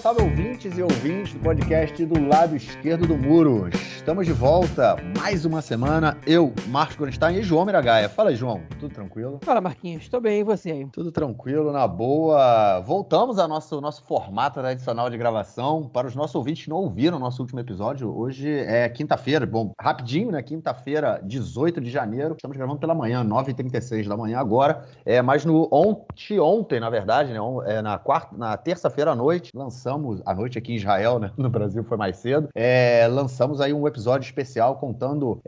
salve ouvintes e ouvintes do podcast do lado esquerdo do muro. Estamos de volta, mais uma semana, eu, Marcos Gorenstein e João Miragaia. Fala aí, João, tudo tranquilo? Fala, Marquinhos, tô bem, e você aí? Tudo tranquilo, na boa. Voltamos ao nosso formato tradicional de gravação. Para os nossos ouvintes que não ouviram o nosso último episódio, hoje é quinta-feira, bom, rapidinho, né? Quinta-feira, 18 de janeiro. Estamos gravando pela manhã, 9h36 da manhã agora. Mas ontem, na verdade, né? Na terça-feira à noite, lançamos, à noite aqui em Israel, né? No Brasil foi mais cedo, lançamos aí um episódio especial contando,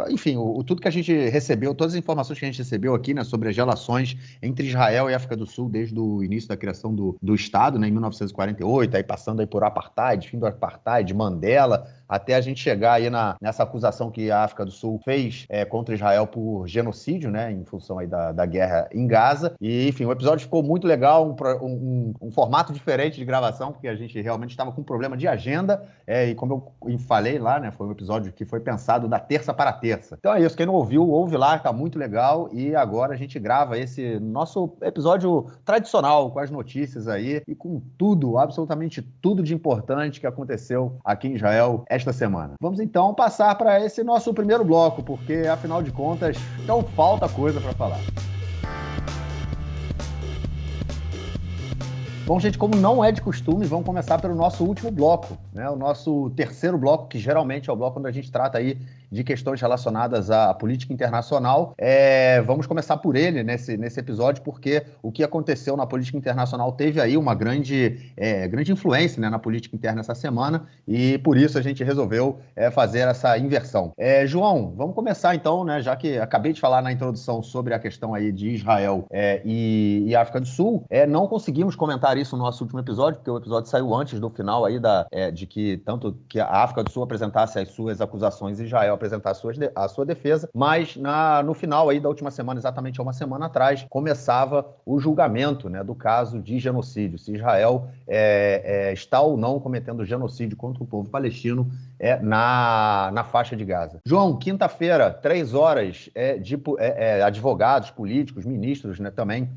enfim, tudo que a gente recebeu, todas as informações que a gente recebeu aqui, né? Sobre as relações entre Israel e África do Sul desde o início da criação do Estado, né? Em 1948, aí passando aí por apartheid, fim do apartheid, Mandela, até a gente chegar aí nessa acusação que a África do Sul fez contra Israel por genocídio, né, em função aí da guerra em Gaza. E, enfim, o episódio ficou muito legal, um formato diferente de gravação, porque a gente realmente estava com um problema de agenda, e como eu falei lá, né, foi um episódio que foi pensado da terça para a terça. Então é isso, quem não ouviu, ouve lá, tá muito legal, e agora a gente grava esse nosso episódio tradicional, com as notícias aí, e com tudo, absolutamente tudo de importante que aconteceu aqui em Israel esta semana. Vamos então passar para esse nosso primeiro bloco, porque afinal de contas não falta coisa para falar. Bom, gente, como não é de costume, vamos começar pelo nosso último bloco, né? O nosso terceiro bloco, que geralmente é o bloco onde a gente trata aí de questões relacionadas à política internacional. Vamos começar por ele nesse episódio, porque o que aconteceu na política internacional teve aí uma grande influência, né, na política interna essa semana, e por isso a gente resolveu fazer essa inversão. João, vamos começar então, né, já que acabei de falar na introdução sobre a questão aí de Israel e África do Sul, não conseguimos comentar isso no nosso último episódio, porque o episódio saiu antes do final aí de que tanto que a África do Sul apresentasse as suas acusações e Israel apresentar a sua defesa, mas no final aí da última semana, exatamente há uma semana atrás, começava o julgamento, né, do caso de genocídio, se Israel está ou não cometendo genocídio contra o povo palestino na faixa de Gaza. João, quinta-feira, 3 horas, advogados, políticos, ministros, né, também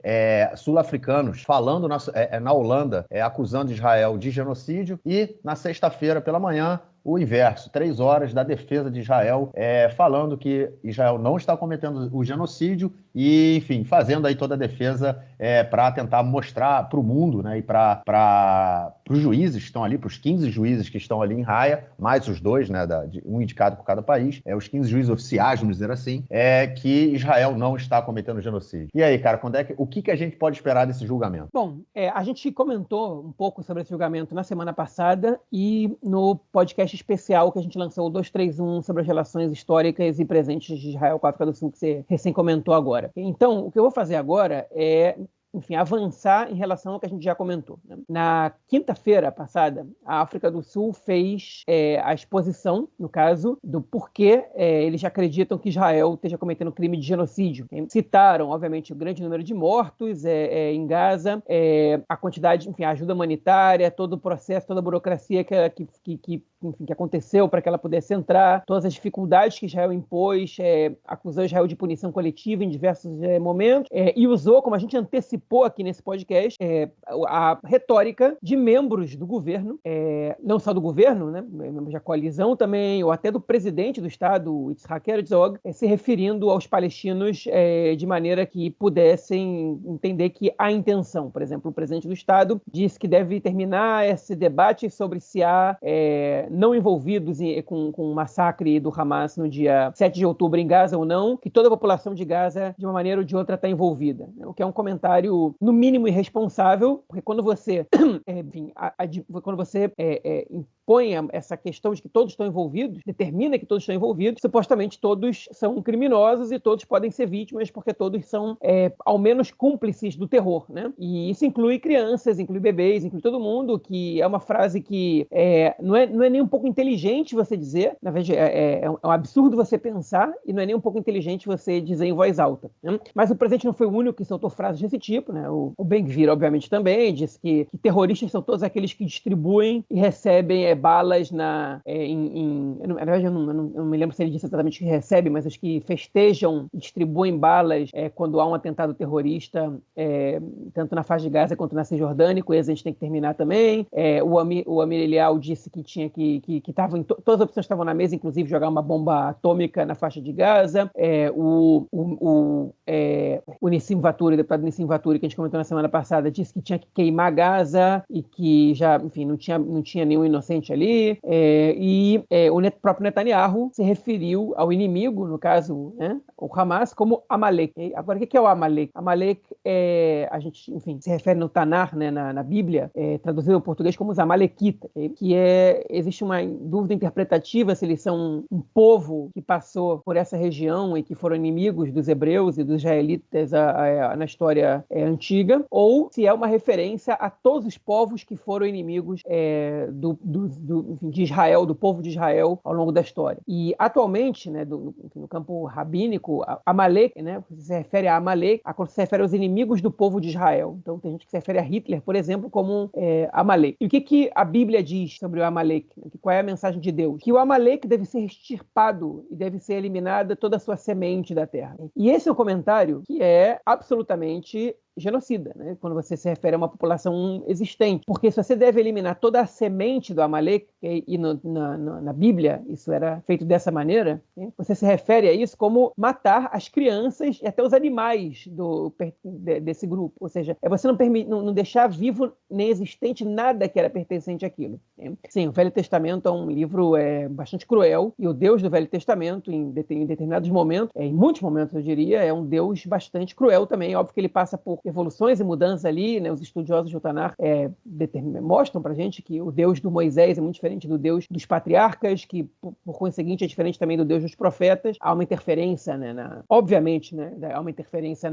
sul-africanos falando na Holanda, acusando Israel de genocídio, e na sexta-feira pela manhã o inverso, 3 horas da defesa de Israel, falando que Israel não está cometendo o genocídio e, enfim, fazendo aí toda a defesa para tentar mostrar para o mundo, né, e para os juízes que estão ali, para os 15 juízes que estão ali em Haia, mais os dois, né, um indicado por cada país, os 15 juízes oficiais, vamos dizer assim, que Israel não está cometendo genocídio. E aí, cara, o que a gente pode esperar desse julgamento? Bom, a gente comentou um pouco sobre esse julgamento na semana passada e no podcast especial que a gente lançou, o 231, sobre as relações históricas e presentes de Israel com a África do Sul, que você recém comentou agora. Então, o que eu vou fazer agora enfim, avançar em relação ao que a gente já comentou, né? Na quinta-feira passada, a África do Sul fez a exposição, no caso, do porquê eles acreditam que Israel esteja cometendo crime de genocídio. Citaram, obviamente, o grande número de mortos em Gaza, a quantidade, enfim, a ajuda humanitária, todo o processo, toda a burocracia que aconteceu para que ela pudesse entrar, todas as dificuldades que Israel impôs, acusou Israel de punição coletiva em diversos momentos, e usou, como a gente antecipou aqui nesse podcast, a retórica de membros do governo, não só do governo, né, membros da coalizão também, ou até do presidente do Estado, Yitzhak Herzog, se referindo aos palestinos de maneira que pudessem entender que há intenção. Por exemplo, o presidente do Estado disse que deve terminar esse debate sobre se há não envolvidos com o massacre do Hamas no dia 7 de outubro em Gaza ou não, que toda a população de Gaza, de uma maneira ou de outra, está envolvida. O que é um comentário, no mínimo, irresponsável, porque quando você, impõe essa questão de que todos estão envolvidos, determina que todos estão envolvidos, supostamente todos são criminosos e todos podem ser vítimas, porque todos são, ao menos, cúmplices do terror, né? E isso inclui crianças, inclui bebês, inclui todo mundo, que é uma frase que não é nem um pouco inteligente você dizer, na verdade é um absurdo você pensar, e não é nem um pouco inteligente você dizer em voz alta, né? Mas o presidente não foi o único que soltou frases desse tipo. tipo, né? O Ben-Gvir, obviamente, também disse que terroristas são todos aqueles que distribuem e recebem balas na verdade, eu não me lembro se ele disse exatamente que recebe, mas os que festejam e distribuem balas quando há um atentado terrorista, tanto na faixa de Gaza quanto na Cisjordânia, com eles a gente tem que terminar também. O Amir Elial disse que tinha que todas as opções estavam na mesa, inclusive jogar uma bomba atômica na faixa de Gaza. O Nissim Vaturi, o deputado Nissim Vaturi, que a gente comentou na semana passada, disse que tinha que queimar Gaza e que já, enfim, não tinha nenhum inocente ali. O próprio Netanyahu se referiu ao inimigo, no caso, né, o Hamas, como Amalek. Agora, o que é o Amalek? Amalek a gente, enfim, se refere no Tanar, né, na Bíblia, traduzido ao português como os Amalequitas, que existe uma dúvida interpretativa se eles são um povo que passou por essa região e que foram inimigos dos hebreus e dos israelitas na história antiga, ou se é uma referência a todos os povos que foram inimigos enfim, de Israel, do povo de Israel ao longo da história. E atualmente, né, no campo rabínico, Amalek, né, se refere a Amalek, quando se refere aos inimigos do povo de Israel. Então tem gente que se refere a Hitler, por exemplo, como Amalek. E o que a Bíblia diz sobre o Amalek? Qual é a mensagem de Deus? Que o Amalek deve ser extirpado e deve ser eliminada toda a sua semente da terra. E esse é um comentário que é absolutamente genocida, né? Quando você se refere a uma população existente. Porque se você deve eliminar toda a semente do Amalek, e na Bíblia isso era feito dessa maneira, né? Você se refere a isso como matar as crianças e até os animais desse grupo. Ou seja, você não deixar vivo nem existente nada que era pertencente àquilo, né? Sim, o Velho Testamento é um livro bastante cruel, e o Deus do Velho Testamento, em determinados momentos, em muitos momentos eu diria, é um Deus bastante cruel também. Óbvio que ele passa por evoluções e mudanças ali, né? Os estudiosos de Tanar mostram pra gente que o Deus do Moisés é muito diferente do Deus dos patriarcas, que por conseguinte é diferente também do Deus dos profetas. Há uma interferência, né, obviamente, né, há uma interferência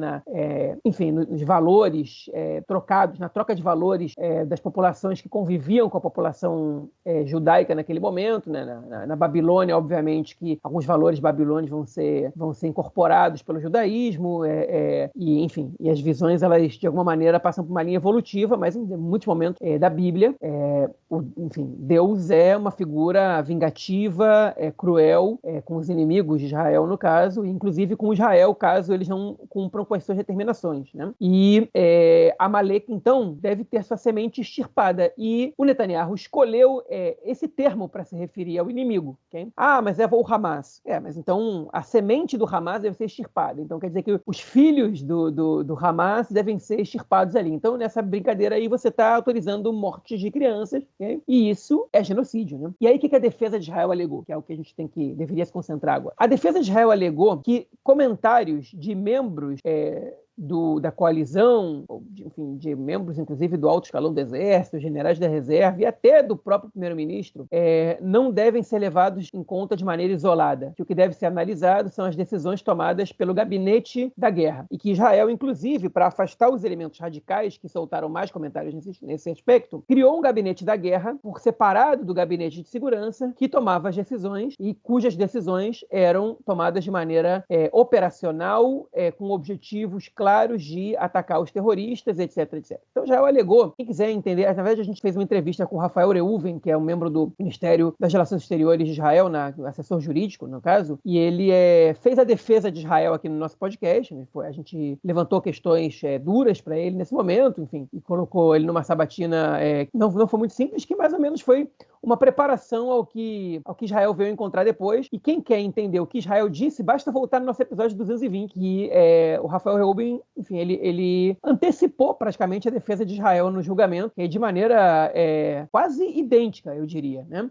enfim, nos valores trocados, na troca de valores das populações que conviviam com a população judaica naquele momento, né? Na Babilônia, obviamente, que alguns valores babilônicos vão ser incorporados pelo judaísmo, e enfim, e as visões, elas de alguma maneira passam por uma linha evolutiva, mas em muitos momentos da Bíblia, enfim, Deus é uma figura vingativa, cruel, com os inimigos de Israel, no caso, inclusive com Israel, caso eles não cumpram com as suas determinações, né? E Amalek, então, deve ter sua semente extirpada, e o Netanyahu escolheu esse termo para se referir ao inimigo, okay? Mas é o Hamas. Mas então a semente do Hamas deve ser extirpada, então quer dizer que os filhos do Hamas devem ser extirpados ali. Então, nessa brincadeira aí, você está autorizando mortes de crianças, okay? E isso é genocídio, né? E aí, o que a defesa de Israel alegou? Que é o que a gente deveria se concentrar agora. A defesa de Israel alegou que comentários de membros da coalizão, enfim, de membros, inclusive, do alto escalão do Exército, generais da reserva e até do próprio primeiro-ministro, não devem ser levados em conta de maneira isolada. Que o que deve ser analisado são as decisões tomadas pelo gabinete da guerra. E que Israel, inclusive, para afastar os elementos radicais, que soltaram mais comentários nesse aspecto, criou um gabinete da guerra, por separado do gabinete de segurança, que tomava as decisões e cujas decisões eram tomadas de maneira operacional, com objetivos claros de atacar os terroristas, etc, etc. Então, Israel alegou, quem quiser entender, na verdade, a gente fez uma entrevista com o Rafael Reuven, que é um membro do Ministério das Relações Exteriores de Israel, assessor jurídico, no caso, e ele fez a defesa de Israel aqui no nosso podcast, né? A gente levantou questões duras para ele nesse momento, enfim, e colocou ele numa sabatina não foi muito simples, que mais ou menos foi uma preparação ao que Israel veio encontrar depois. E quem quer entender o que Israel disse, basta voltar no nosso episódio 220, que o Rafael Reuben, enfim, ele antecipou praticamente a defesa de Israel no julgamento, de maneira quase idêntica, eu diria, né?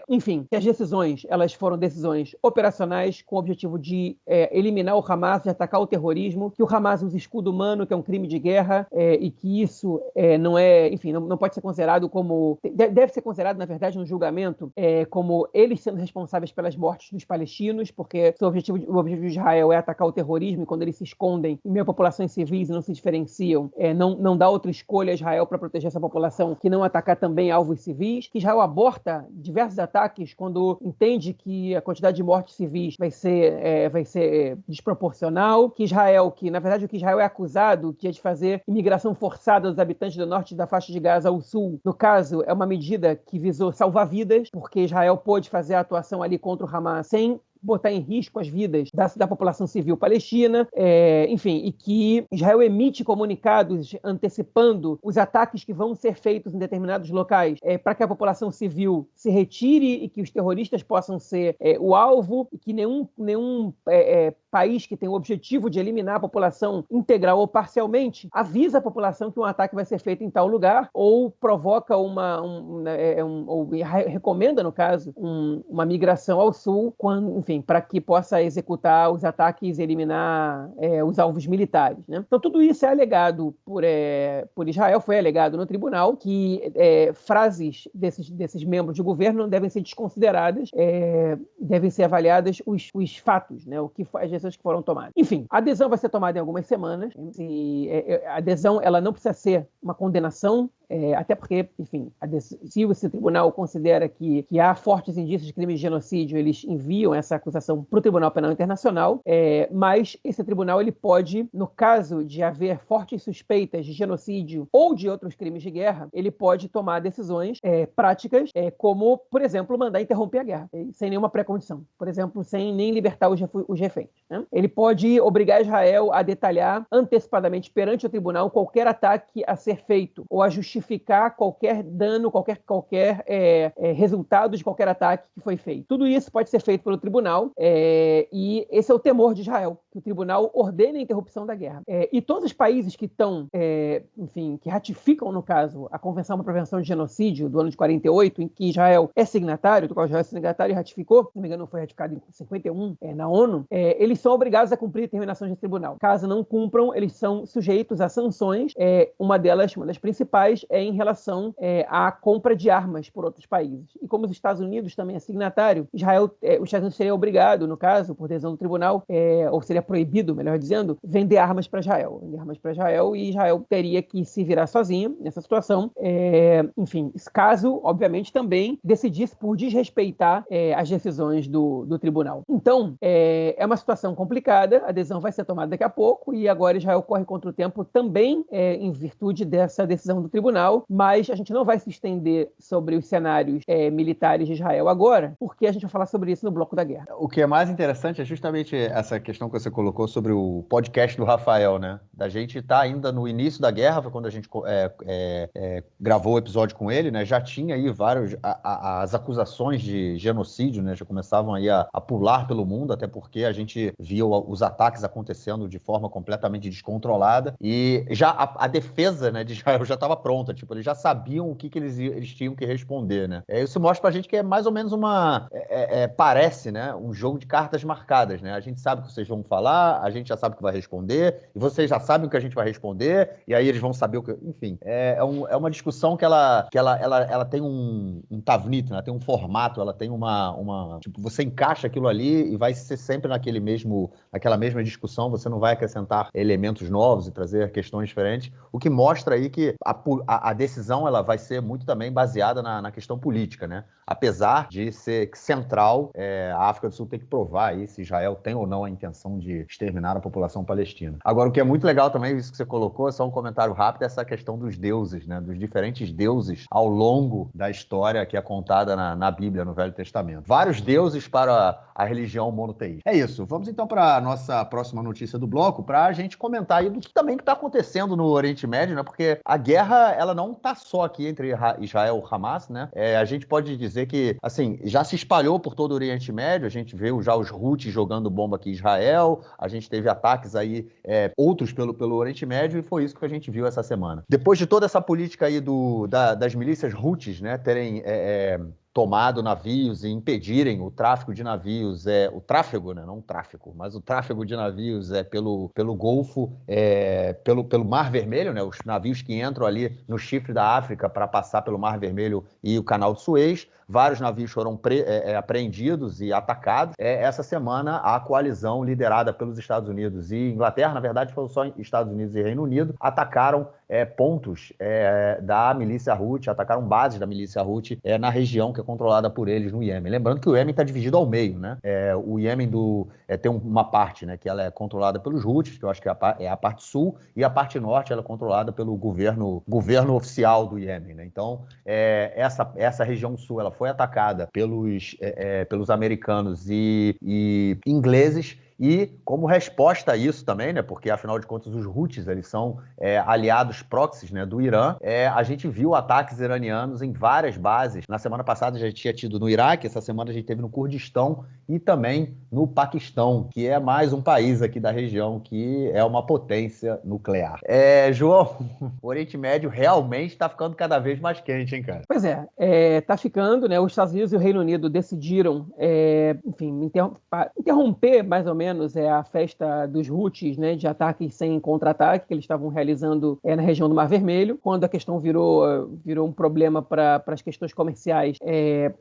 Enfim, que as decisões, elas foram decisões operacionais com o objetivo de eliminar o Hamas, de atacar o terrorismo, que o Hamas usa escudo humano, que é um crime de guerra, e que isso não pode ser considerado como... Deve ser considerado, na verdade, no julgamento, como eles sendo responsáveis pelas mortes dos palestinos, porque o objetivo de Israel é atacar o terrorismo, e quando eles se escondem em mesmas populações civis e não se diferenciam, não dá outra escolha a Israel para proteger essa população que não atacar também alvos civis, que Israel aborta diversos ataques quando entende que a quantidade de mortes civis vai ser desproporcional, que Israel, que na verdade o que Israel é acusado que é de fazer imigração forçada dos habitantes do norte da faixa de Gaza ao sul, no caso, é uma medida que visou salvar vidas, porque Israel pôde fazer a atuação ali contra o Hamas sem botar em risco as vidas da população civil palestina, enfim, e que Israel emite comunicados antecipando os ataques que vão ser feitos em determinados locais para que a população civil se retire e que os terroristas possam ser o alvo, e que nenhum país que tem o objetivo de eliminar a população integral ou parcialmente avisa a população que um ataque vai ser feito em tal lugar ou provoca ou recomenda, no caso, uma migração ao sul, enfim, para que possa executar os ataques e eliminar os alvos militares, né? Então, tudo isso é alegado por Israel, foi alegado no tribunal, que frases desses membros de governo não devem ser desconsideradas, devem ser avaliadas os fatos, né? As decisões que foram tomadas. Enfim, a adesão vai ser tomada em algumas semanas, e a adesão ela não precisa ser uma condenação, até porque, enfim, se esse tribunal considera que há fortes indícios de crime de genocídio, eles enviam essa acusação para o Tribunal Penal Internacional, mas esse tribunal ele pode, no caso de haver fortes suspeitas de genocídio ou de outros crimes de guerra, ele pode tomar decisões práticas, como, por exemplo, mandar interromper a guerra, sem nenhuma pré-condição. Por exemplo, sem nem libertar os reféns, né? Ele pode obrigar Israel a detalhar antecipadamente perante o tribunal qualquer ataque a ser feito ou a justificar qualquer dano, qualquer resultado de qualquer ataque que foi feito. Tudo isso pode ser feito pelo tribunal, e esse é o temor de Israel, que o tribunal ordene a interrupção da guerra. E todos os países que estão, enfim, que ratificam, no caso, a Convenção para a Prevenção de Genocídio do ano de 48, em que Israel é signatário, do qual Israel é signatário e ratificou, se não me engano, foi ratificado em 51 na ONU, eles são obrigados a cumprir determinações do tribunal. Caso não cumpram, eles são sujeitos a sanções. Uma das principais é em relação à compra de armas por outros países. E como os Estados Unidos também é signatário, os Estados Unidos seria obrigado, no caso, por decisão do tribunal, ou seria proibido, melhor dizendo, vender armas para Israel. E Israel teria que se virar sozinho nessa situação. Enfim, caso, obviamente, também decidisse por desrespeitar as decisões do tribunal. Então, é uma situação complicada, a adesão vai ser tomada daqui a pouco, e agora Israel corre contra o tempo também em virtude dessa decisão do tribunal, mas a gente não vai se estender sobre os cenários militares de Israel agora, porque a gente vai falar sobre isso no bloco da guerra. O que é mais interessante é justamente essa questão que você colocou sobre o podcast do Rafael, né? Da gente estar ainda no início da guerra, foi quando a gente gravou o episódio com ele, né? Já tinha aí as acusações de genocídio, né? Já começavam aí a pular pelo mundo, até porque a gente viu os ataques acontecendo de forma completamente descontrolada, e já a defesa, né, de Israel já estava pronta, tipo, eles já sabiam o que eles tinham que responder, né? Isso mostra pra gente que é mais ou menos parece, né, um jogo de cartas marcadas, né? A gente sabe o que vocês vão falar, a gente já sabe o que vai responder, e vocês já sabem o que a gente vai responder, e aí eles vão saber o que... Enfim, é uma discussão que ela tem um tavnito, né? Tem um formato, ela tem tipo, você encaixa aquilo ali e vai ser sempre naquela mesma discussão, você não vai acrescentar elementos novos e trazer questões diferentes, o que mostra aí que a decisão ela vai ser muito também baseada na questão política, né? Apesar de ser central, a África do Sul tem que provar aí se Israel tem ou não a intenção de exterminar a população palestina. Agora, o que é muito legal também, isso que você colocou, é só um comentário rápido, essa questão dos deuses, né? Dos diferentes deuses ao longo da história que é contada na Bíblia, no Velho Testamento. Vários deuses para a religião monoteísta. É isso. Vamos então para a nossa próxima notícia do bloco, para a gente comentar aí do que também está acontecendo no Oriente Médio, né? Porque a guerra, ela não está só aqui entre Israel e Hamas, né? A gente pode dizer que, assim, já se espalhou por todo o Oriente Médio, a gente viu já os Houthis jogando bomba aqui em Israel, a gente teve ataques aí, outros pelo Oriente Médio, e foi isso que a gente viu essa semana. Depois de toda essa política aí das milícias Houthis, né, terem tomado navios e impedirem o tráfego de navios, o tráfego, né, não o tráfico, mas o tráfego de navios pelo Golfo, pelo Mar Vermelho, né, os navios que entram ali no chifre da África para passar pelo Mar Vermelho e o Canal de Suez. Vários navios foram apreendidos e atacados. Essa semana, a coalizão liderada pelos Estados Unidos e Inglaterra, na verdade, foram só Estados Unidos e Reino Unido, atacaram pontos da milícia Houthi, atacaram bases da milícia Houthi na região que é controlada por eles no Iêmen. Lembrando que o Iêmen está dividido ao meio, né? O Iêmen tem uma parte, né, que ela é controlada pelos Houthis, que eu acho que é a parte sul, e a parte norte ela é controlada pelo governo oficial do Iêmen, né? Então, essa região sul ela foi atacada pelos americanos e ingleses. E como resposta a isso também, né, porque afinal de contas os Houthis eles são aliados proxies, né, do Irã, a gente viu ataques iranianos em várias bases. Na semana passada já tinha tido no Iraque, essa semana a gente teve no Kurdistão e também no Paquistão, que é mais um país aqui da região que é uma potência nuclear. João, o Oriente Médio realmente está ficando cada vez mais quente, hein, cara? Pois tá ficando, né? Os Estados Unidos e o Reino Unido decidiram, enfim, interromper mais ou menos a festa dos Houthis, né, de ataques sem contra-ataque que eles estavam realizando na região do Mar Vermelho, quando a questão virou um problema para as questões comerciais,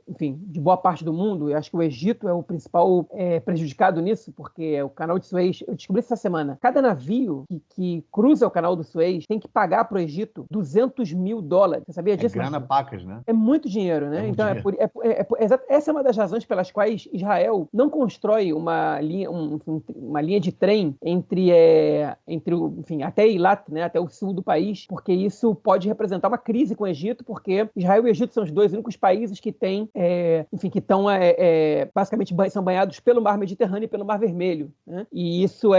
enfim, de boa parte do mundo. Eu acho que o Egito é o principal prejudicado nisso, porque o canal de Suez, eu descobri essa semana, cada navio que cruza o canal do Suez tem que pagar para o Egito $200 mil. Você sabia disso? Grana pacas, né? É muito dinheiro, né? Então, essa é uma das razões pelas quais Israel não constrói uma linha de trem entre enfim, até Eilat, né, até o sul do país, porque isso pode representar uma crise com o Egito, porque Israel e o Egito são os dois únicos países que têm, enfim, que estão basicamente são banhados pelo Mar Mediterrâneo e pelo Mar Vermelho, né? E isso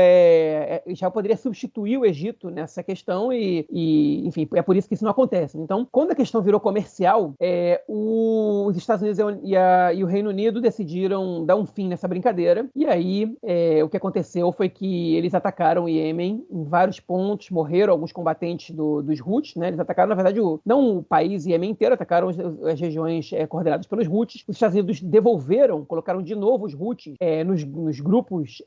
Israel poderia substituir o Egito nessa questão e enfim, é por isso que isso não acontece. Então, quando a questão virou comercial, os Estados Unidos e o Reino Unido decidiram dar um fim nessa brincadeira, e aí o que aconteceu foi que eles atacaram o Iêmen em vários pontos, morreram alguns combatentes dos Houthis, né? Eles atacaram, na verdade, não o país Iêmen inteiro, atacaram as regiões coordenadas pelos Houthis. Os Estados Unidos colocaram de novo os Houthis nos grupos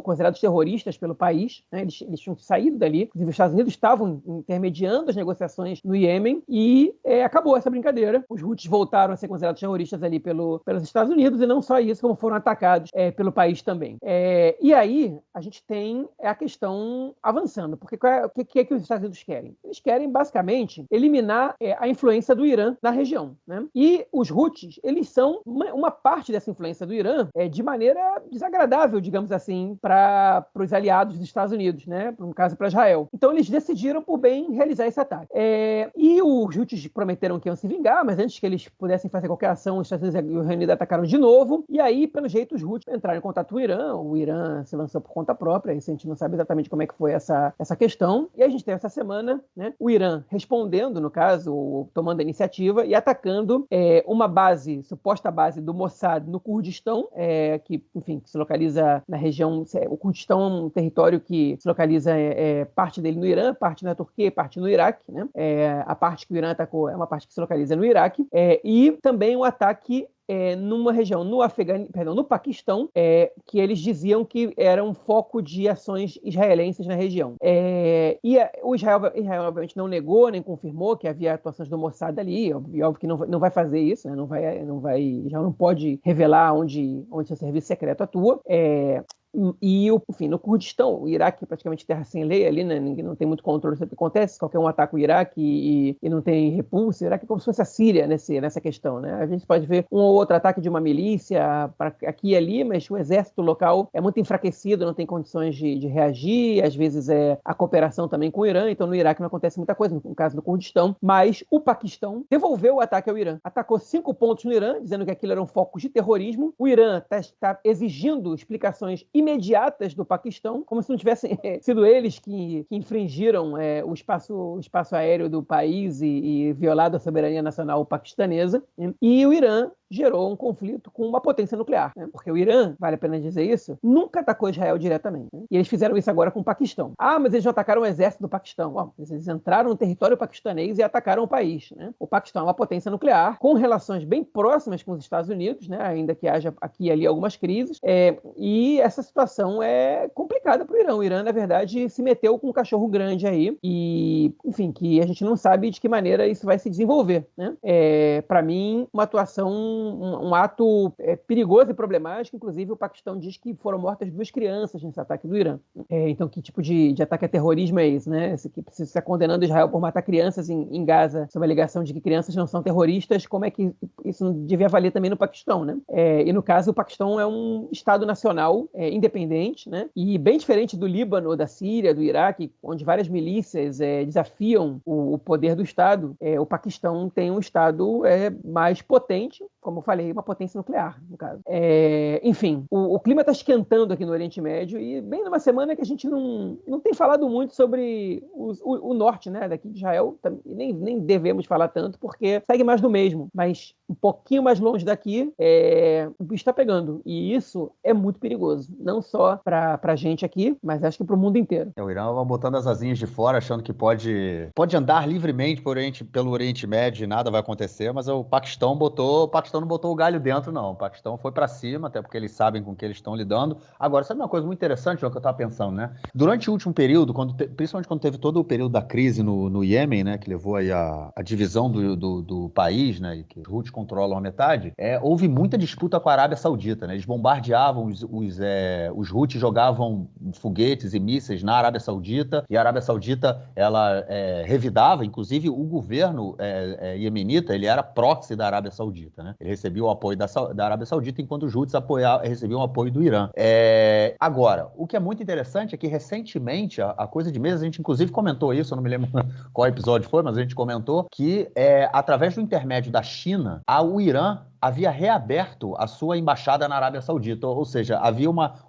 considerados terroristas pelo país, né? Eles tinham saído dali. Inclusive, os Estados Unidos estavam intermediando as negociações no Iêmen e acabou essa brincadeira. Os Houthis voltaram a ser considerados terroristas ali pelos Estados Unidos, e não só isso, como foram atacados pelo país também. E aí a gente tem a questão avançando, porque o que é que os Estados Unidos querem? Eles querem, basicamente, eliminar a influência do Irã na região, né? E os Houthis, eles são uma parte dessa influência do Irã de maneira desagradável, digamos assim, para os aliados dos Estados Unidos, né? No caso, para Israel. Então, eles decidiram, por bem, realizar esse ataque. E os Houthis prometeram que iam se vingar, mas antes que eles pudessem fazer qualquer ação, os Estados Unidos e o Reino Unido atacaram de novo, e aí, pelo jeito, os Houthis entraram em contato com o Irã se lançou por conta própria, isso a gente não sabe exatamente como é que foi essa questão, e a gente teve essa semana, né, o Irã respondendo, no caso, tomando a iniciativa e atacando uma suposta base do Mossad no Kurdistão, que, enfim, que se localiza na região, o Kurdistão é um território que se localiza parte dele no Irã, parte na Turquia e parte no Iraque, né? A parte que o Irã atacou é uma parte que se localiza no Iraque, e também um ataque numa região no Paquistão, que eles diziam que era um foco de ações israelenses na região. O Israel, obviamente, não negou nem confirmou que havia atuações do Mossad ali, e óbvio que não vai fazer isso, né? Israel não pode revelar onde seu serviço secreto atua. E, enfim, no Kurdistão, o Iraque é praticamente terra sem lei ali, né? Ninguém não tem muito controle sobre o que acontece, qualquer um ataca o Iraque e não tem repulsa. O Iraque é como se fosse a Síria nessa questão, né? A gente pode ver um ou outro ataque de uma milícia aqui e ali, mas o exército local é muito enfraquecido, não tem condições de reagir, às vezes a cooperação também com o Irã, então no Iraque não acontece muita coisa, no caso do Kurdistão, mas o Paquistão devolveu o ataque ao Irã, atacou 5 pontos no Irã, dizendo que aquilo eram focos de terrorismo. O Irã está exigindo explicações imediatas do Paquistão, como se não tivessem sido eles que infringiram o espaço aéreo do país e violado a soberania nacional paquistanesa. E o Irã gerou um conflito com uma potência nuclear, né? Porque o Irã, vale a pena dizer isso, nunca atacou Israel diretamente, né? E eles fizeram isso agora com o Paquistão. Ah, mas eles não atacaram o exército do Paquistão. Bom, eles entraram no território paquistanês e atacaram o país, né? O Paquistão é uma potência nuclear, com relações bem próximas com os Estados Unidos, né? Ainda que haja aqui e ali algumas crises, e essa situação é complicada para o Irã. O Irã, na verdade, se meteu com um cachorro grande aí, e, enfim, que a gente não sabe de que maneira isso vai se desenvolver, né? Para mim, uma atuação, um ato perigoso e problemático. Inclusive, o Paquistão diz que foram mortas 2 crianças nesse ataque do Irã. Então, que tipo de ataque a terrorismo é esse, né? Esse que está condenando Israel por matar crianças em Gaza, sob a alegação de que crianças não são terroristas. Como é que isso não devia valer também no Paquistão, né? E no caso, o Paquistão é um Estado nacional independente, né? E bem diferente do Líbano, da Síria, do Iraque, onde várias milícias desafiam o poder do Estado. O Paquistão tem um Estado mais potente, como eu falei, uma potência nuclear, no caso. Enfim, o clima está esquentando aqui no Oriente Médio, e bem numa semana que a gente não tem falado muito sobre o norte, né, daqui de Israel, nem devemos falar tanto, porque segue mais do mesmo, mas um pouquinho mais longe daqui, o bicho está pegando, e isso é muito perigoso, não só para a gente aqui, mas acho que para o mundo inteiro. O Irã vai botando as asinhas de fora, achando que pode andar livremente pelo Oriente Médio e nada vai acontecer, mas o Paquistão não botou o galho dentro, não. O Paquistão foi para cima, até porque eles sabem com o que eles estão lidando. Agora, sabe uma coisa muito interessante, João, que eu estava pensando, né? Durante o último período, principalmente quando teve todo o período da crise no Iêmen, né, que levou aí a divisão do país, né, e que os Houthis controlam a metade, houve muita disputa com a Arábia Saudita, né? Eles bombardeavam, os Houthis jogavam foguetes e mísseis na Arábia Saudita, e a Arábia Saudita, ela revidava, inclusive o governo iemenita, ele era proxy da Arábia Saudita, né? Ele recebia o apoio da Arábia Saudita, enquanto os Houthis recebiam o apoio do Irã. Agora, o que é muito interessante é que recentemente, a coisa de meses, a gente inclusive comentou isso, eu não me lembro qual episódio foi, mas a gente comentou que através do intermédio da China, o Irã havia reaberto a sua embaixada na Arábia Saudita, ou seja,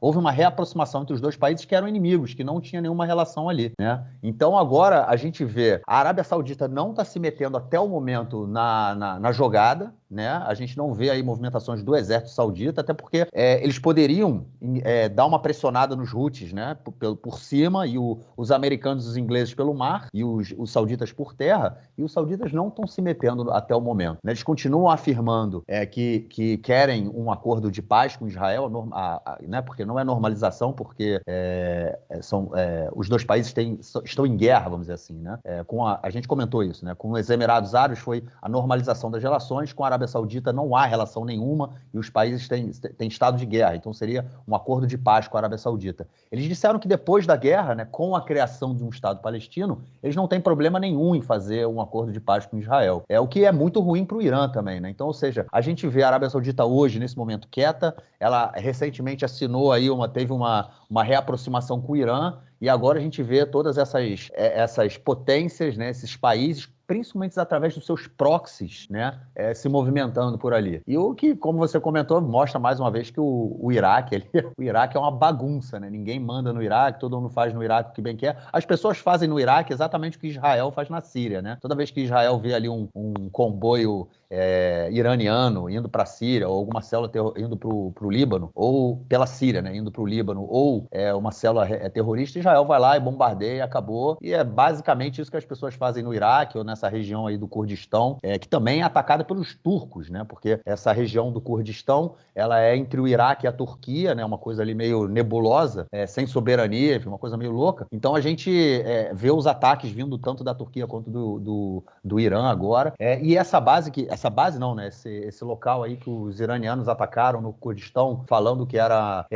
houve uma reaproximação entre os dois países que eram inimigos, que não tinha nenhuma relação ali, né? Então agora a gente vê a Arábia Saudita não está se metendo até o momento na jogada, né? A gente não vê aí movimentações do exército saudita, até porque eles poderiam dar uma pressionada nos Houthis, né? Por cima, e os americanos e os ingleses pelo mar, e os sauditas por terra, e os sauditas não estão se metendo até o momento, né? Eles continuam afirmando que querem um acordo de paz com Israel, né? Porque não é normalização, porque os dois países estão em guerra, vamos dizer assim, né? A gente comentou isso, né? Com os Emirados Árabes foi a normalização das relações, com a Arábia Saudita não há relação nenhuma e os países têm estado de guerra, então seria um acordo de paz com a Arábia Saudita. Eles disseram que depois da guerra, né, com a criação de um Estado palestino, eles não têm problema nenhum em fazer um acordo de paz com Israel. O que é muito ruim para o Irã também, né? Então, ou seja, a gente vê a Arábia Saudita hoje, nesse momento, quieta. Ela recentemente assinou aí teve uma reaproximação com o Irã, e agora a gente vê todas essas potências, né, esses países, principalmente através dos seus proxies, né, se movimentando por ali. E o que, como você comentou, mostra mais uma vez que o Iraque, o Iraque é uma bagunça, né? Ninguém manda no Iraque, todo mundo faz no Iraque o que bem quer. As pessoas fazem no Iraque exatamente o que Israel faz na Síria, né? Toda vez que Israel vê ali um comboio iraniano indo para a Síria, ou alguma célula indo para o Líbano, ou pela Síria, né, indo para o Líbano, ou uma célula terrorista, Israel vai lá e bombardeia e acabou. E é basicamente isso que as pessoas fazem no Iraque, ou nessa região aí do Kurdistão, que também é atacada pelos turcos, né? Porque essa região do Kurdistão, ela é entre o Iraque e a Turquia, né? Uma coisa ali meio nebulosa, sem soberania, uma coisa meio louca. Então a gente vê os ataques vindo tanto da Turquia quanto do Irã agora. E essa base não, né? Esse local aí que os iranianos atacaram no Kurdistão, falando que era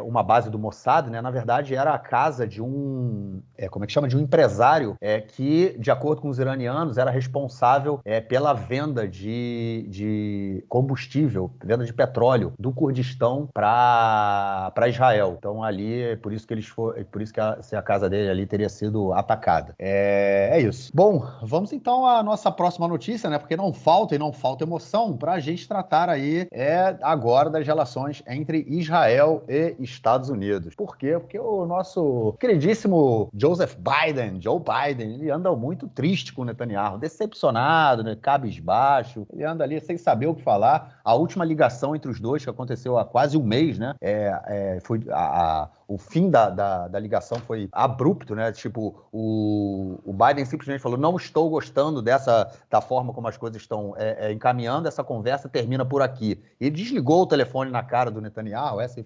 uma base do Mossad, né? Na verdade, era a casa de de um empresário que, de acordo com os iranianos, era responsável pela venda de combustível, venda de petróleo do Kurdistão para Israel. Então ali, por isso que a casa dele ali teria sido atacada. É isso. Bom, vamos então à nossa próxima notícia, né? Porque não falta emoção para a gente tratar aí agora das relações entre Israel e Estados Unidos. Por quê? Porque o nosso queridíssimo Joe Biden, ele anda muito triste com o Netanyahu, decepcionado, né, cabisbaixo, ele anda ali sem saber o que falar. A última ligação entre os dois, que aconteceu há quase um mês, né, o fim da ligação foi abrupto, né, tipo, o Biden simplesmente falou, não estou gostando da forma como as coisas estão encaminhando, essa conversa termina por aqui. Ele desligou o telefone na cara do Netanyahu, essa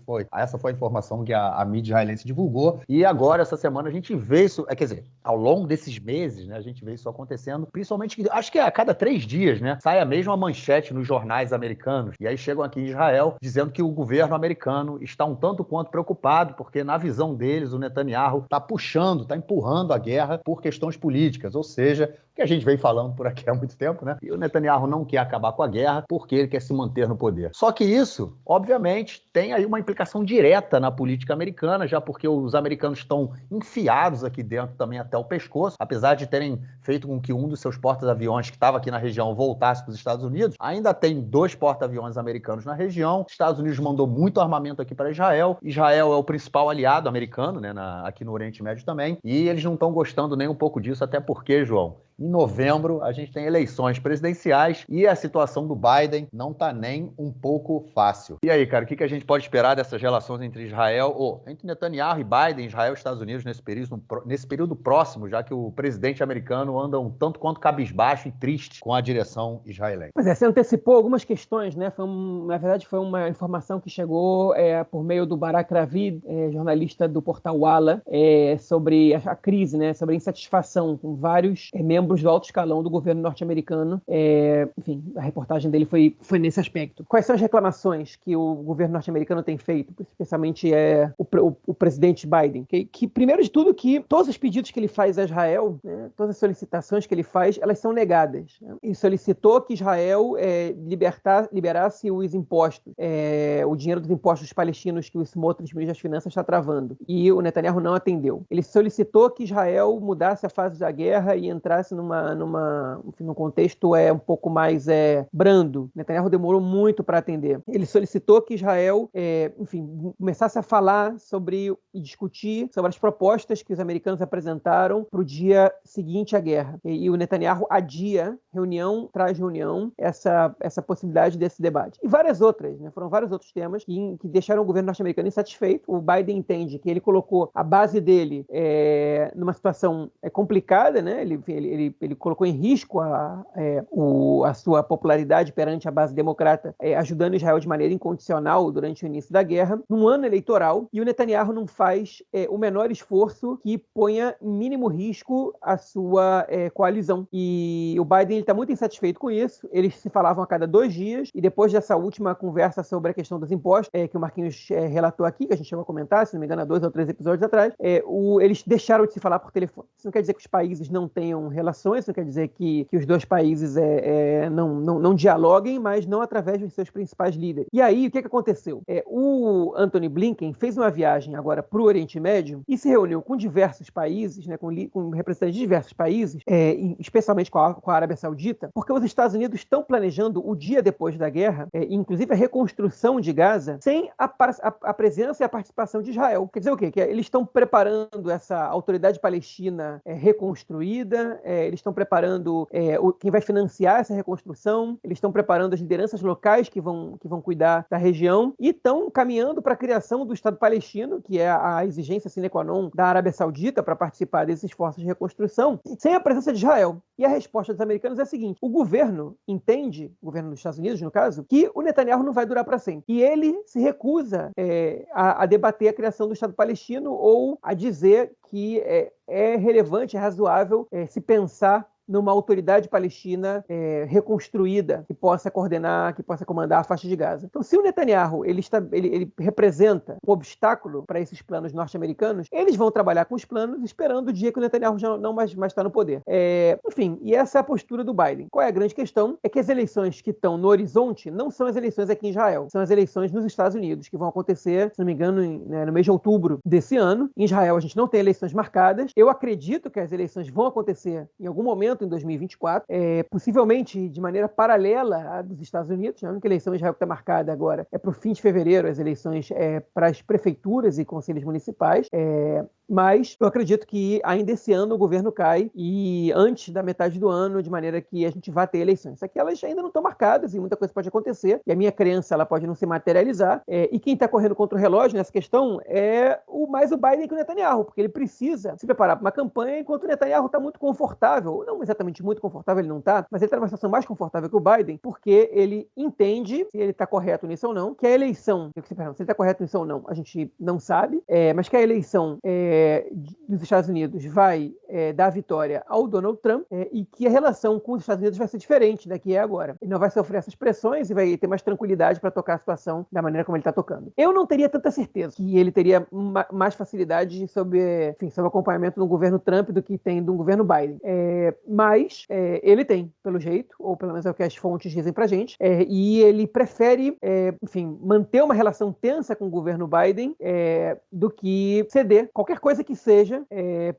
foi a informação que a mídia israelense divulgou, e agora, essa semana, a gente vê isso, quer dizer, ao longo desses meses, né, a gente vê isso acontecendo, principalmente, acho que a cada 3 dias, né, sai a mesma manchete nos jornais americanos, e aí chegam aqui em Israel dizendo que o governo americano está um tanto quanto preocupado, porque na visão deles, o Netanyahu está empurrando a guerra por questões políticas, ou seja, o que a gente vem falando por aqui há muito tempo, né, e o Netanyahu não quer acabar com a guerra porque ele quer se manter no poder. Só que isso, obviamente, tem aí uma implicação direta na política americana, já porque os americanos estão enfiados aqui dentro também até o pescoço, apesar de terem feito com que um dos seus porta-aviões que estava aqui na região voltasse para os Estados Unidos, ainda tem 2 porta-aviões americanos na região. Os Estados Unidos mandou muito armamento aqui para Israel. Israel é o principal aliado americano, né, aqui no Oriente Médio também, e eles não estão gostando nem um pouco disso, até porque, João, em novembro a gente tem eleições presidenciais e a situação do Biden não está nem um pouco fácil. E aí, cara, o que a gente pode esperar dessas relações entre entre Netanyahu e Biden, Israel e Estados Unidos nesse período próximo, já que o presidente americano anda um tanto quanto cabisbaixo e triste com a direção israelense? Pois é, você antecipou algumas questões, né? Na verdade, foi uma informação que chegou por meio do Barak Ravid, jornalista do portal Walla, sobre a crise, né? Sobre a insatisfação com vários membros do alto escalão do governo norte-americano. Enfim, a reportagem dele foi nesse aspecto. Quais são as reclamações que o governo norte-americano tem feito, especialmente o presidente Biden? Que, primeiro de tudo, que todos os pedidos que ele faz a Israel, né, todas as solicitações que ele faz, elas são negadas. Né? Ele solicitou que Israel liberasse os impostos, o dinheiro dos impostos palestinos que o Smotrich, ministro das Finanças, está travando. E o Netanyahu não atendeu. Ele solicitou que Israel mudasse a fase da guerra e entrasse num contexto um pouco mais brando. Netanyahu demorou muito para atender. Ele solicitou que Israel, começasse a falar e discutir sobre as propostas que os americanos apresentaram para o dia seguinte à guerra. E o Netanyahu adia, reunião tras reunião, essa possibilidade desse debate. E várias outras, né? Foram vários outros temas que deixaram o governo norte-americano insatisfeito. O Biden entende que ele colocou a base dele numa situação complicada, né? Ele colocou em risco a sua popularidade perante a base democrata, ajudando Israel de maneira incondicional durante o início da guerra, num ano eleitoral, e o Netanyahu não faz o menor esforço que ponha em mínimo risco a sua coalizão. E o Biden está muito insatisfeito com isso. Eles se falavam a cada 2 dias, e depois dessa última conversa sobre a questão dos impostos, que o Marquinhos relatou aqui, que a gente chegou a comentar, se não me engano, há 2 ou 3 episódios atrás, eles deixaram de se falar por telefone. Isso não quer dizer que os países não tenham relações, isso não quer dizer que os 2 países não dialoguem, mas não através dos seus principais líderes. E aí, o que aconteceu? O Antony Blinken fez uma viagem agora para o Oriente Médio e se reuniu com diversos países, né, com representantes de diversos países, especialmente com a Arábia Saudita, porque os Estados Unidos estão planejando o dia depois da guerra, inclusive a reconstrução de Gaza, sem a presença e a participação de Israel. Quer dizer o quê? Que eles estão preparando essa autoridade palestina reconstruída, eles estão preparando quem vai financiar essa reconstrução, eles estão preparando as lideranças locais que vão cuidar da região e estão caminhando para a criação do Estado palestino, que é a exigência sine qua non da Arábia Saudita para participar desses esforços de reconstrução, sem a presença de Israel. E a resposta dos americanos é a seguinte: o governo entende, o governo dos Estados Unidos, no caso, que o Netanyahu não vai durar para sempre. E ele se recusa a debater a criação do Estado palestino ou a dizer que é relevante, é razoável se pensar numa autoridade palestina reconstruída que possa coordenar, que possa comandar a faixa de Gaza. Então, se o Netanyahu ele representa um obstáculo para esses planos norte-americanos, eles vão trabalhar com os planos esperando o dia que o Netanyahu já não mais está no poder. Enfim, e essa é a postura do Biden. Qual é a grande questão? É que as eleições que estão no horizonte não são as eleições aqui em Israel, são as eleições nos Estados Unidos, que vão acontecer, se não me engano, no mês de outubro desse ano. Em Israel, a gente não tem eleições marcadas. Eu acredito que as eleições vão acontecer em algum momento em 2024, possivelmente de maneira paralela à dos Estados Unidos. A única eleição em Israel que está marcada agora é para o fim de fevereiro, as eleições para as prefeituras e conselhos municipais. Mas eu acredito que ainda esse ano o governo cai e antes da metade do ano, de maneira que a gente vai ter eleições. Só que elas ainda não estão marcadas e muita coisa pode acontecer. E a minha crença ela pode não se materializar. E quem está correndo contra o relógio nessa questão é mais o Biden que o Netanyahu, porque ele precisa se preparar para uma campanha enquanto o Netanyahu está muito confortável. Não exatamente muito confortável, ele não está, mas ele está numa situação mais confortável que o Biden, porque ele entende, se ele está correto nisso ou não, que a eleição, se ele está correto nisso ou não, a gente não sabe, mas que a eleição dos Estados Unidos vai dar vitória ao Donald Trump e que a relação com os Estados Unidos vai ser diferente da que é agora. Ele não vai sofrer essas pressões e vai ter mais tranquilidade para tocar a situação da maneira como ele está tocando. Eu não teria tanta certeza que ele teria mais facilidade sobre o acompanhamento do governo Trump do que tem do governo Biden. Mas ele tem, pelo jeito, ou pelo menos é o que as fontes dizem pra gente, e ele prefere, manter uma relação tensa com o governo Biden do que ceder qualquer coisa que seja,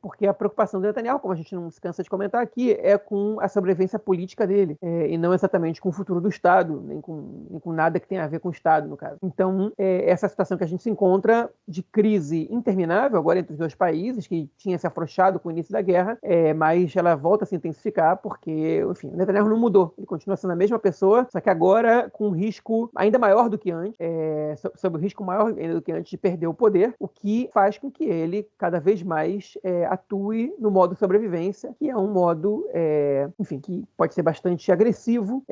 porque a preocupação do Netanyahu, como a gente não se cansa de comentar aqui, é com a sobrevivência política dele, e não exatamente com o futuro do Estado, nem com nada que tenha a ver com o Estado, no caso. Então, essa situação que a gente se encontra de crise interminável agora entre os dois países, que tinha se afrouxado com o início da guerra, mas ela volta a se intensificar porque, enfim, o Netanyahu não mudou. Ele continua sendo a mesma pessoa, só que agora com um risco ainda maior do que antes, sob o risco maior ainda do que antes de perder o poder, o que faz com que ele cada vez mais atue no modo sobrevivência, que é um modo, que pode ser bastante agressivo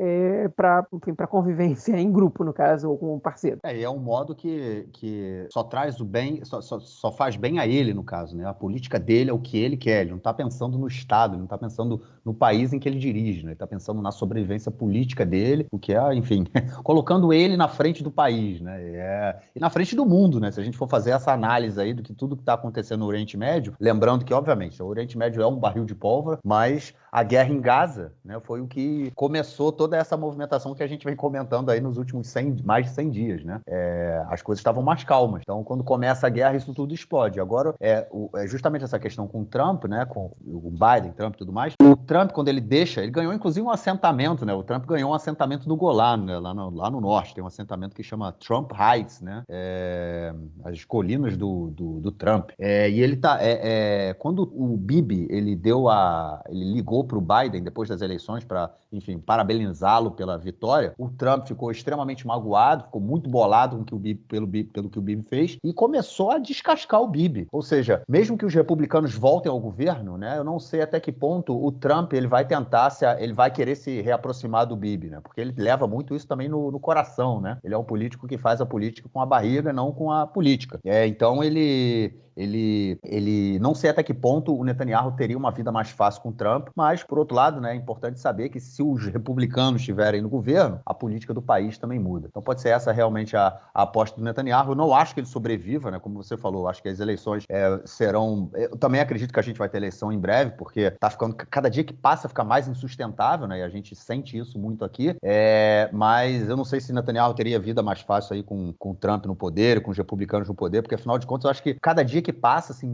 para convivência em grupo, no caso, ou com um parceiro. E é um modo que só traz o bem, só faz bem a ele, no caso, né? A política dele é o que ele quer, ele não está pensando no Estado, ele não está pensando no país em que ele dirige, né? Ele está pensando na sobrevivência política dele, o que é, enfim, colocando ele na frente do país, né? E na frente do mundo, né? Se a gente for fazer essa análise aí do que tudo que está acontecendo no Oriente Médio, lembrando que, obviamente, o Oriente Médio é um barril de pólvora, mas a guerra em Gaza, né, foi o que começou toda essa movimentação que a gente vem comentando aí nos últimos mais de 100 dias, né? As coisas estavam mais calmas. Então, quando começa a guerra, isso tudo explode. Agora, justamente essa questão com o Trump, né, com o Biden, Trump e tudo mais. O Trump, quando ele ganhou inclusive um assentamento, né? O Trump ganhou um assentamento do Golan, né, lá no norte. Tem um assentamento que chama Trump Heights, né? As colinas do Trump. E ele tá... quando o Bibi, ele ligou para o Biden depois das eleições para, enfim, parabenizá-lo pela vitória, o Trump ficou extremamente magoado, ficou muito bolado com pelo que o Bibi fez e começou a descascar o Bibi. Ou seja, mesmo que os republicanos voltem ao governo, né, eu não sei até que ponto o Trump ele vai querer se reaproximar do Bibi, né, porque ele leva muito isso também no coração, né? Ele é um político que faz a política com a barriga, não com a política. Então ele não sei até que ponto o Netanyahu teria uma vida mais fácil com o Trump, mas, por outro lado, né, é importante saber que se os republicanos estiverem no governo, a política do país também muda. Então pode ser essa realmente a aposta do Netanyahu. Eu não acho que ele sobreviva, né, como você falou, acho que as eleições serão... Eu também acredito que a gente vai ter eleição em breve, porque tá ficando, cada dia que passa fica mais insustentável, né, e a gente sente isso muito aqui, mas eu não sei se Netanyahu teria vida mais fácil aí com o Trump no poder, com os republicanos no poder, porque afinal de contas eu acho que cada dia que passa, assim,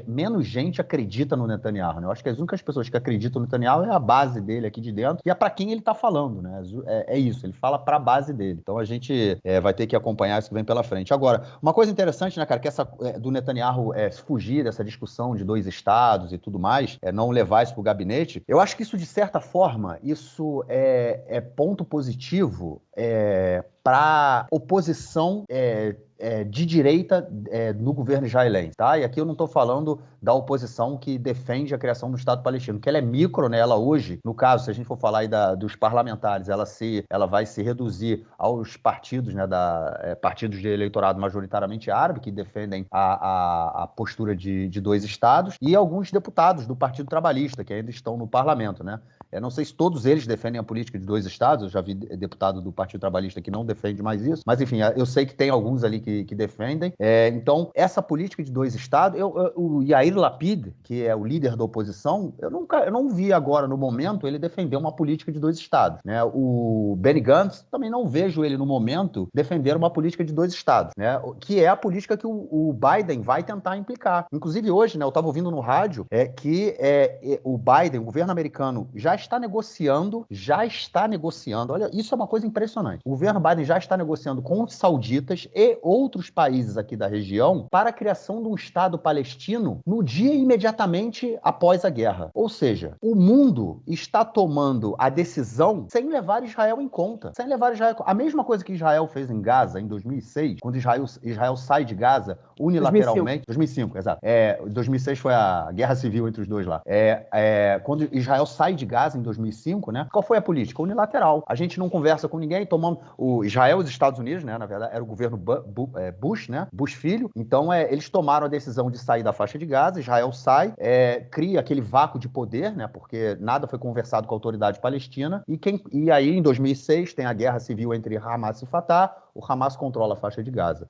menos gente acredita no Netanyahu, né? Eu acho que as únicas pessoas que acreditam no Netanyahu é a base dele aqui de dentro e é para quem ele tá falando, né? É isso, ele fala para a base dele. Então a gente vai ter que acompanhar isso que vem pela frente. Agora, uma coisa interessante, né, cara, que essa do Netanyahu fugir dessa discussão de 2 estados e tudo mais, não levar isso pro gabinete, eu acho que isso, de certa forma, isso é ponto positivo para oposição de direita no governo israelense, tá? E aqui eu não estou falando da oposição que defende a criação do Estado palestino, que ela é micro, né? Ela hoje, no caso, se a gente for falar aí dos parlamentares, ela vai se reduzir aos partidos, né? Partidos de eleitorado majoritariamente árabe, que defendem a postura de 2 estados, e alguns deputados do Partido Trabalhista, que ainda estão no parlamento, né? Eu não sei se todos eles defendem a política de 2 estados, eu já vi deputado do Partido Trabalhista que não defende mais isso, mas enfim, eu sei que tem alguns ali que defendem. Então, essa política de 2 estados, o Yair Lapid, que é o líder da oposição, eu não vi agora, no momento, ele defender uma política de 2 estados, né? O Benny Gantz, também não vejo ele, no momento, defender uma política de 2 estados, né? Que é a política que o Biden vai tentar implicar. Inclusive, hoje, né, eu estava ouvindo no rádio que o Biden, o governo americano, já está negociando, olha, isso é uma coisa impressionante. O governo Biden já está negociando com os sauditas e outros países aqui da região para a criação de um Estado palestino no dia imediatamente após a guerra. Ou seja, o mundo está tomando a decisão sem levar Israel em conta. A mesma coisa que Israel fez em Gaza em 2006, quando Israel sai de Gaza unilateralmente. 2005, exato. 2006 foi a guerra civil entre os dois lá. Quando Israel sai de Gaza em 2005, né? Qual foi a política? Unilateral. A gente não conversa com ninguém, tomamos o Israel e os Estados Unidos, né? Na verdade, era o governo Bush, né? Bush filho. Então, eles tomaram a decisão de sair da faixa de Gaza, Israel sai, cria aquele vácuo de poder, né? Porque nada foi conversado com a autoridade palestina. E aí, em 2006, tem a guerra civil entre Hamas e Fatah. O Hamas controla a faixa de Gaza.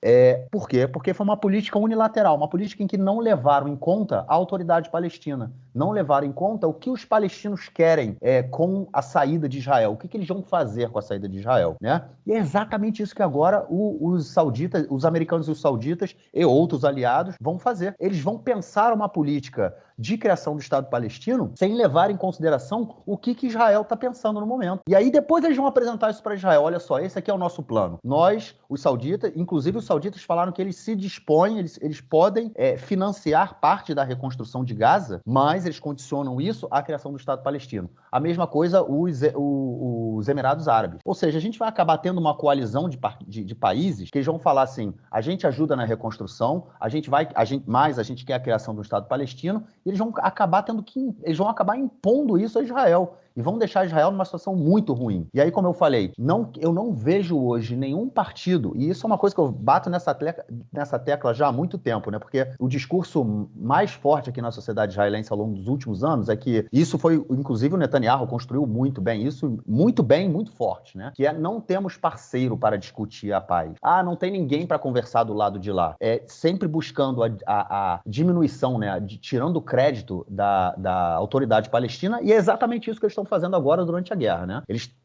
Por quê? Porque foi uma política unilateral, uma política em que não levaram em conta a autoridade palestina, não levaram em conta o que os palestinos querem com a saída de Israel, o que eles vão fazer com a saída de Israel, né? E é exatamente isso que agora os sauditas, os americanos e os sauditas e outros aliados vão fazer. Eles vão pensar uma política de criação do Estado palestino sem levar em consideração o que Israel está pensando no momento. E aí depois eles vão apresentar isso para Israel. Olha só, esse aqui é o nosso plano. Nós, os sauditas, inclusive os sauditas falaram que eles se dispõem, eles podem financiar parte da reconstrução de Gaza, mas eles condicionam isso à criação do Estado palestino. A mesma coisa os Emirados Árabes. Ou seja, a gente vai acabar tendo uma coalizão de países que eles vão falar assim, a gente ajuda na reconstrução, a gente quer a criação do Estado palestino, e eles vão acabar impondo isso a Israel. E vão deixar Israel numa situação muito ruim. E aí, como eu falei, eu não vejo hoje nenhum partido, e isso é uma coisa que eu bato nessa tecla já há muito tempo, né? Porque o discurso mais forte aqui na sociedade israelense ao longo dos últimos anos é que isso foi, inclusive o Netanyahu construiu muito bem isso, muito bem, muito forte, né? Que não temos parceiro para discutir a paz. Não tem ninguém para conversar do lado de lá. Sempre buscando a diminuição, né? Tirando o crédito da autoridade palestina, e é exatamente isso que eles estão fazendo agora durante a guerra, né?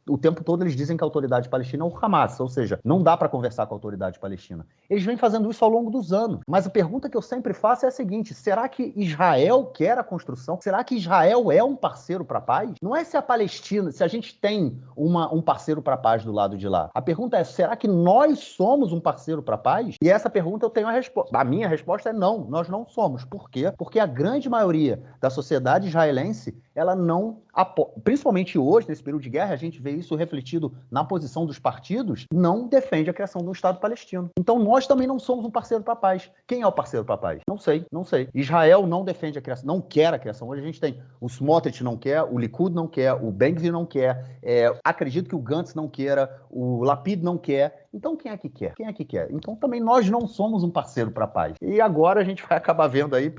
O tempo todo eles dizem que a autoridade palestina é o Hamas, ou seja, não dá para conversar com a autoridade palestina. Eles vêm fazendo isso ao longo dos anos. Mas a pergunta que eu sempre faço é a seguinte: será que Israel quer a construção? Será que Israel é um parceiro para a paz? Não é se a Palestina, se a gente tem um parceiro para a paz do lado de lá. A pergunta é: será que nós somos um parceiro para a paz? E essa pergunta eu tenho a resposta. A minha resposta é não, nós não somos. Por quê? Porque a grande maioria da sociedade israelense, ela não apoia, principalmente hoje, nesse período de guerra, a gente vê isso refletido na posição dos partidos, não defende a criação de um Estado palestino. Então nós também não somos um parceiro para a paz. Quem é o parceiro para a paz? Não sei. Israel não defende a criação, não quer a criação. Hoje a gente tem o Smotrich não quer, o Likud não quer, o Ben-Gvir não quer, acredito que o Gantz não queira, o Lapid não quer. Então quem é que quer? Então também nós não somos um parceiro para a paz. E agora a gente vai acabar vendo aí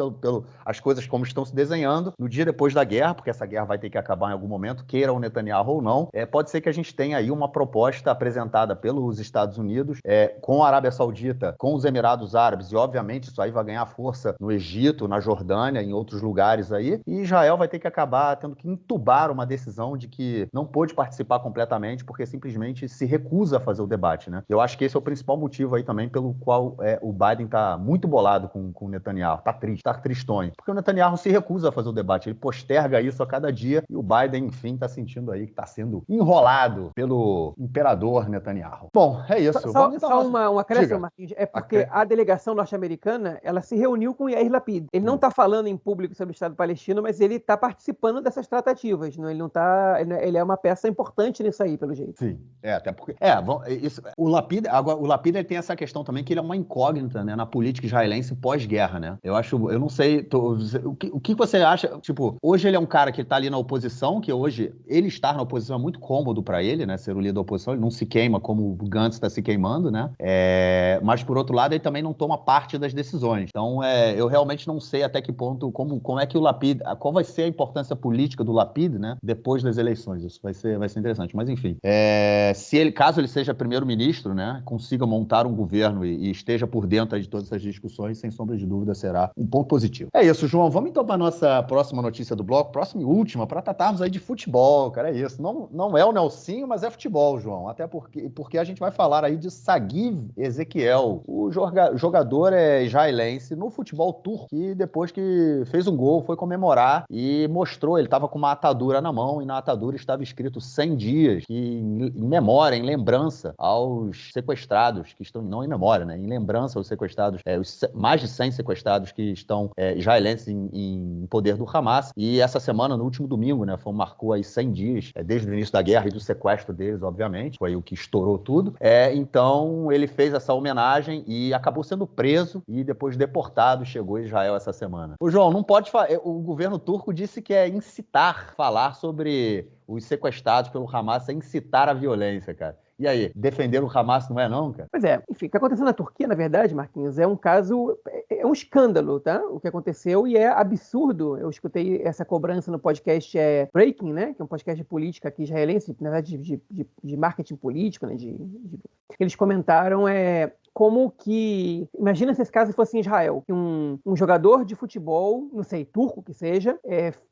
as coisas como estão se desenhando no dia depois da guerra, porque essa guerra vai ter que acabar em algum momento, queira o Netanyahu ou não. Pode ser que a gente tenha aí uma proposta apresentada pelos Estados Unidos, com a Arábia Saudita, com os Emirados Árabes, e obviamente isso aí vai ganhar força no Egito, na Jordânia, em outros lugares aí, e Israel vai ter que acabar tendo que entubar uma decisão de que não pôde participar completamente porque simplesmente se recusa a fazer o debate, né? Eu acho que esse é o principal motivo aí também pelo qual o Biden tá muito bolado com o Netanyahu, tá tristonho, porque o Netanyahu se recusa a fazer o debate, ele posterga isso a cada dia, e o Biden, enfim, tá sentindo aí que tá sendo enrolado pelo imperador Netanyahu. Bom, é isso. Só um acréscimo, Martins, porque a delegação norte-americana, ela se reuniu com Yair Lapid. Ele não está falando em público sobre o Estado palestino, mas ele está participando dessas tratativas, não? Ele é uma peça importante nisso aí, pelo jeito. Sim, até porque... o Lapid ele tem essa questão também que ele é uma incógnita, né, na política israelense pós-guerra, né? Eu não sei, o que você acha, tipo, hoje ele é um cara que tá ali na oposição, que hoje ele estar na oposição é muito cômodo para ele, né, ser o líder da oposição, ele não se queima como o Gantz está se queimando, né? Mas por outro lado ele também não toma parte das decisões. Então eu realmente não sei até que ponto, como é que o Lapid, qual vai ser a importância política do Lapid, né, depois das eleições. Isso vai ser interessante, mas enfim. Caso ele seja primeiro-ministro, primeiro-ministro, né, consiga montar um governo e esteja por dentro de todas essas discussões, sem sombra de dúvida, será um ponto positivo. É isso, João. Vamos então para a nossa próxima notícia do bloco, próxima e última, para tratarmos aí de futebol, cara. É isso. Não é o Nelsinho, mas é futebol, João. Até porque a gente vai falar aí de Sagiv Ezequiel. O jogador é israelense no futebol turco, que depois que fez um gol, foi comemorar e mostrou, ele estava com uma atadura na mão e na atadura estava escrito 100 dias, que em memória, em lembrança aos sequestrados que estão, não em memória, né, em lembrança aos sequestrados, os mais de 100 sequestrados que estão israelenses em poder do Hamas. E essa semana, no último domingo, né, marcou aí 100 dias, desde o início da guerra e do sequestro deles, obviamente, foi o que estourou tudo. Então, ele fez essa homenagem e acabou sendo preso e depois deportado, chegou a Israel essa semana. O João, não pode falar, o governo turco disse que é incitar, falar sobre os sequestrados pelo Hamas, é incitar a violência, cara. E aí, defender o Hamas não é não, cara? Pois é, enfim, o que aconteceu na Turquia, na verdade, Marquinhos, é um caso, é um escândalo, tá? O que aconteceu, e é absurdo. Eu escutei essa cobrança no podcast Breaking, né? Que é um podcast de política aqui israelense, na verdade de marketing político, né? Eles comentaram como que... Imagina se esse caso fosse em Israel, que um jogador de futebol, não sei, turco que seja,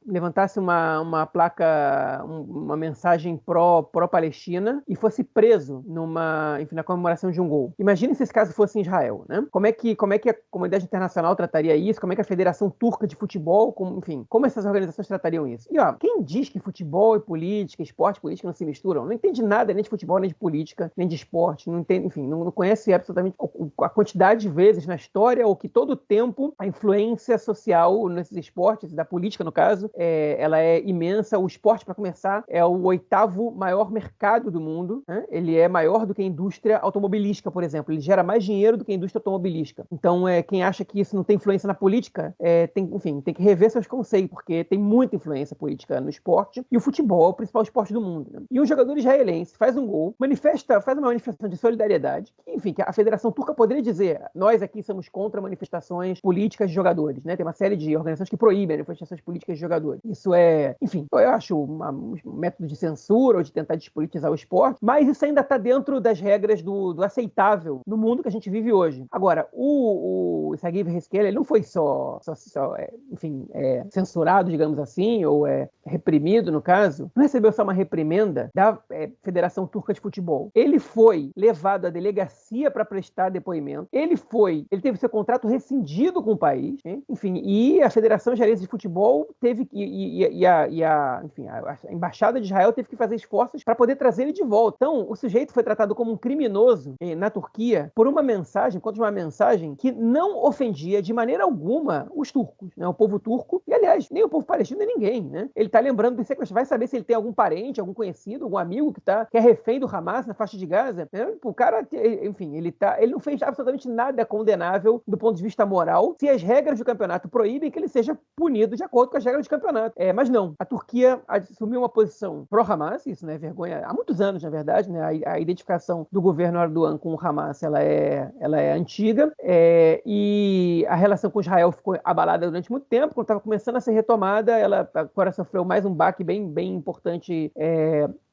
levantasse uma placa, uma mensagem pró-Palestina e fosse preso na comemoração de um gol. Imagina se esse caso fosse em Israel, né? Como é que a comunidade internacional trataria isso? Como é que a Federação Turca de Futebol, como essas organizações tratariam isso? E, quem diz que futebol e política, esporte e política não se misturam, não entende nada nem de futebol, nem de política, nem de esporte, não entende, enfim, não conhece absolutamente a quantidade de vezes na história ou que todo o tempo a influência social nesses esportes, da política no caso, ela é imensa. O esporte, para começar, é o 8º maior mercado do mundo, né? Ele é maior do que a indústria automobilística, por exemplo. Ele gera mais dinheiro do que a indústria automobilística. Então, quem acha que isso não tem influência na política, tem que rever seus conceitos, porque tem muita influência política no esporte, e o futebol é o principal esporte do mundo, né? E um jogador israelense faz um gol, faz uma manifestação de solidariedade, que a Federação Turca poderia dizer: nós aqui somos contra manifestações políticas de jogadores, né? Tem uma série de organizações que proíbem manifestações políticas de jogadores. Isso eu acho um método de censura ou de tentar despolitizar o esporte, mas isso ainda está dentro das regras do aceitável no mundo que a gente vive hoje. Agora, o Sagiv Ezequiel, ele não foi censurado, digamos assim, ou reprimido, no caso, não recebeu só uma reprimenda da Federação Turca de Futebol. Ele foi levado à delegacia para prestar depoimento. Ele teve seu contrato rescindido com o país, né? Enfim, e a Federação Israelense de Futebol teve a Embaixada de Israel teve que fazer esforços para poder trazer ele de volta. Então, o sujeito foi tratado como um criminoso na Turquia por uma mensagem que não ofendia de maneira alguma os turcos, né? O povo turco, e aliás, nem o povo palestino, nem ninguém, né? Ele está lembrando do sequestro. Vai saber se ele tem algum parente, algum conhecido, algum amigo que é refém do Hamas na faixa de Gaza, né? O cara, enfim, ele não fez absolutamente nada condenável do ponto de vista moral, se as regras do campeonato proíbem que ele seja punido de acordo com as regras do campeonato. Mas não, a Turquia assumiu uma posição pró-Hamas, isso, né, vergonha, há muitos anos, na verdade, né, a identificação do governo Erdogan com o Hamas, ela é antiga, e a relação com Israel ficou abalada durante muito tempo. Quando estava começando a ser retomada, ela agora sofreu mais um baque bem importante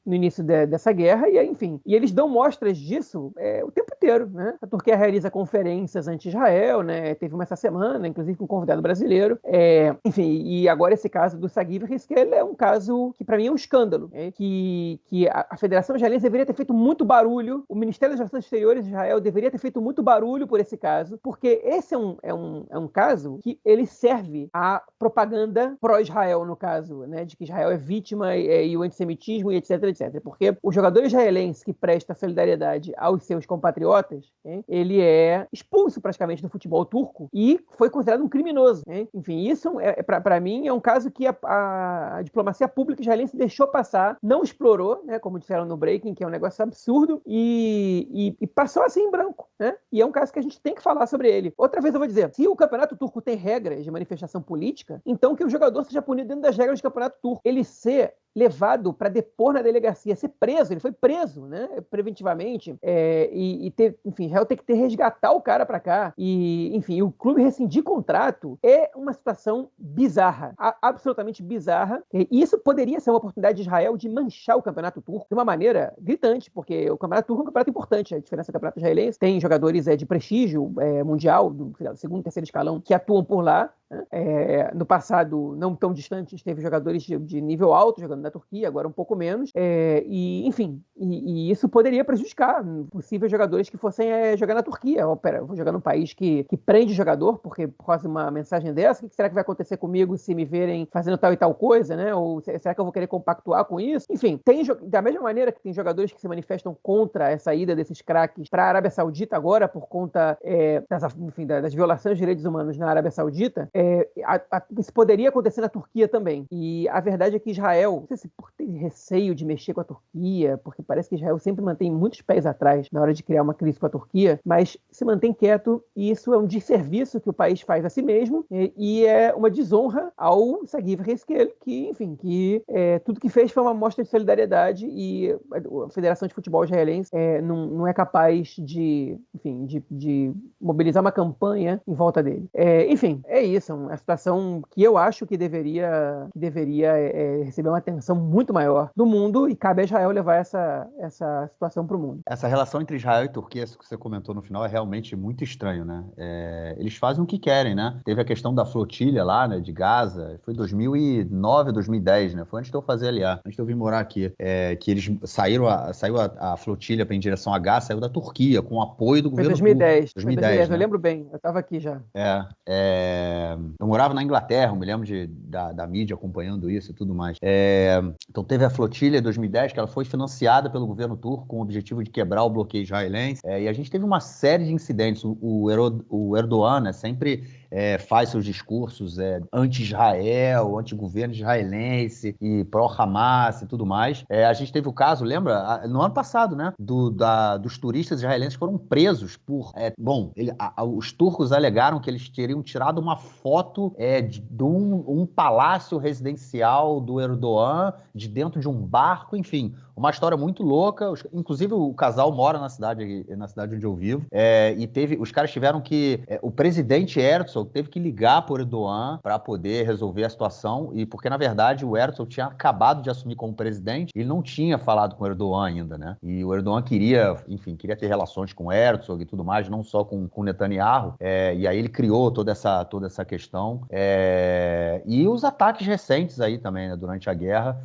no início dessa guerra, e eles dão mostras disso o tempo inteiro, né? A Turquia realiza conferências anti-Israel, né? Teve uma essa semana, inclusive com um convidado brasileiro, e agora esse caso do Sagiv Ezequiel é um caso que para mim é um escândalo, que a Federação Israelense deveria ter feito muito barulho, o Ministério das Relações Exteriores de Israel deveria ter feito muito barulho por esse caso, porque esse é um caso que ele serve à propaganda pró-Israel, no caso, né? De que Israel é vítima e o antissemitismo e etc. Porque o jogador israelense que presta solidariedade aos seus compatriotas, ele é expulso praticamente do futebol turco e foi considerado um criminoso. Enfim, isso para mim é um caso que a diplomacia pública israelense deixou passar, não explorou, né, como disseram no Breaking, que é um negócio absurdo, e passou assim em branco, né? E é um caso que a gente tem que falar sobre ele. Outra vez eu vou dizer, se o campeonato turco tem regras de manifestação política, então que o jogador seja punido dentro das regras do campeonato turco. Ele ser levado para depor na delegacia delegacia, ser preso, ele foi preso, né, preventivamente, enfim, Israel tem que resgatar o cara para cá, e, enfim, o clube rescindir contrato é uma situação bizarra, absolutamente bizarra, e isso poderia ser uma oportunidade de Israel de manchar o campeonato turco de uma maneira gritante, porque o campeonato turco é um campeonato importante, a diferença do campeonato israelense, tem jogadores de prestígio mundial, do segundo e terceiro escalão, que atuam por lá. No passado, não tão distante, teve jogadores de nível alto jogando na Turquia, agora um pouco menos, enfim, isso poderia prejudicar possíveis jogadores que fossem jogar na Turquia. Eu vou jogar num país que prende jogador, porque por causa de uma mensagem dessa, o que será que vai acontecer comigo se me verem fazendo tal e tal coisa, né? Ou será que eu vou querer compactuar com isso? Enfim, da mesma maneira que tem jogadores que se manifestam contra essa ida desses craques para a Arábia Saudita agora, por conta das violações de direitos humanos na Arábia Saudita, isso poderia acontecer na Turquia também. E a verdade é que Israel, não sei se por ter receio de mexer com a Turquia, porque parece que Israel sempre mantém muitos pés atrás na hora de criar uma crise com a Turquia, mas se mantém quieto, e isso é um desserviço que o país faz a si mesmo, e é uma desonra ao Sagiv Reskel, que, enfim, tudo que fez foi uma mostra de solidariedade, e a Federação de Futebol Israelense não é capaz de mobilizar uma campanha em volta dele. Enfim, é isso. É uma situação que eu acho que deveria receber uma atenção muito maior do mundo, e cabe a Israel levar essa situação para o mundo. Essa relação entre Israel e Turquia, isso que você comentou no final, é realmente muito estranho, né? Eles fazem o que querem, né? Teve a questão da flotilha lá, né, de Gaza, foi 2009, 2010, né? Foi antes de eu fazer aliar, antes de eu vir morar aqui, que eles saiu a flotilha em direção a Gaza, saiu da Turquia, com o apoio do governo turco. 2010, né? Eu lembro bem, eu estava aqui já. Eu morava na Inglaterra, eu me lembro da mídia acompanhando isso e tudo mais. Então teve a flotilha em 2010, que ela foi financiada pelo governo turco com o objetivo de quebrar o bloqueio israelense, e a gente teve uma série de incidentes. O Erdogan, né, sempre faz seus discursos anti-Israel, anti-governo israelense e pró-Hamas e tudo mais. A gente teve o caso, lembra? No ano passado, né? Dos turistas israelenses que foram presos por... os turcos alegaram que eles teriam tirado uma foto de um palácio residencial do Erdogan de dentro de um barco, enfim, uma história muito louca. Inclusive, o casal mora na cidade onde eu vivo, os caras tiveram que... o presidente Herzog teve que ligar por Erdogan para poder resolver a situação, porque, na verdade, o Herzog tinha acabado de assumir como presidente, ele não tinha falado com o Erdogan ainda, né? E o Erdogan queria ter relações com o Herzog e tudo mais, não só com o Netanyahu, e aí ele criou toda essa questão. E os ataques recentes aí também, né, durante a guerra,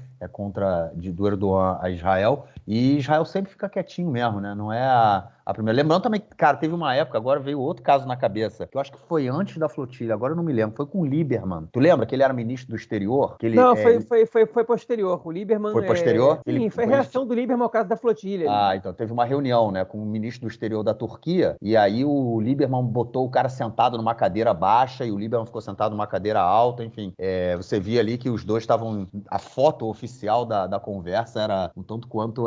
do Erdogan a Israel, e Israel sempre fica quietinho mesmo, né? Não é a primeira. Lembrando também, cara, teve uma época, agora veio outro caso na cabeça, que eu acho que foi antes da flotilha, agora eu não me lembro, foi com o Lieberman. Tu lembra que ele era ministro do exterior? Não, foi posterior. O Lieberman... Foi posterior? Sim, foi a reação do Lieberman ao caso da flotilha. Então teve uma reunião, né, com o ministro do exterior da Turquia, e aí o Lieberman botou o cara sentado numa cadeira baixa, e o Lieberman ficou sentado numa cadeira alta, enfim. Você via ali que os dois estavam... A foto oficial da conversa era um tanto quanto,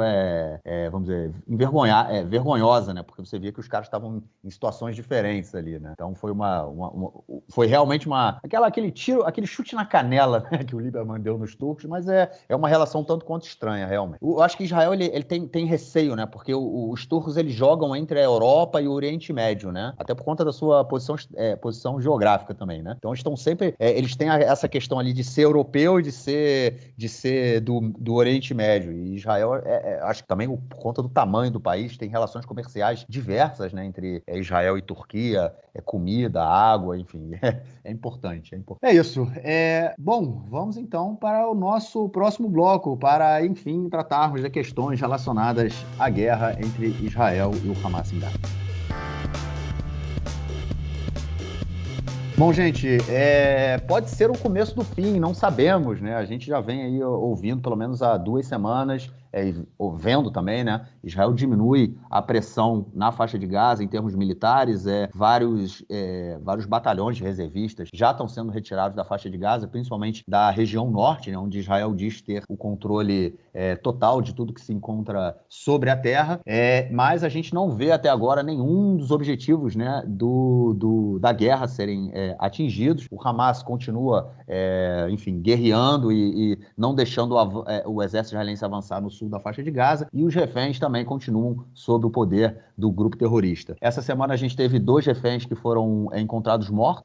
vamos dizer, vergonhosa, né? Porque você via que os caras estavam em situações diferentes ali, né? Então foi realmente aquele chute na canela, né, que o Lieberman deu nos turcos, mas é uma relação tanto quanto estranha, realmente. Eu acho que Israel ele tem receio, né? Porque os turcos eles jogam entre a Europa e o Oriente Médio, né? Até por conta da sua posição geográfica também, né? Então estão sempre... eles têm essa questão ali de ser europeu e de ser do Oriente Médio. E Israel, acho que também por conta do tamanho do país, tem relações comerciais diversas, né, entre Israel e Turquia, comida, água, enfim, é importante. É isso. Bom, vamos então para o nosso próximo bloco, para, enfim, tratarmos de questões relacionadas à guerra entre Israel e o Hamas em Gaza. Bom, gente, pode ser o começo do fim, não sabemos, né? A gente já vem aí ouvindo pelo menos há 2 semanas, vendo também, né? Israel diminui a pressão na faixa de Gaza em termos militares, vários batalhões de reservistas já estão sendo retirados da faixa de Gaza, principalmente da região norte, né, onde Israel diz ter o controle total de tudo que se encontra sobre a terra, mas a gente não vê até agora nenhum dos objetivos, né, da guerra serem atingidos. O Hamas continua, enfim, guerreando e não deixando o exército israelense avançar no sul sul da faixa de Gaza, e os reféns também continuam sob o poder do grupo terrorista. Essa semana a gente teve 2 reféns que foram encontrados mortos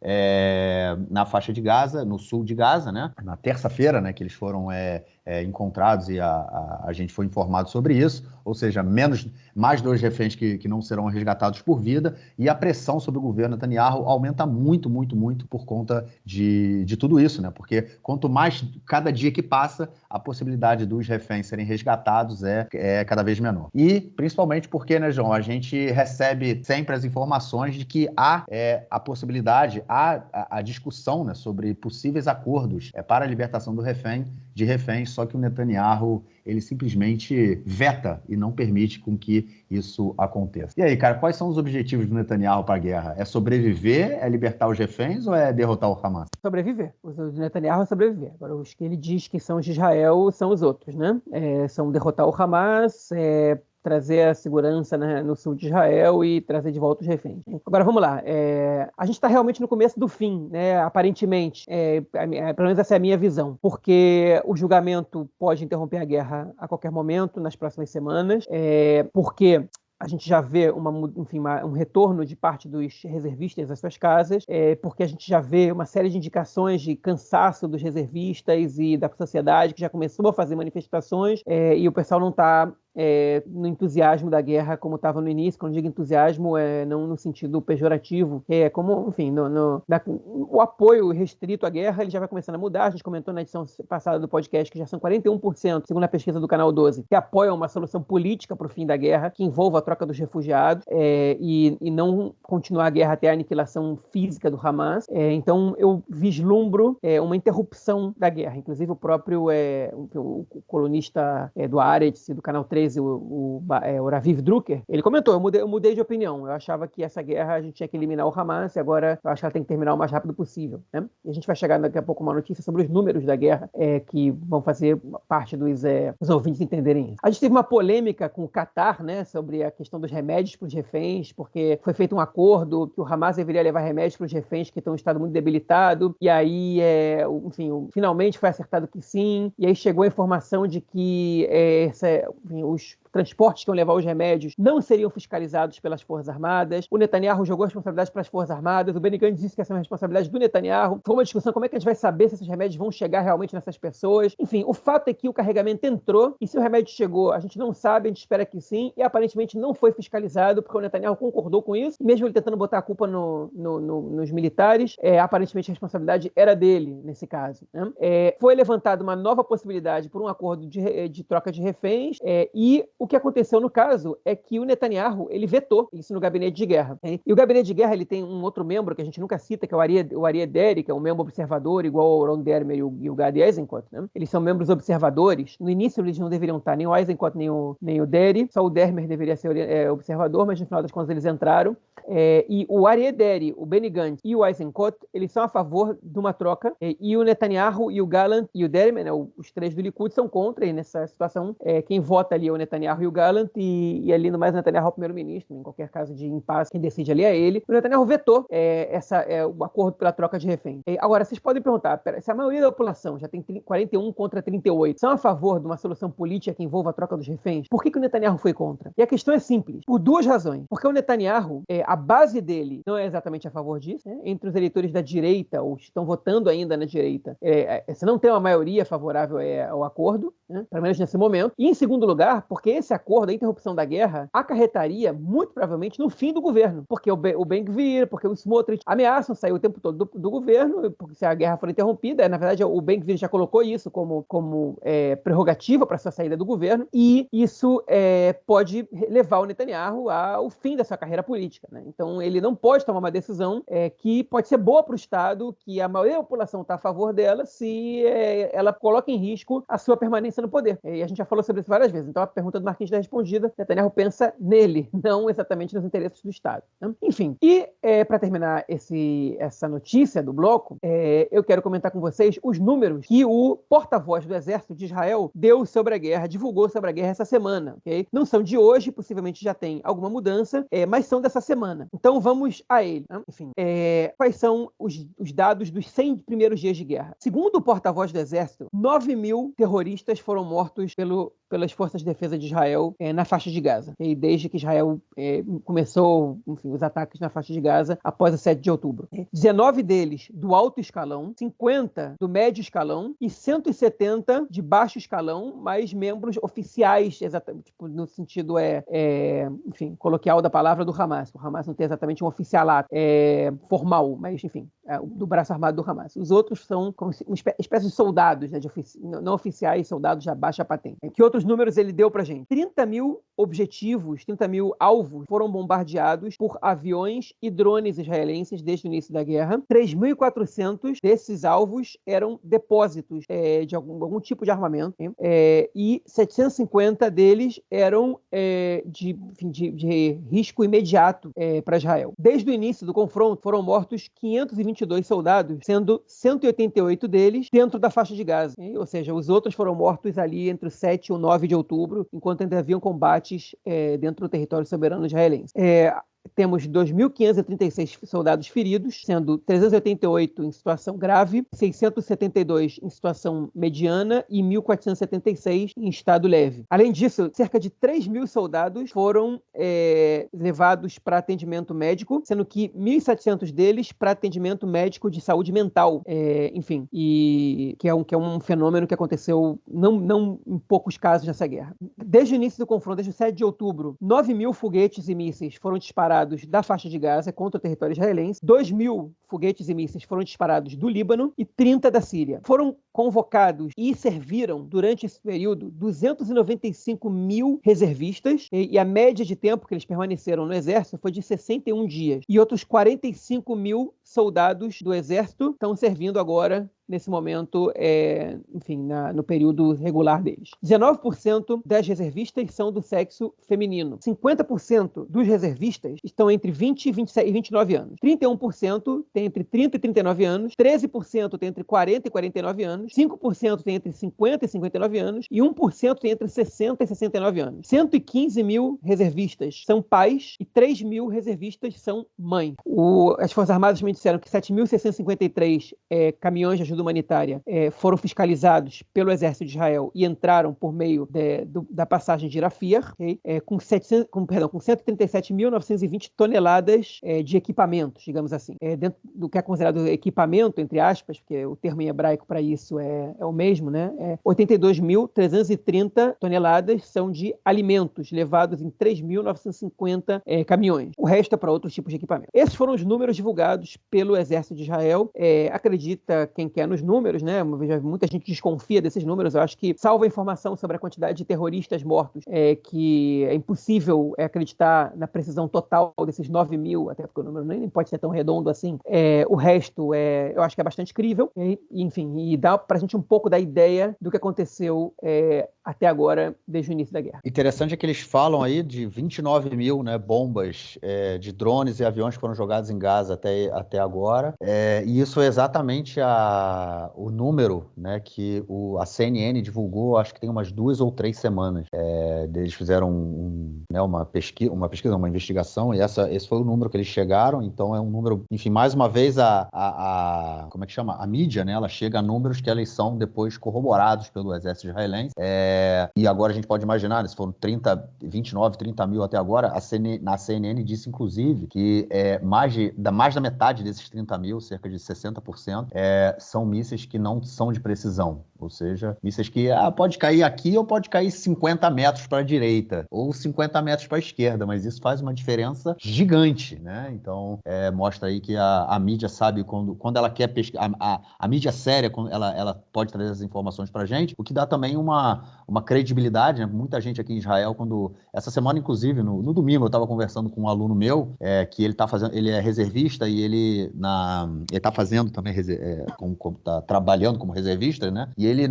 na faixa de Gaza, no sul de Gaza, né? Na terça-feira, né, que eles foram encontrados e a gente foi informado sobre isso, ou seja, mais 2 reféns que não serão resgatados por vida, e a pressão sobre o governo Netanyahu aumenta muito, muito, muito por conta de tudo isso, né? Porque quanto mais cada dia que passa, a possibilidade dos reféns serem resgatados é cada vez menor. E principalmente porque, né, João, a gente recebe sempre as informações de que há a possibilidade, a discussão, né, sobre possíveis acordos para a libertação de reféns, só que o Netanyahu, ele simplesmente veta e não permite com que isso aconteça. E aí, cara, quais são os objetivos do Netanyahu para a guerra? É sobreviver, é libertar os reféns ou é derrotar o Hamas? Sobreviver. Os do Netanyahu é sobreviver. Agora, os que ele diz que são de Israel são os outros, né? São derrotar o Hamas, trazer a segurança, né, no sul de Israel e trazer de volta os reféns. Agora, vamos lá. A gente está realmente no começo do fim, né, aparentemente. Pelo menos essa é a minha visão. Porque o julgamento pode interromper a guerra a qualquer momento, nas próximas semanas. Porque a gente já vê um retorno de parte dos reservistas às suas casas, porque a gente já vê uma série de indicações de cansaço dos reservistas e da sociedade, que já começou a fazer manifestações, e o pessoal não está no entusiasmo da guerra como estava no início. Quando digo entusiasmo, não no sentido pejorativo, como, enfim, o apoio restrito à guerra, ele já vai começando a mudar. A gente comentou na edição passada do podcast que já são 41%, segundo a pesquisa do Canal 12, que apoiam uma solução política para o fim da guerra, que envolva a troca dos refugiados, e não continuar a guerra até a aniquilação física do Hamas. Então eu vislumbro uma interrupção da guerra. Inclusive o próprio o colunista do Haaretz, do Canal 13, o Raviv Drucker, ele comentou: eu mudei de opinião. Eu achava que essa guerra a gente tinha que eliminar o Hamas, e agora eu acho que ela tem que terminar o mais rápido possível, né? E a gente vai chegar daqui a pouco uma notícia sobre os números da guerra, que vão fazer parte dos ouvintes entenderem isso. A gente teve uma polêmica com o Qatar, né, sobre a questão dos remédios para os reféns, porque foi feito um acordo que o Hamas deveria levar remédios para os reféns que estão em estado muito debilitado, e aí, finalmente foi acertado que sim, e aí chegou a informação de que os transportes que iam levar os remédios não seriam fiscalizados pelas Forças Armadas. O Netanyahu jogou a responsabilidade para as Forças Armadas. O Benny Gantz disse que essa é uma responsabilidade do Netanyahu. Foi uma discussão: como é que a gente vai saber se esses remédios vão chegar realmente nessas pessoas? Enfim, o fato é que o carregamento entrou, e se o remédio chegou, a gente não sabe, a gente espera que sim, e aparentemente não foi fiscalizado, porque o Netanyahu concordou com isso, mesmo ele tentando botar a culpa nos militares. Aparentemente a responsabilidade era dele nesse caso, né? Foi levantada uma nova possibilidade por um acordo de troca de reféns, e o que aconteceu no caso é que o Netanyahu, ele vetou isso no gabinete de guerra. E o gabinete de guerra, ele tem um outro membro que a gente nunca cita, que é o Aryeh Deri, que é um membro observador, igual ao Ron Dermer e o Gadi Eisenkot, né? Eles são membros observadores. No início eles não deveriam estar, nem o Eisenkot, nem o Deri. Só o Dermer deveria ser observador, mas no final das contas eles entraram. E o Aryeh Deri, o Benny Gantz e o Eisenkot, eles são a favor de uma troca, e o Netanyahu e o Gallant e o Dermer, né, os 3 do Likud, são contra. E nessa situação, quem vota ali é o Netanyahu e o Gallant, e ali no mais o Netanyahu é o primeiro-ministro. Em qualquer caso de impasse, quem decide ali é ele. O Netanyahu vetou o acordo pela troca de refém. Agora, vocês podem perguntar: se a maioria da população já tem 41 contra 38, são a favor de uma solução política que envolva a troca dos reféns, por que o Netanyahu foi contra? E a questão é simples, por 2 razões. Porque o Netanyahu, a base dele não é exatamente a favor disso, né? Entre os eleitores da direita, ou estão votando ainda na direita, você não tem uma maioria favorável ao acordo, né? Pelo menos nesse momento. E em segundo lugar, porque esse acordo, a interrupção da guerra, acarretaria muito provavelmente no fim do governo, porque o Ben-Gvir, porque o Smotrich ameaçam sair o tempo todo do governo, porque se a guerra for interrompida, na verdade o Ben-Gvir já colocou isso como prerrogativa para sua saída do governo, e isso pode levar o Netanyahu ao fim da sua carreira política, né? Então ele não pode tomar uma decisão que pode ser boa para o Estado, que a maioria da população está a favor dela, se ela coloca em risco a sua permanência no poder. E a gente já falou sobre isso várias vezes. Então a pergunta do Marquinhos está respondida. Netanyahu pensa nele, não exatamente nos interesses do Estado, né? Enfim, e para terminar essa notícia do bloco, eu quero comentar com vocês os números que o porta-voz do Exército de Israel deu sobre a guerra, divulgou sobre a guerra essa semana, ok? Não são de hoje, possivelmente já tem alguma mudança, mas são dessa semana. Então vamos a ele, né? Enfim, quais são os dados dos 100 primeiros dias de guerra? Segundo o porta-voz do Exército, 9.000 terroristas foram mortos pelo pelas forças de defesa de Israel na faixa de Gaza. E desde que Israel começou, enfim, os ataques na faixa de Gaza após o 7 de outubro. 19 deles do alto escalão, 50 do médio escalão e 170 de baixo escalão, mais membros oficiais, exatamente, tipo, no sentido enfim, coloquial da palavra do Hamas. O Hamas não tem exatamente um oficialato formal, mas, enfim, do braço armado do Hamas. Os outros são como uma espécie de soldados, né, não oficiais, soldados de baixa patente. Que outros números ele deu pra gente? 30 mil objetivos, 30 mil alvos foram bombardeados por aviões e drones israelenses desde o início da guerra. 3.400 desses alvos eram depósitos de algum tipo de armamento, e 750 deles eram de risco imediato para Israel. Desde o início do confronto, foram mortos 522 soldados, sendo 188 deles dentro da faixa de Gaza. Ou seja, os outros foram mortos ali entre o 7 e o 9 de outubro, enquanto ainda haviam combates dentro do território soberano israelense. Temos 2.536 soldados feridos, sendo 388 em situação grave, 672 em situação mediana e 1.476 em estado leve. Além disso, cerca de 3.000 soldados foram levados para atendimento médico, sendo que 1.700 deles para atendimento médico de saúde mental, enfim, e que é um fenômeno que aconteceu não em poucos casos nessa guerra. Desde o início do confronto, desde o 7 de outubro, 9.000 foguetes e mísseis foram disparados da faixa de Gaza contra o território israelense, 2.000 foguetes e mísseis foram disparados do Líbano e 30 da Síria. Foram convocados e serviram durante esse período 295 mil reservistas, e a média de tempo que eles permaneceram no exército foi de 61 dias. E outros 45 mil soldados do exército estão servindo agora nesse momento, enfim, no período regular deles. 19% das reservistas são do sexo feminino. 50% dos reservistas estão entre 20 e 29 anos. 31% tem entre 30 e 39 anos. 13% tem entre 40 e 49 anos. 5% tem entre 50 e 59 anos. E 1% tem entre 60 e 69 anos. 115 mil reservistas são pais e 3 mil reservistas são mães. As Forças Armadas me disseram que 7.653 caminhões de ajuda humanitária foram fiscalizados pelo Exército de Israel e entraram por meio da passagem de Rafah, com 137.920 toneladas de equipamentos, digamos assim. Dentro do que é considerado equipamento, entre aspas, porque o termo em hebraico para isso é o mesmo, né? 82.330 toneladas são de alimentos levados em 3.950 caminhões. O resto é para outros tipos de equipamento. Esses foram os números divulgados pelo Exército de Israel. Acredita quem quer nos números, né? Muita gente desconfia desses números. Eu acho que, salvo a informação sobre a quantidade de terroristas mortos, que é impossível acreditar na precisão total desses 9 mil, até porque o número nem pode ser tão redondo assim. O resto, eu acho que é bastante crível. Enfim, e dá pra gente um pouco da ideia do que aconteceu até agora, desde o início da guerra. Interessante é que eles falam aí de 29 mil, né, bombas de drones e aviões que foram jogados em Gaza até agora. E isso é exatamente o número, né, que a CNN divulgou, acho que tem umas 2 ou 3 semanas. Eles fizeram uma investigação, e esse foi o número que eles chegaram. Então é um número, enfim, mais uma vez como é que chama? A mídia, né, ela chega a números que eles são depois corroborados pelo exército israelense. E agora a gente pode imaginar, se foram 29, 30 mil até agora, na CNN disse, inclusive, que mais da metade desses 30 mil, cerca de 60%, são mísseis que não são de precisão. Ou seja, mísseis que pode cair aqui ou pode cair 50 metros para a direita ou 50 metros para a esquerda, mas isso faz uma diferença gigante, né? Então, mostra aí que a mídia sabe quando ela quer pesquisar. A mídia séria, ela pode trazer as informações para a gente, o que dá também uma credibilidade, né? Muita gente aqui em Israel, essa semana, inclusive, no domingo, eu estava conversando com um aluno meu, que ele é reservista e ele está fazendo também, tá trabalhando como reservista, né? E ele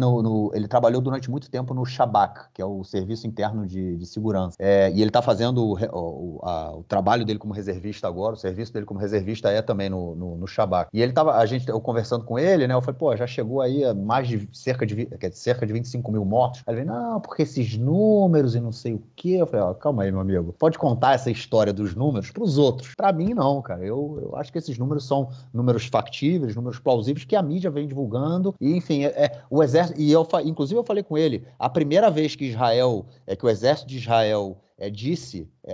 trabalhou durante muito tempo no Shabak, que é o Serviço Interno de Segurança. E ele está fazendo o trabalho dele como reservista agora, o serviço dele como reservista também no Shabak. E eu conversando com ele, né? Eu falei, já chegou aí a mais de cerca de 25 mil mortos. Aí ele veio, não, porque esses números e não sei o quê. Eu falei, calma aí, meu amigo. Pode contar essa história dos números para os outros. Para mim, não, cara. Eu acho que esses números são números factíveis, números plausíveis que a mídia vem divulgando. E, enfim, o exército, inclusive eu falei com ele, a primeira vez que que o exército de Israel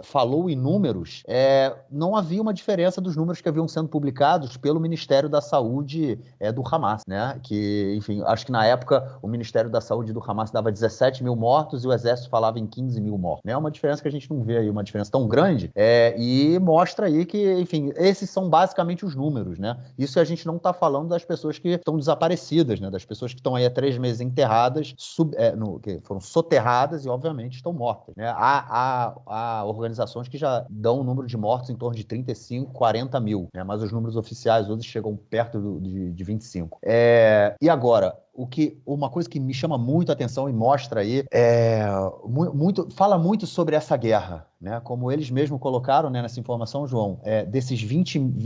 falou em números, não havia uma diferença dos números que haviam sendo publicados pelo Ministério da Saúde do Hamas, né? Que, enfim, acho que na época o Ministério da Saúde do Hamas dava 17 mil mortos e o Exército falava em 15 mil mortos. É uma diferença que a gente não vê aí, uma diferença tão grande, e mostra aí que, enfim, esses são basicamente os números, né? Isso a gente não está falando das pessoas que estão desaparecidas, né? Das pessoas que estão aí há 3 meses enterradas, que foram soterradas e, obviamente, estão mortas, né? Há organizações que já dão um número de mortos em torno de 35, 40 mil, né? Mas os números oficiais hoje chegam perto de 25. E agora, uma coisa que me chama muito a atenção e mostra aí, fala muito sobre essa guerra, né? Como eles mesmos colocaram, né, nessa informação, João,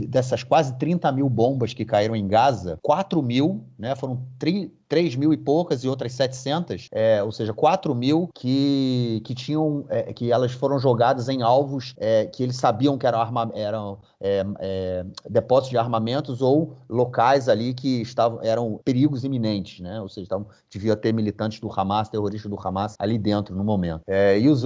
dessas quase 30 mil bombas que caíram em Gaza, 4 mil, né, foram 3 mil e poucas e outras 700, ou seja, 4 mil que tinham, que elas foram jogadas em alvos que eles sabiam que eram depósitos de armamentos ou locais ali que eram perigos iminentes, né? Ou seja, devia ter militantes do Hamas, terroristas do Hamas ali dentro no momento. E as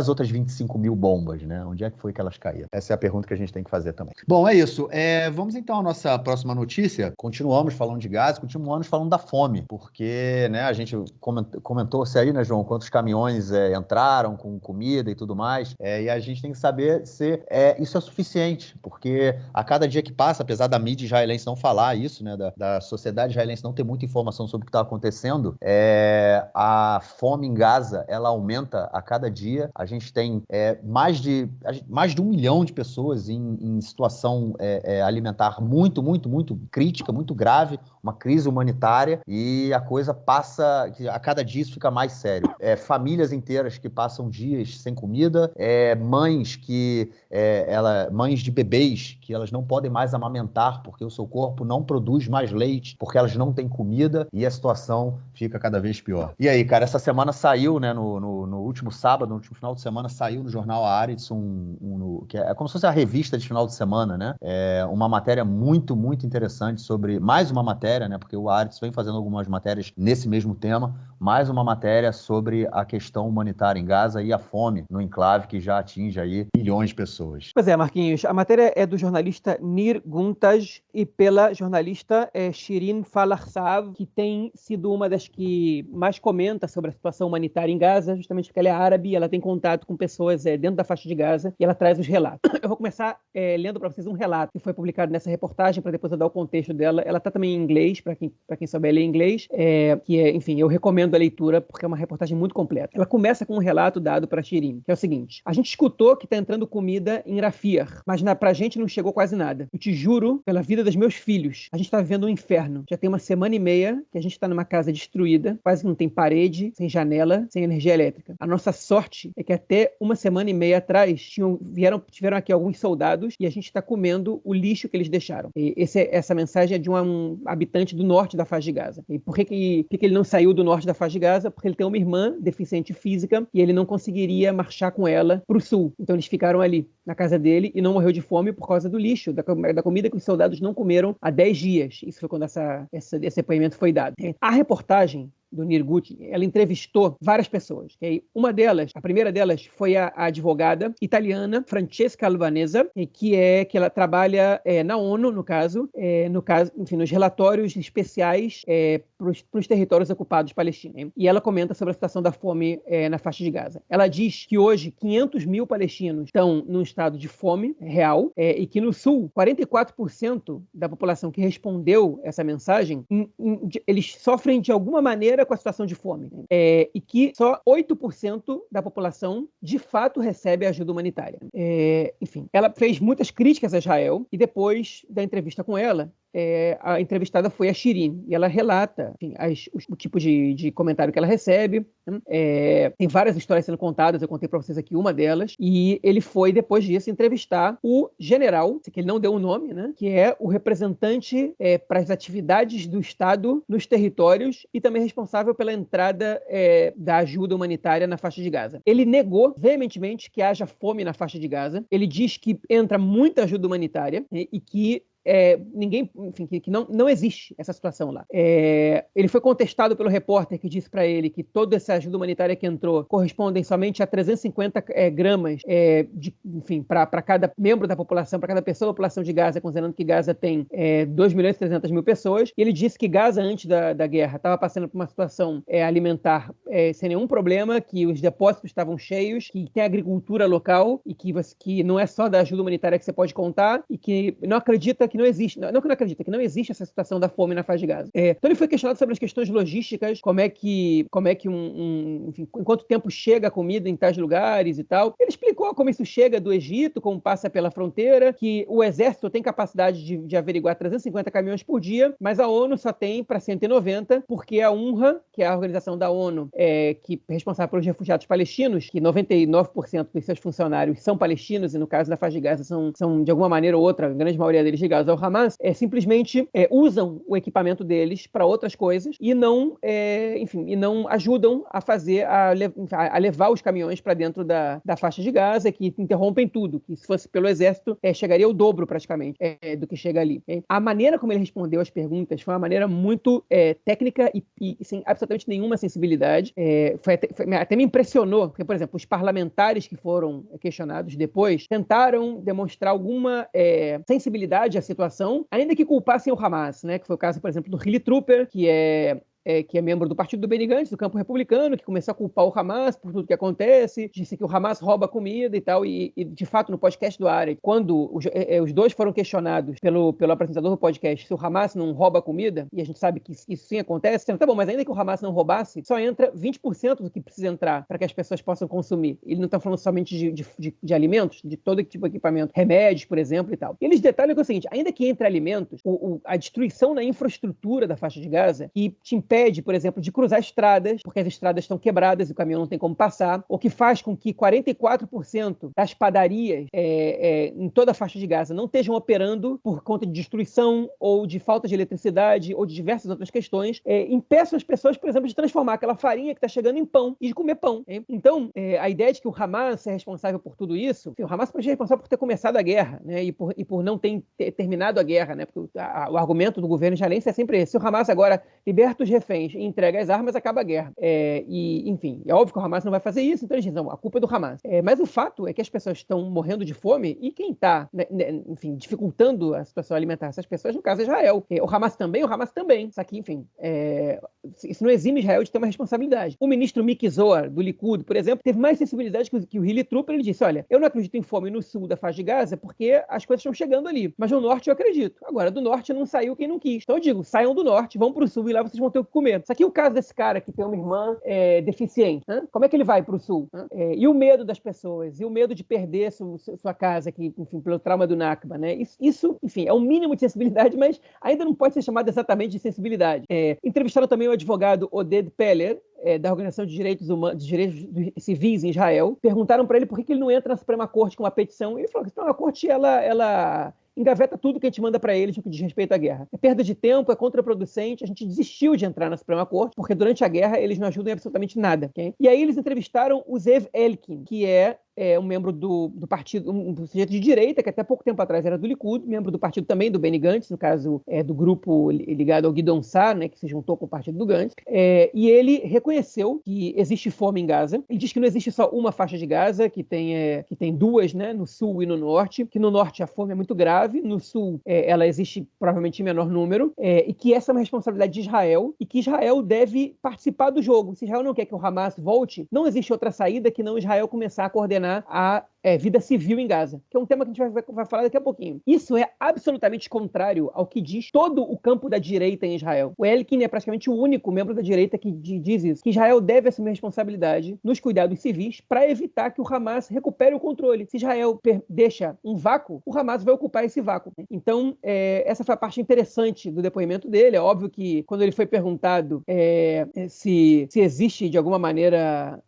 outras 25 mil bombas, né? Onde é que foi que elas caíram? Essa é a pergunta que a gente tem que fazer também. Bom, é isso. Vamos então à nossa próxima notícia. Continuamos falando de gás, continuamos falando da fome, porque, né, a gente comentou-se aí, né, João, quantos caminhões entraram com comida e tudo mais, e a gente tem que saber se isso é suficiente, porque a cada dia que passa, apesar da mídia israelense não falar isso, né, da sociedade israelense não ter muita informação sobre o que está acontecendo, a fome em Gaza, ela aumenta a cada dia. A gente tem mais de 1 milhão de pessoas em situação alimentar muito, muito, muito crítica, muito grave, uma crise humanitária, e a coisa passa, a cada dia isso fica mais sério. Famílias inteiras que passam dias sem comida, mães de bebês que elas não podem mais amamentar porque o seu corpo não produz mais leite, porque elas não têm comida, e a situação fica cada vez pior. E aí, cara, essa semana saiu, né, no último sábado, no último final de semana, saiu no jornal Haaretz, que é como se fosse a revista de final de semana, né? Uma matéria muito, muito interessante sobre, mais uma matéria, né, porque o Haaretz vem fazendo algumas matérias nesse mesmo tema, mais uma matéria sobre a questão humanitária em Gaza e a fome no enclave que já atinge aí milhões de pessoas. Pois é, Marquinhos, a matéria é do jornalista Nir Guntaj e pela jornalista Shirin Falarsav, que tem sido uma das que mais comenta sobre a situação humanitária em Gaza, justamente porque ela é árabe, ela tem contato com pessoas dentro da faixa de Gaza e ela traz os relatos. Eu vou começar lendo para vocês um relato que foi publicado nessa reportagem, para depois eu dar o contexto dela. Ela está também em inglês, para quem souber ler inglês, enfim, eu recomendo a leitura porque é uma reportagem muito completa. Ela começa com um relato dado para Shirin, que é o seguinte: a gente escutou que está entrando comida em Rafah, mas pra gente não chegou quase nada. Eu te juro, pela vida dos meus filhos, a gente está vivendo um inferno. Já tem uma semana e meia que a gente está numa casa destruída, quase não tem parede, sem janela, sem energia elétrica. A nossa sorte é que até uma semana e meia atrás tiveram aqui alguns soldados e a gente está comendo o lixo que eles deixaram. Essa mensagem é de um habitante do norte da faixa de Gaza. E por que ele não saiu do norte da faixa de Gaza? Porque ele tem uma irmã deficiente física e ele não conseguiria marchar com ela para o sul. Então eles ficaram ali, na casa dele, e não morreu de fome por causa do lixo, da comida que os soldados não comeram há 10 dias. Isso foi quando esse depoimento foi dado. A reportagem do Nir Guntaj, ela entrevistou várias pessoas. Okay? A primeira delas foi a advogada italiana Francesca Albanese, que ela trabalha na ONU, no caso, enfim, nos relatórios especiais para os territórios ocupados palestinos. E ela comenta sobre a situação da fome na faixa de Gaza. Ela diz que hoje 500 mil palestinos estão num estado de fome real, e que no sul, 44% da população que respondeu essa mensagem, eles sofrem de alguma maneira com a situação de fome, e que só 8% da população de fato recebe ajuda humanitária. Enfim, ela fez muitas críticas a Israel, e depois da entrevista com ela, a entrevistada foi a Shirin, e ela relata, enfim, o tipo de comentário que ela recebe. Tem várias histórias sendo contadas, eu contei para vocês aqui uma delas, e ele foi, depois disso, entrevistar o general, que ele não deu o nome, né, que é o representante para as atividades do Estado nos territórios e também responsável pela entrada da ajuda humanitária na faixa de Gaza. Ele negou veementemente que haja fome na faixa de Gaza. Ele diz que entra muita ajuda humanitária, e que ninguém, enfim, que não existe essa situação lá. Ele foi contestado pelo repórter que disse para ele que toda essa ajuda humanitária que entrou correspondem somente a 350 gramas enfim, para cada membro da população, para cada pessoa da população de Gaza, considerando que Gaza tem 2.300.000 pessoas. E ele disse que Gaza, antes da guerra, estava passando por uma situação alimentar sem nenhum problema, que os depósitos estavam cheios, que tem agricultura local e que não é só da ajuda humanitária que você pode contar e que não acredita que não existe, que não existe essa situação da fome na faixa de Gaza. Então ele foi questionado sobre as questões logísticas, como é que enfim, em quanto tempo chega a comida em tais lugares e tal. Ele explicou como isso chega do Egito, como passa pela fronteira, que o exército tem capacidade de averiguar 350 caminhões por dia, mas a ONU só tem para 190, porque a UNRWA, que é a organização da ONU que é responsável pelos refugiados palestinos, que 99% dos seus funcionários são palestinos, e no caso da faixa de Gaza são de alguma maneira ou outra, a grande maioria deles ligados ao Hamas, simplesmente usam o equipamento deles para outras coisas e não ajudam a levar os caminhões para dentro da faixa de Gaza, que interrompem tudo, que se fosse pelo exército, chegaria o dobro praticamente do que chega ali. A maneira como ele respondeu as perguntas foi uma maneira muito técnica e sem absolutamente nenhuma sensibilidade. Até me impressionou, porque, por exemplo, os parlamentares que foram questionados depois tentaram demonstrar alguma sensibilidade à situação, ainda que culpassem o Hamas, né? Que foi o caso, por exemplo, do Hilly Trooper, que é membro do partido do Benny Gantz, do campo republicano, que começou a culpar o Hamas por tudo que acontece, disse que o Hamas rouba comida e tal, e de fato, no podcast do Haaretz, quando os dois foram questionados pelo apresentador do podcast se o Hamas não rouba comida, e a gente sabe que isso sim acontece, tá bom, mas ainda que o Hamas não roubasse, só entra 20% do que precisa entrar para que as pessoas possam consumir. Ele não está falando somente de alimentos, de todo tipo de equipamento, remédios, por exemplo, e tal. E eles detalham que é o seguinte, ainda que entre alimentos, a destruição na infraestrutura da faixa de Gaza, que te impede, por exemplo, de cruzar estradas, porque as estradas estão quebradas e o caminhão não tem como passar, o que faz com que 44% das padarias em toda a faixa de Gaza não estejam operando por conta de destruição ou de falta de eletricidade ou de diversas outras questões, impeçam as pessoas, por exemplo, de transformar aquela farinha que está chegando em pão e de comer pão. Então, a ideia de que o Hamas é responsável por tudo isso, o Hamas pode ser responsável por ter começado a guerra, né, e por não ter terminado a guerra, né, porque o argumento do governo israelense é sempre esse: se o Hamas agora liberta os reféns e entrega as armas, acaba a guerra. Enfim, é óbvio que o Hamas não vai fazer isso, então eles dizem, não, a culpa é do Hamas. Mas o fato é que as pessoas estão morrendo de fome e quem está, enfim, dificultando a situação alimentar dessas pessoas, no caso, é Israel. O Hamas também. Isso aqui, enfim, isso não exime Israel de ter uma responsabilidade. O ministro Miki Zohar, do Likud, por exemplo, teve mais sensibilidade que o Hilly Trooper. Ele disse, olha, eu não acredito em fome no sul da faixa de Gaza porque as coisas estão chegando ali, mas no norte eu acredito. Agora, do norte não saiu quem não quis. Então eu digo, saiam do norte, vão para o sul e lá vocês vão ter o que comer. Isso aqui é o caso desse cara que tem uma irmã deficiente. Como é que ele vai para o sul? E o medo das pessoas, e o medo de perder sua casa, que, enfim, pelo trauma do Nakba, né? Isso, enfim, é um mínimo de sensibilidade, mas ainda não pode ser chamado exatamente de sensibilidade. Entrevistaram também o advogado Oded Peller, da Organização de Direitos Humanos, de Direitos Civis em Israel. Perguntaram para ele por que ele não entra na Suprema Corte com uma petição. Ele falou que a Suprema Corte, ela engaveta tudo que a gente manda para eles no que diz respeito à guerra. É perda de tempo, é contraproducente. A gente desistiu de entrar na Suprema Corte, porque durante a guerra eles não ajudam em absolutamente nada. Okay? E aí eles entrevistaram o Zev Elkin, que é um membro do partido, um sujeito de direita, que até pouco tempo atrás era do Likud, membro do partido também do Benny Gantz, no caso do grupo ligado ao Gideon Sa'ar, né, que se juntou com o partido do Gantz, e ele reconheceu que existe fome em Gaza. Ele diz que não existe só uma faixa de Gaza, que tem duas, né, no sul e no norte, que no norte a fome é muito grave, no sul ela existe provavelmente em menor número, e que essa é uma responsabilidade de Israel, e que Israel deve participar do jogo. Se Israel não quer que o Hamas volte, não existe outra saída que não Israel começar a coordenar a vida civil em Gaza, que é um tema que a gente vai falar daqui a pouquinho. Isso é absolutamente contrário ao que diz todo o campo da direita em Israel. O Elkin é praticamente o único membro da direita que diz isso, que Israel deve assumir responsabilidade nos cuidados civis para evitar que o Hamas recupere o controle. Se Israel deixa um vácuo, o Hamas vai ocupar esse vácuo. Então, essa foi a parte interessante do depoimento dele. É óbvio que quando ele foi perguntado se existe, de alguma maneira,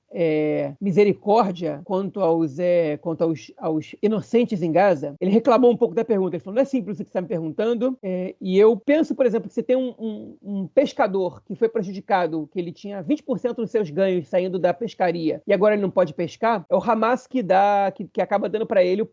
misericórdia quanto aos inocentes em Gaza, ele reclamou um pouco da pergunta. Ele falou, não é simples o que você está me perguntando. E eu penso, por exemplo, que você tem um pescador que foi prejudicado, que ele tinha 20% dos seus ganhos saindo da pescaria, e agora ele não pode pescar, é o Hamas que acaba dando para ele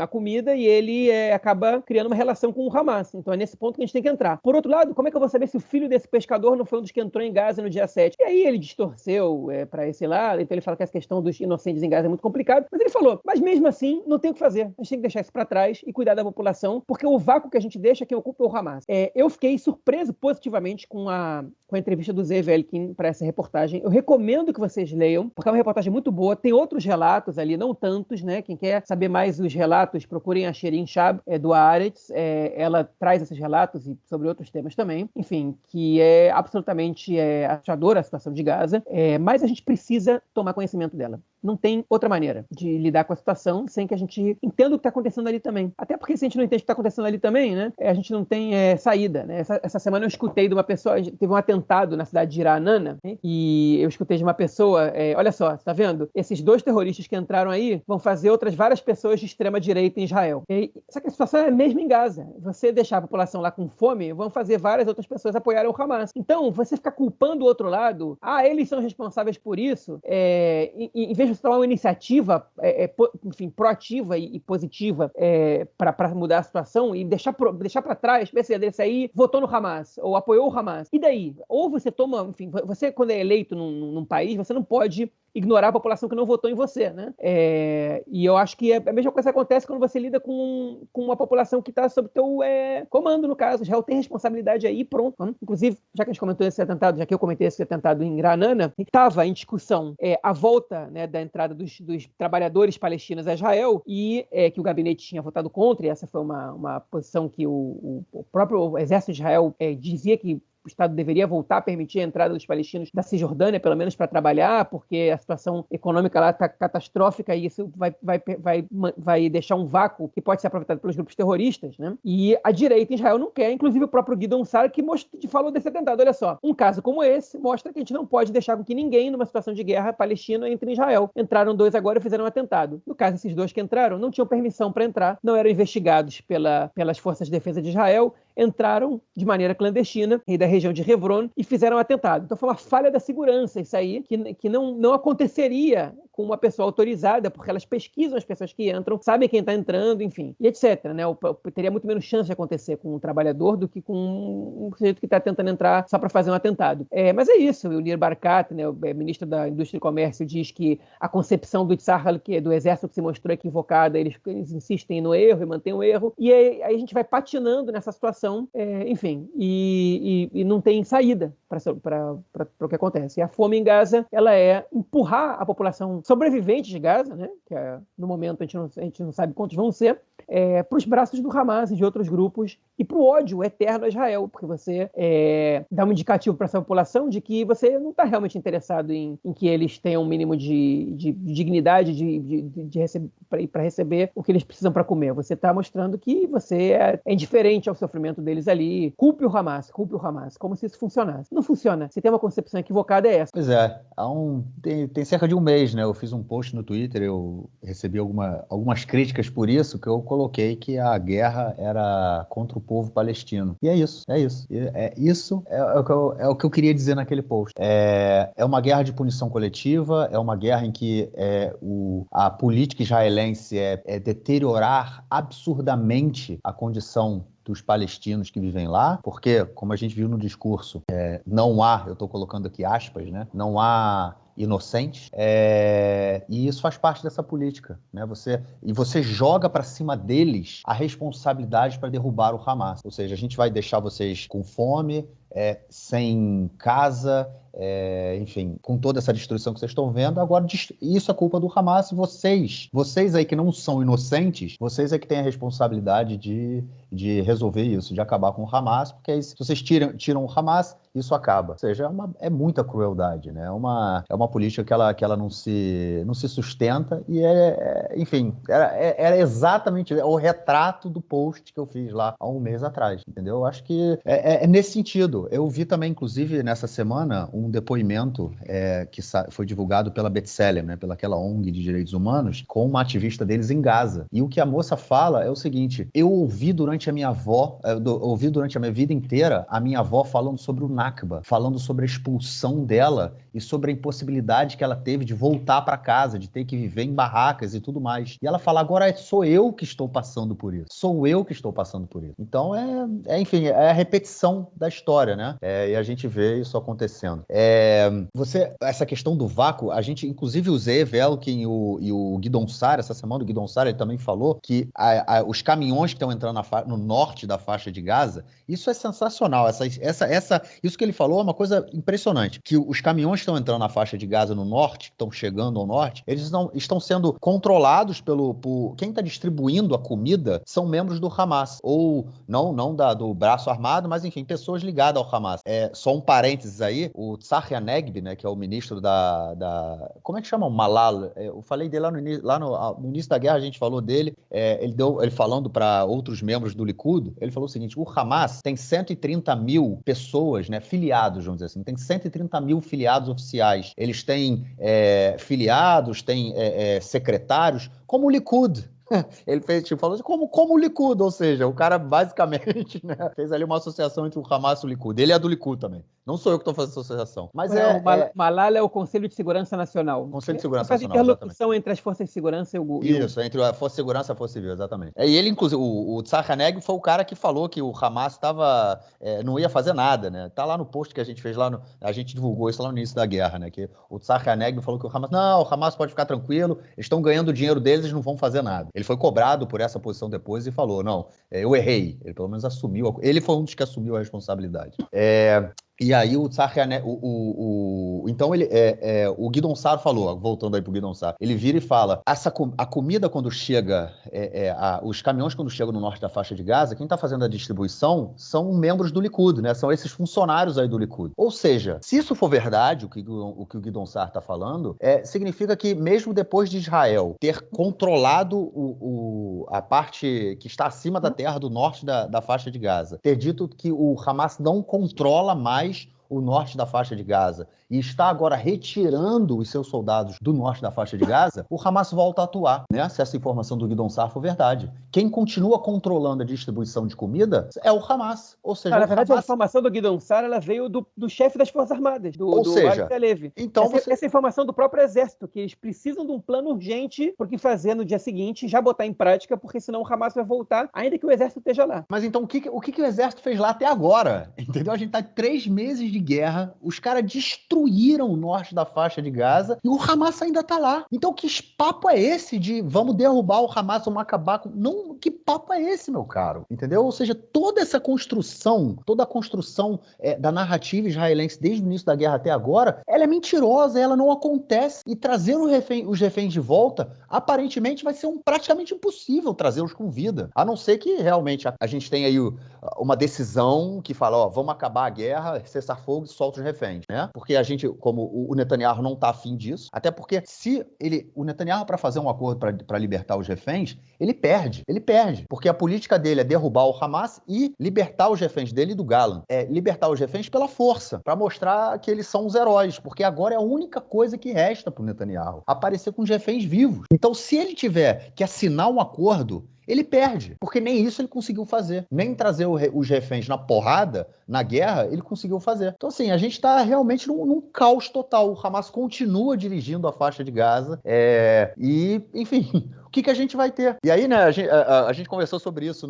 a comida, e ele acaba criando uma relação com o Hamas. Então é nesse ponto que a gente tem que entrar. Por outro lado, como é que eu vou saber se o filho desse pescador não foi um dos que entrou em Gaza no dia 7? E aí ele distorceu para esse lado, então ele fala que essa questão dos inocentes em Gaza é muito complicado, mas ele falou, mas mesmo assim, não tem o que fazer. A gente tem que deixar isso para trás e cuidar da população, porque o vácuo que a gente deixa, quem ocupa é o Hamas. Eu fiquei surpreso positivamente com a entrevista do Zev Elkin para essa reportagem. Eu recomendo que vocês leiam, porque é uma reportagem muito boa. Tem outros relatos ali, não tantos, né? Quem quer saber mais os relatos, procurem a Shirin Shab, do Haaretz. Ela traz esses relatos e sobre outros temas também. Enfim, que é absolutamente assustadora a situação de Gaza, mas a gente precisa tomar conhecimento dela. Não tem outra maneira de lidar com a situação sem que a gente entenda o que está acontecendo ali também. Até porque se a gente não entende o que está acontecendo ali também, né, a gente não tem saída. Né? Essa semana eu escutei de uma pessoa, teve um atentado na cidade de Iranana, né? E eu escutei de uma pessoa, olha só, tá vendo? Esses 2 terroristas que entraram aí vão fazer outras várias pessoas de extrema direita em Israel. Só que a situação é mesmo em Gaza. Você deixar a população lá com fome, vão fazer várias outras pessoas apoiarem o Hamas. Então, você ficar culpando o outro lado, eles são responsáveis por isso, em vez de você tomar uma iniciativa enfim, proativa e positiva para mudar a situação e deixar para trás, esse aí votou no Hamas ou apoiou o Hamas. E daí? Ou você toma, enfim, você quando é eleito num país, você não pode ignorar a população que não votou em você, né? E eu acho que a mesma coisa acontece quando você lida com uma população que está sob teu comando, no caso. Israel tem responsabilidade aí, pronto. Inclusive, já que a gente comentou esse atentado, já que eu comentei esse atentado em Granana, estava em discussão a volta, né, da entrada dos trabalhadores palestinos a Israel e que o gabinete tinha votado contra, e essa foi uma posição que o próprio exército de Israel dizia que o Estado deveria voltar a permitir a entrada dos palestinos da Cisjordânia, pelo menos para trabalhar, porque a situação econômica lá está catastrófica e isso vai deixar um vácuo que pode ser aproveitado pelos grupos terroristas, né? E a direita em Israel não quer, inclusive o próprio Guidon Sar, que falou desse atentado. Olha só, um caso como esse mostra que a gente não pode deixar com que ninguém, numa situação de guerra palestina, entre em Israel. Entraram 2 agora e fizeram um atentado. No caso, esses 2 que entraram não tinham permissão para entrar, não eram investigados pelas forças de defesa de Israel, entraram de maneira clandestina e da região de Hebron e fizeram um atentado. Então foi uma falha da segurança isso aí, que não aconteceria com uma pessoa autorizada, porque elas pesquisam as pessoas que entram, sabem quem está entrando, enfim, e etc. Né? Teria muito menos chance de acontecer com um trabalhador do que com um sujeito que está tentando entrar só para fazer um atentado. Mas é isso, o Nir Barkat, né, o ministro da Indústria e Comércio, diz que a concepção do Tzahal, que é do exército, que se mostrou equivocada, eles insistem no erro e mantêm o erro, e aí a gente vai patinando nessa situação, enfim, e não tem saída para o que acontece. E a fome em Gaza, ela é empurrar a população sobrevivente de Gaza, né, que no momento a gente não sabe quantos vão ser, para os braços do Hamas e de outros grupos e para o ódio eterno a Israel, porque você dá um indicativo para essa população de que você não está realmente interessado em que eles tenham um mínimo de dignidade para receber o que eles precisam para comer. Você está mostrando que você é indiferente ao sofrimento deles ali. Culpe o Hamas, como se isso funcionasse. Não funciona. Se tem uma concepção equivocada, é essa. Pois é. Tem cerca de um mês, né? Eu fiz um post no Twitter, eu recebi algumas críticas por isso, que eu coloquei que a guerra era contra o povo palestino. E é isso. Isso é o que eu queria dizer naquele post. É uma guerra de punição coletiva, é uma guerra em que a política israelense é deteriorar absurdamente a condição dos palestinos que vivem lá, porque, como a gente viu no discurso, não há, eu estou colocando aqui aspas, né? Não há inocentes, e isso faz parte dessa política, né? Você joga para cima deles a responsabilidade para derrubar o Hamas. Ou seja, a gente vai deixar vocês com fome, sem casa, enfim, com toda essa destruição que vocês estão vendo. Agora, isso é culpa do Hamas. Vocês aí que não são inocentes, vocês é que têm a responsabilidade de resolver isso, de acabar com o Hamas, porque aí, se vocês tiram o Hamas, isso acaba. Ou seja, é muita crueldade, né? É uma política que ela não se sustenta e enfim, era exatamente o retrato do post que eu fiz lá há um mês atrás, entendeu? Eu acho que é nesse sentido. Fernando, eu vi também, inclusive, nessa semana, um depoimento que foi divulgado pela B'Tselem, né, pelaquela ONG de direitos humanos, com uma ativista deles em Gaza. E o que a moça fala é o seguinte: eu ouvi durante a minha vida inteira a minha avó falando sobre o Nakba, falando sobre a expulsão dela e sobre a impossibilidade que ela teve de voltar para casa, de ter que viver em barracas e tudo mais. E ela fala: agora sou eu que estou passando por isso. Sou eu que estou passando por isso. Então, enfim, é a repetição da história, né? E a gente vê isso acontecendo. Essa questão do vácuo, a gente, inclusive, o Zé Velkin e o Guidon Sar, essa semana, o Guidon Sar, ele também falou que os caminhões que estão entrando no norte da faixa de Gaza, isso é sensacional. Isso que ele falou é uma coisa impressionante, que os caminhões que estão entrando na faixa de Gaza no norte, que estão chegando ao norte, eles não estão sendo controlados por quem está distribuindo a comida são membros do Hamas, ou não do braço armado, mas enfim, pessoas ligadas ao Hamas. Só um parênteses aí, o Tzachi Hanegbi, né, que é o ministro como é que chama? O Malal. Eu falei dele no início da guerra, a gente falou dele, ele falando para outros membros do Likud, ele falou o seguinte: o Hamas tem 130 mil pessoas, né, filiados, vamos dizer assim, tem 130 mil filiados oficiais. Eles têm filiados, têm secretários, como o Likud. Ele falou assim, como o Likud, ou seja, o cara basicamente, né, fez ali uma associação entre o Hamas e o Likud. Ele é do Likud também. Não sou eu que estou fazendo essa associação. Mas o Malala é o Conselho de Segurança Nacional. Conselho de Segurança Nacional, interlocução exatamente. Entre as forças de segurança Isso, entre a Força de Segurança e a Força Civil, exatamente. E ele, inclusive, o Tzachi Hanegbi foi o cara que falou que o Hamas não ia fazer nada, né? Tá lá no post que a gente fez a gente divulgou isso lá no início da guerra, né? Que o Tzachi Hanegbi falou que o Hamas pode ficar tranquilo, eles estão ganhando o dinheiro deles, eles não vão fazer nada. Ele foi cobrado por essa posição depois e falou, não, eu errei. Ele pelo menos assumiu, ele foi um dos que assumiu a responsabilidade. E aí o Tzachi Hanegbi, então o Guidon Sar falou, voltando aí pro Guidon Sar, ele vira e fala, a comida quando chega, os caminhões quando chegam no norte da faixa de Gaza, quem tá fazendo a distribuição são membros do Likud, né? São esses funcionários aí do Likud. Ou seja, se isso for verdade, o que o Guidon Sar tá falando, significa que mesmo depois de Israel ter controlado a parte que está acima da terra do norte da faixa de Gaza, ter dito que o Hamas não controla mais o norte da faixa de Gaza e está agora retirando os seus soldados do norte da faixa de Gaza, o Hamas volta a atuar, né? Se essa informação do Guidon Sar for verdade. Quem continua controlando a distribuição de comida é o Hamas. Ou seja, na verdade, a informação do Guidon Sar ela veio do chefe das Forças Armadas, do Alevi. Então essa informação do próprio Exército, que eles precisam de um plano urgente porque fazer no dia seguinte, já botar em prática, porque senão o Hamas vai voltar, ainda que o Exército esteja lá. Mas então, o que o Exército fez lá até agora? Entendeu? A gente tá em 3 meses de guerra, os caras destruíram o norte da faixa de Gaza e o Hamas ainda tá lá. Então que papo é esse de vamos derrubar o Hamas, vamos acabar com... Não, que papo é esse, meu caro? Entendeu? Ou seja, toda a construção da narrativa israelense desde o início da guerra até agora, ela é mentirosa, ela não acontece. E trazer os reféns de volta, aparentemente vai ser praticamente impossível trazê-los com vida. A não ser que realmente a gente tenha aí uma decisão que fala, vamos acabar a guerra, cessar fogo e solta os reféns, né? Porque a gente, como o Netanyahu não tá afim disso, até porque se o Netanyahu, para fazer um acordo para libertar os reféns, ele perde, porque a política dele é derrubar o Hamas e libertar os reféns dele e do Gallant. Libertar os reféns pela força, para mostrar que eles são os heróis, porque agora é a única coisa que resta pro Netanyahu, aparecer com os reféns vivos. Então, se ele tiver que assinar um acordo, ele perde, porque nem isso ele conseguiu fazer. Nem trazer os reféns na porrada, na guerra, ele conseguiu fazer. Então, assim, a gente está realmente num caos total. O Hamas continua dirigindo a faixa de Gaza e, enfim... O que a gente vai ter? E aí, né, a gente conversou sobre isso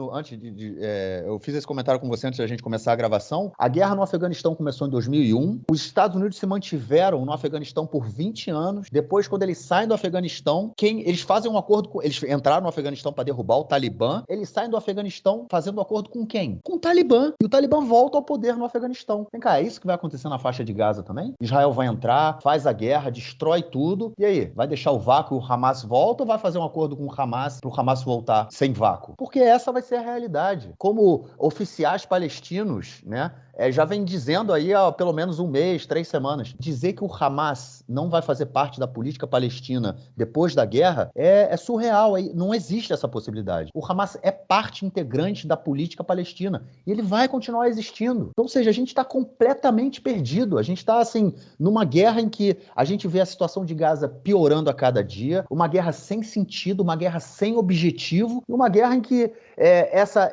eu fiz esse comentário com você antes da gente começar a gravação. A guerra no Afeganistão começou em 2001. Os Estados Unidos se mantiveram no Afeganistão por 20 anos. Depois, quando eles saem do Afeganistão, eles fazem um acordo com... Eles entraram no Afeganistão para derrubar o Talibã. Eles saem do Afeganistão fazendo um acordo com quem? Com o Talibã. E o Talibã volta ao poder no Afeganistão. Vem cá, é isso que vai acontecer na faixa de Gaza também? Israel vai entrar, faz a guerra, destrói tudo. E aí? Vai deixar o vácuo e o Hamas volta ou vai fazer um acordo com o Hamas, para o Hamas voltar sem vácuo? Porque essa vai ser a realidade. Como oficiais palestinos, né, já vem dizendo aí há pelo menos um mês, 3 semanas. Dizer que o Hamas não vai fazer parte da política palestina depois da guerra é surreal. Não existe essa possibilidade. O Hamas é parte integrante da política palestina e ele vai continuar existindo. Então, ou seja, a gente está completamente perdido. A gente está, assim, numa guerra em que a gente vê a situação de Gaza piorando a cada dia, uma guerra sem sentido, uma guerra sem objetivo, e uma guerra em que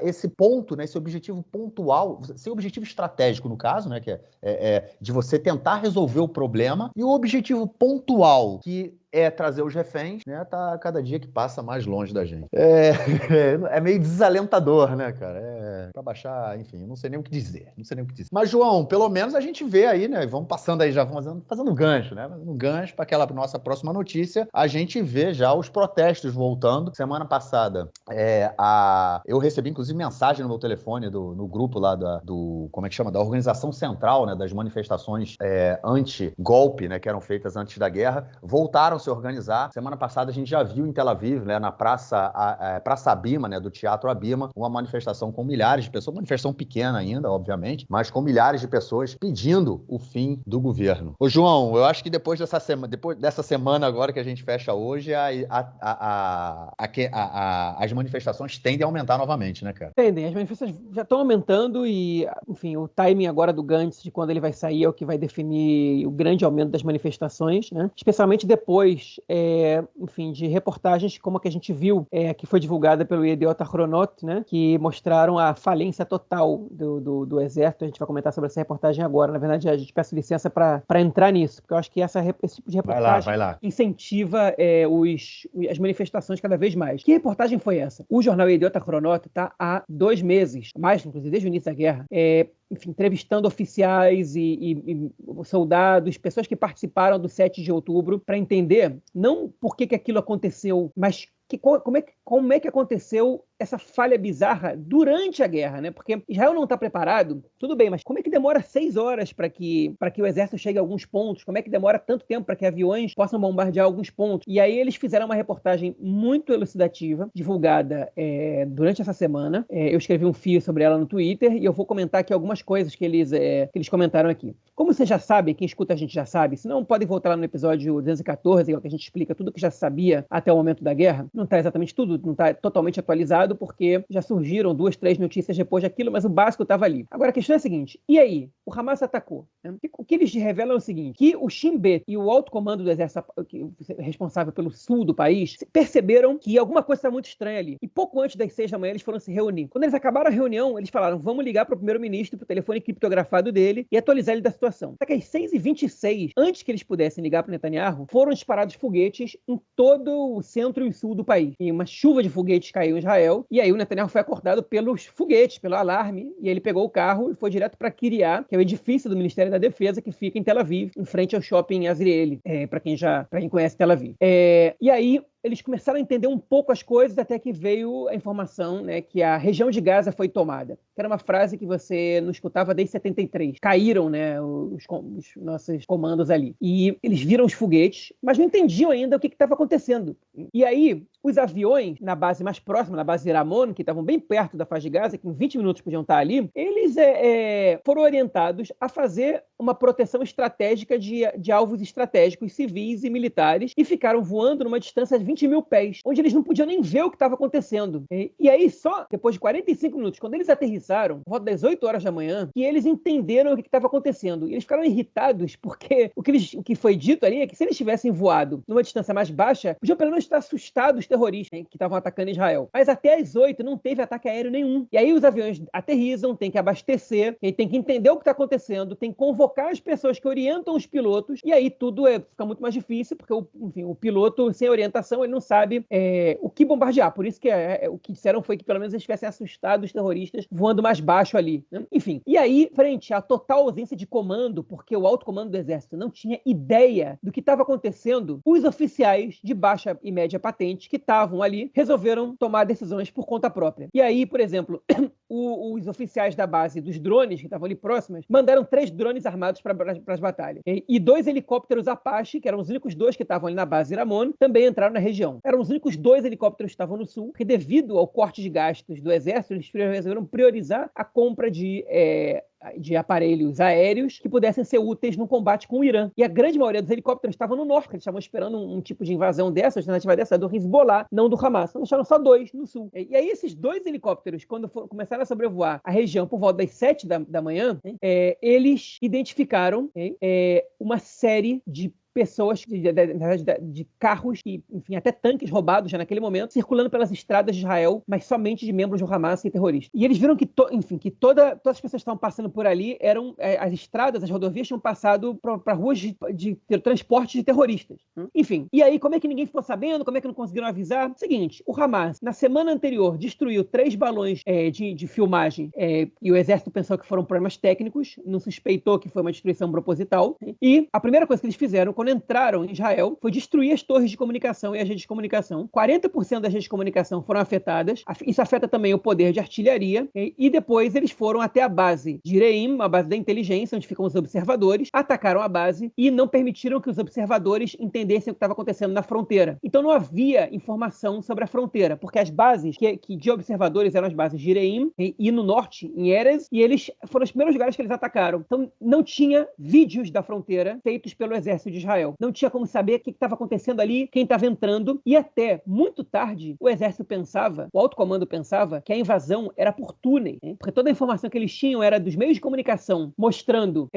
esse ponto, né, esse objetivo pontual, sem objetivo estratégico no caso, né, que é de você tentar resolver o problema, e o objetivo pontual, que é trazer os reféns, né, tá cada dia que passa mais longe da gente. É meio desalentador, né, cara? Pra baixar, enfim, não sei nem o que dizer, Mas, João, pelo menos a gente vê aí, né, vamos passando aí, já vamos fazendo gancho, né, fazendo gancho para aquela nossa próxima notícia, a gente vê já os protestos voltando. Semana passada, eu recebi, inclusive, mensagem no meu telefone no grupo lá como é que chama? Da Organização Central, né, das manifestações anti-golpe, né, que eram feitas antes da guerra, voltaram a se organizar. Semana passada a gente já viu em Tel Aviv, né, na Praça Abima, né, do Teatro Abima, uma manifestação com milhares de pessoas, uma manifestação pequena ainda, obviamente, mas com milhares de pessoas pedindo o fim do governo. Ô, João, eu acho que depois dessa semana agora que a gente fecha hoje, as manifestações tendem a aumentar novamente, né, cara? Tendem, as manifestações já estão aumentando e, enfim, o timing agora do Gantz, de quando ele vai sair, é o que vai definir o grande aumento das manifestações, né? Especialmente depois, enfim, de reportagens como a que a gente viu, que foi divulgada pelo Yediot Ahronot, né? Que mostraram a falência total do exército. A gente vai comentar sobre essa reportagem agora. Na verdade, a gente peço licença para entrar nisso, porque eu acho que esse tipo de reportagem vai lá. incentiva as manifestações cada vez mais. Que reportagem foi essa? O jornal Yediot Ahronot está há 2 meses, mais inclusive desde o início da guerra, enfim, entrevistando oficiais e soldados, pessoas que participaram do 7 de outubro, para entender não por que aquilo aconteceu, mas como é que aconteceu essa falha bizarra durante a guerra, né? Porque Israel não está preparado, tudo bem, mas como é que demora 6 horas para que o exército chegue a alguns pontos? Como é que demora tanto tempo para que aviões possam bombardear alguns pontos? E aí eles fizeram uma reportagem muito elucidativa, divulgada durante essa semana. Eu escrevi um fio sobre ela no Twitter e eu vou comentar aqui algumas coisas que eles comentaram aqui. Como vocês já sabem, quem escuta a gente já sabe, se não, podem voltar lá no episódio 214, que a gente explica tudo que já sabia até o momento da guerra. Não está exatamente tudo, não está totalmente atualizado, porque já surgiram 2, 3 notícias depois daquilo, mas o básico estava ali. Agora, a questão é a seguinte, e aí? O Hamas atacou. Né? O que eles revelam é o seguinte, que o Shin Bet e o alto comando do exército responsável pelo sul do país perceberam que alguma coisa estava muito estranha ali. E pouco antes das 6 da manhã, eles foram se reunir. Quando eles acabaram a reunião, eles falaram, vamos ligar para o primeiro-ministro, para o telefone criptografado dele e atualizar ele da situação. Só que às 6h26, antes que eles pudessem ligar para o Netanyahu, foram disparados foguetes em todo o centro e sul do país. E uma chuva de foguetes caiu em Israel, e aí o Netanyahu foi acordado pelos foguetes, pelo alarme, e ele pegou o carro e foi direto para Kiryat, que é o edifício do Ministério da Defesa, que fica em Tel Aviv, em frente ao shopping Azrieli, para quem conhece Tel Aviv. E aí eles começaram a entender um pouco as coisas até que veio a informação, né, que a região de Gaza foi tomada. Que era uma frase que você não escutava desde 73. Caíram, né, os nossos comandos ali. E eles viram os foguetes, mas não entendiam ainda o que estava acontecendo. E aí, os aviões na base mais próxima, na base de Ramon, que estavam bem perto da faixa de Gaza, que em 20 minutos podiam estar ali, eles foram orientados a fazer uma proteção estratégica de alvos estratégicos civis e militares e ficaram voando numa distância de 20 mil pés, onde eles não podiam nem ver o que estava acontecendo. E aí, só depois de 45 minutos, quando eles aterrissaram, por volta das 8 horas da manhã, que eles entenderam o que estava acontecendo. E eles ficaram irritados, porque o que foi dito ali é que se eles tivessem voado numa distância mais baixa, podiam pelo menos estar assustados os terroristas, né, que estavam atacando Israel. Mas até às 8 não teve ataque aéreo nenhum. E aí os aviões aterrissam, tem que abastecer, tem que entender o que está acontecendo, tem que convocar as pessoas que orientam os pilotos, e aí tudo fica muito mais difícil, porque o piloto, sem orientação, ele não sabe o que bombardear. Por isso que o que disseram foi que pelo menos eles tivessem assustado os terroristas voando mais baixo ali. Né? Enfim, e aí, frente à total ausência de comando, porque o alto comando do exército não tinha ideia do que estava acontecendo, os oficiais de baixa e média patente que estavam ali resolveram tomar decisões por conta própria. E aí, por exemplo, os oficiais da base dos drones, que estavam ali próximas, mandaram 3 drones armados para as batalhas. E 2 helicópteros Apache, que eram os únicos 2 que estavam ali na base de Ramon, também entraram na região. Eram os únicos 2 helicópteros que estavam no sul, porque devido ao corte de gastos do exército, eles resolveram priorizar a compra de de aparelhos aéreos que pudessem ser úteis no combate com o Irã. E a grande maioria dos helicópteros estavam no norte, eles estavam esperando um tipo de invasão dessa, alternativa dessa, do Hezbollah, não do Hamas. Então deixaram só 2 no sul. E aí esses 2 helicópteros, quando começaram a sobrevoar a região por volta das 7 da manhã, eles identificaram uma série de pessoas, de carros, e, enfim, até tanques roubados já naquele momento, circulando pelas estradas de Israel, mas somente de membros do Hamas e terroristas. E eles viram que, todas as pessoas que estavam passando por ali eram, as estradas, as rodovias tinham passado para ruas de transporte de terroristas. Enfim, e aí como é que ninguém ficou sabendo? Como é que não conseguiram avisar? Seguinte, o Hamas, na semana anterior, destruiu 3 balões de filmagem, e o exército pensou que foram problemas técnicos, não suspeitou que foi uma destruição proposital, e a primeira coisa que eles fizeram, quando entraram em Israel, foi destruir as torres de comunicação e as redes de comunicação. 40% das redes de comunicação foram afetadas. Isso afeta também o poder de artilharia. E depois eles foram até a base de Reim, a base da inteligência, onde ficam os observadores, atacaram a base e não permitiram que os observadores entendessem o que estava acontecendo na fronteira. Então não havia informação sobre a fronteira, porque as bases que de observadores eram as bases de Reim e no norte, em Erez, e eles foram os primeiros lugares que eles atacaram. Então não tinha vídeos da fronteira feitos pelo exército de Israel. Não tinha como saber o que estava acontecendo ali, quem estava entrando, e até muito tarde o exército pensava, o alto comando pensava, que a invasão era por túnel, porque toda a informação que eles tinham era dos meios de comunicação, mostrando,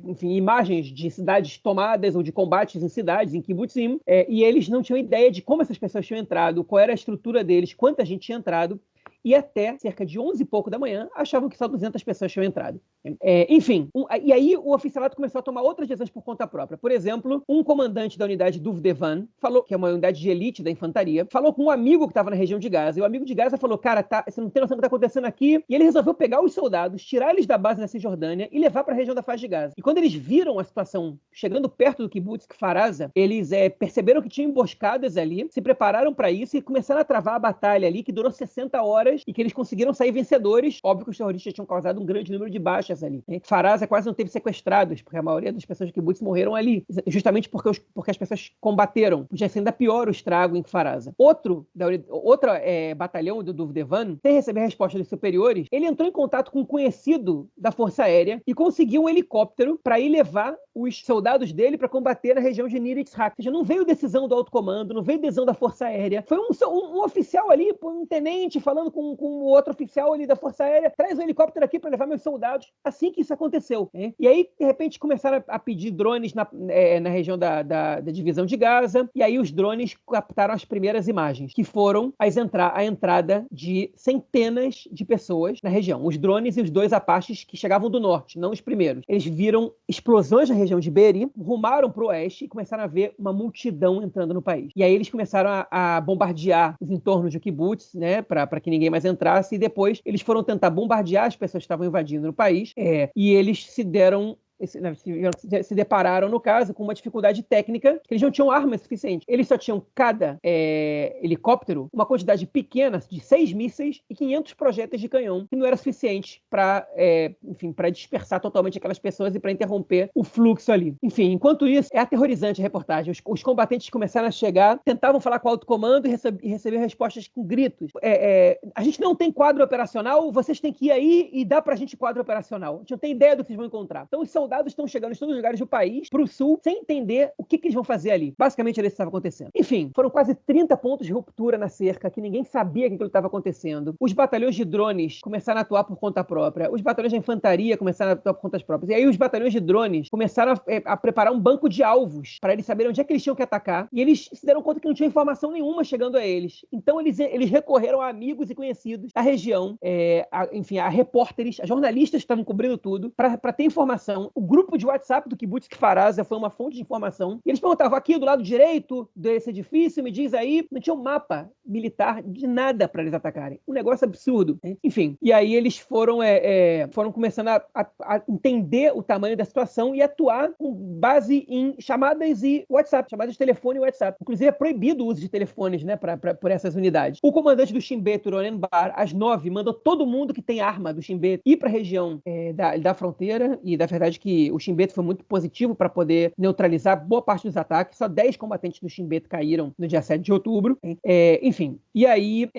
enfim, imagens de cidades tomadas ou de combates em cidades, em kibbutzim, e eles não tinham ideia de como essas pessoas tinham entrado, qual era a estrutura deles, quanta gente tinha entrado, e até cerca de 11 e pouco da manhã achavam que só 200 pessoas tinham entrado. Enfim, e aí o oficialato começou a tomar outras decisões por conta própria. Por exemplo, um comandante da unidade Duvdevan, que é uma unidade de elite da infantaria, falou com um amigo que estava na região de Gaza, e o amigo de Gaza falou, cara, você não tem noção do que está acontecendo aqui, e ele resolveu pegar os soldados, tirar eles da base na Cisjordânia e levar para a região da faixa de Gaza. E quando eles viram a situação chegando perto do kibbutz Kfar Aza, eles perceberam que tinham emboscadas ali, se prepararam para isso e começaram a travar a batalha ali, que durou 60 horas, e que eles conseguiram sair vencedores. Óbvio que os terroristas tinham causado um grande número de baixas ali. Kfar Aza quase não teve sequestrados, porque a maioria das pessoas do kibbutz morreram ali, justamente porque as pessoas combateram. Podia ser ainda pior o estrago em Kfar Aza. Outro batalhão do Duvdevan, sem receber resposta dos superiores, ele entrou em contato com um conhecido da Força Aérea e conseguiu um helicóptero para ir levar os soldados dele para combater na região de Nir Yitzhak. Ou seja, não veio decisão do alto comando, não veio decisão da Força Aérea. Foi um oficial ali, um tenente, falando com o outro oficial ali da Força Aérea, traz um helicóptero aqui para levar meus soldados. Assim que isso aconteceu. E aí, de repente, começaram a pedir drones na região da divisão de Gaza, e aí os drones captaram as primeiras imagens, que foram a entrada de centenas de pessoas na região. Os drones e os 2 Apaches que chegavam do norte, não os primeiros. Eles viram explosões na região de Be'eri, rumaram para o oeste e começaram a ver uma multidão entrando no país. E aí eles começaram a bombardear os entornos de kibbutz, né, para que ninguém mais entrasse, e depois eles foram tentar bombardear as pessoas que estavam invadindo no país, e eles se depararam, no caso, com uma dificuldade técnica, que eles não tinham armas suficientes. Eles só tinham cada helicóptero uma quantidade pequena de 6 mísseis e 500 projéteis de canhão, que não era suficiente para dispersar totalmente aquelas pessoas e para interromper o fluxo ali. Enfim, enquanto isso, é aterrorizante a reportagem. Os combatentes começaram a chegar, tentavam falar com o alto comando e receber respostas com gritos. A gente não tem quadro operacional, vocês têm que ir aí e dar pra gente quadro operacional. A gente não tem ideia do que vocês vão encontrar. Então os soldados estão chegando em todos os lugares do país, pro sul, sem entender o que eles vão fazer ali. Basicamente era isso que estava acontecendo. Enfim, foram quase 30 pontos de ruptura na cerca, que ninguém sabia que aquilo estava acontecendo. Os batalhões de drones começaram a atuar por conta própria. Os batalhões de infantaria começaram a atuar por contas próprias. E aí os batalhões de drones começaram a preparar um banco de alvos para eles saberem onde é que eles tinham que atacar. E eles se deram conta que não tinha informação nenhuma chegando a eles. Então eles recorreram a amigos e conhecidos da região, a repórteres, a jornalistas que estavam cobrindo tudo, para ter informação. O grupo de WhatsApp do kibbutz Kfar Aza foi uma fonte de informação. E eles perguntavam, aqui do lado direito desse edifício, me diz aí, não tinha um mapa militar de nada para eles atacarem. Um negócio absurdo. Enfim, e aí eles foram começando a entender o tamanho da situação e atuar com base em chamadas e WhatsApp, chamadas de telefone e WhatsApp. Inclusive é proibido o uso de telefones, né, por essas unidades. O comandante do Shin Bet, Ronen Bar, às 9, mandou todo mundo que tem arma do Shin Bet ir para a região da fronteira, e da verdade que o Shin Bet foi muito positivo para poder neutralizar boa parte dos ataques. Só 10 combatentes do Shin Bet caíram no dia 7 de outubro. Enfim, e aí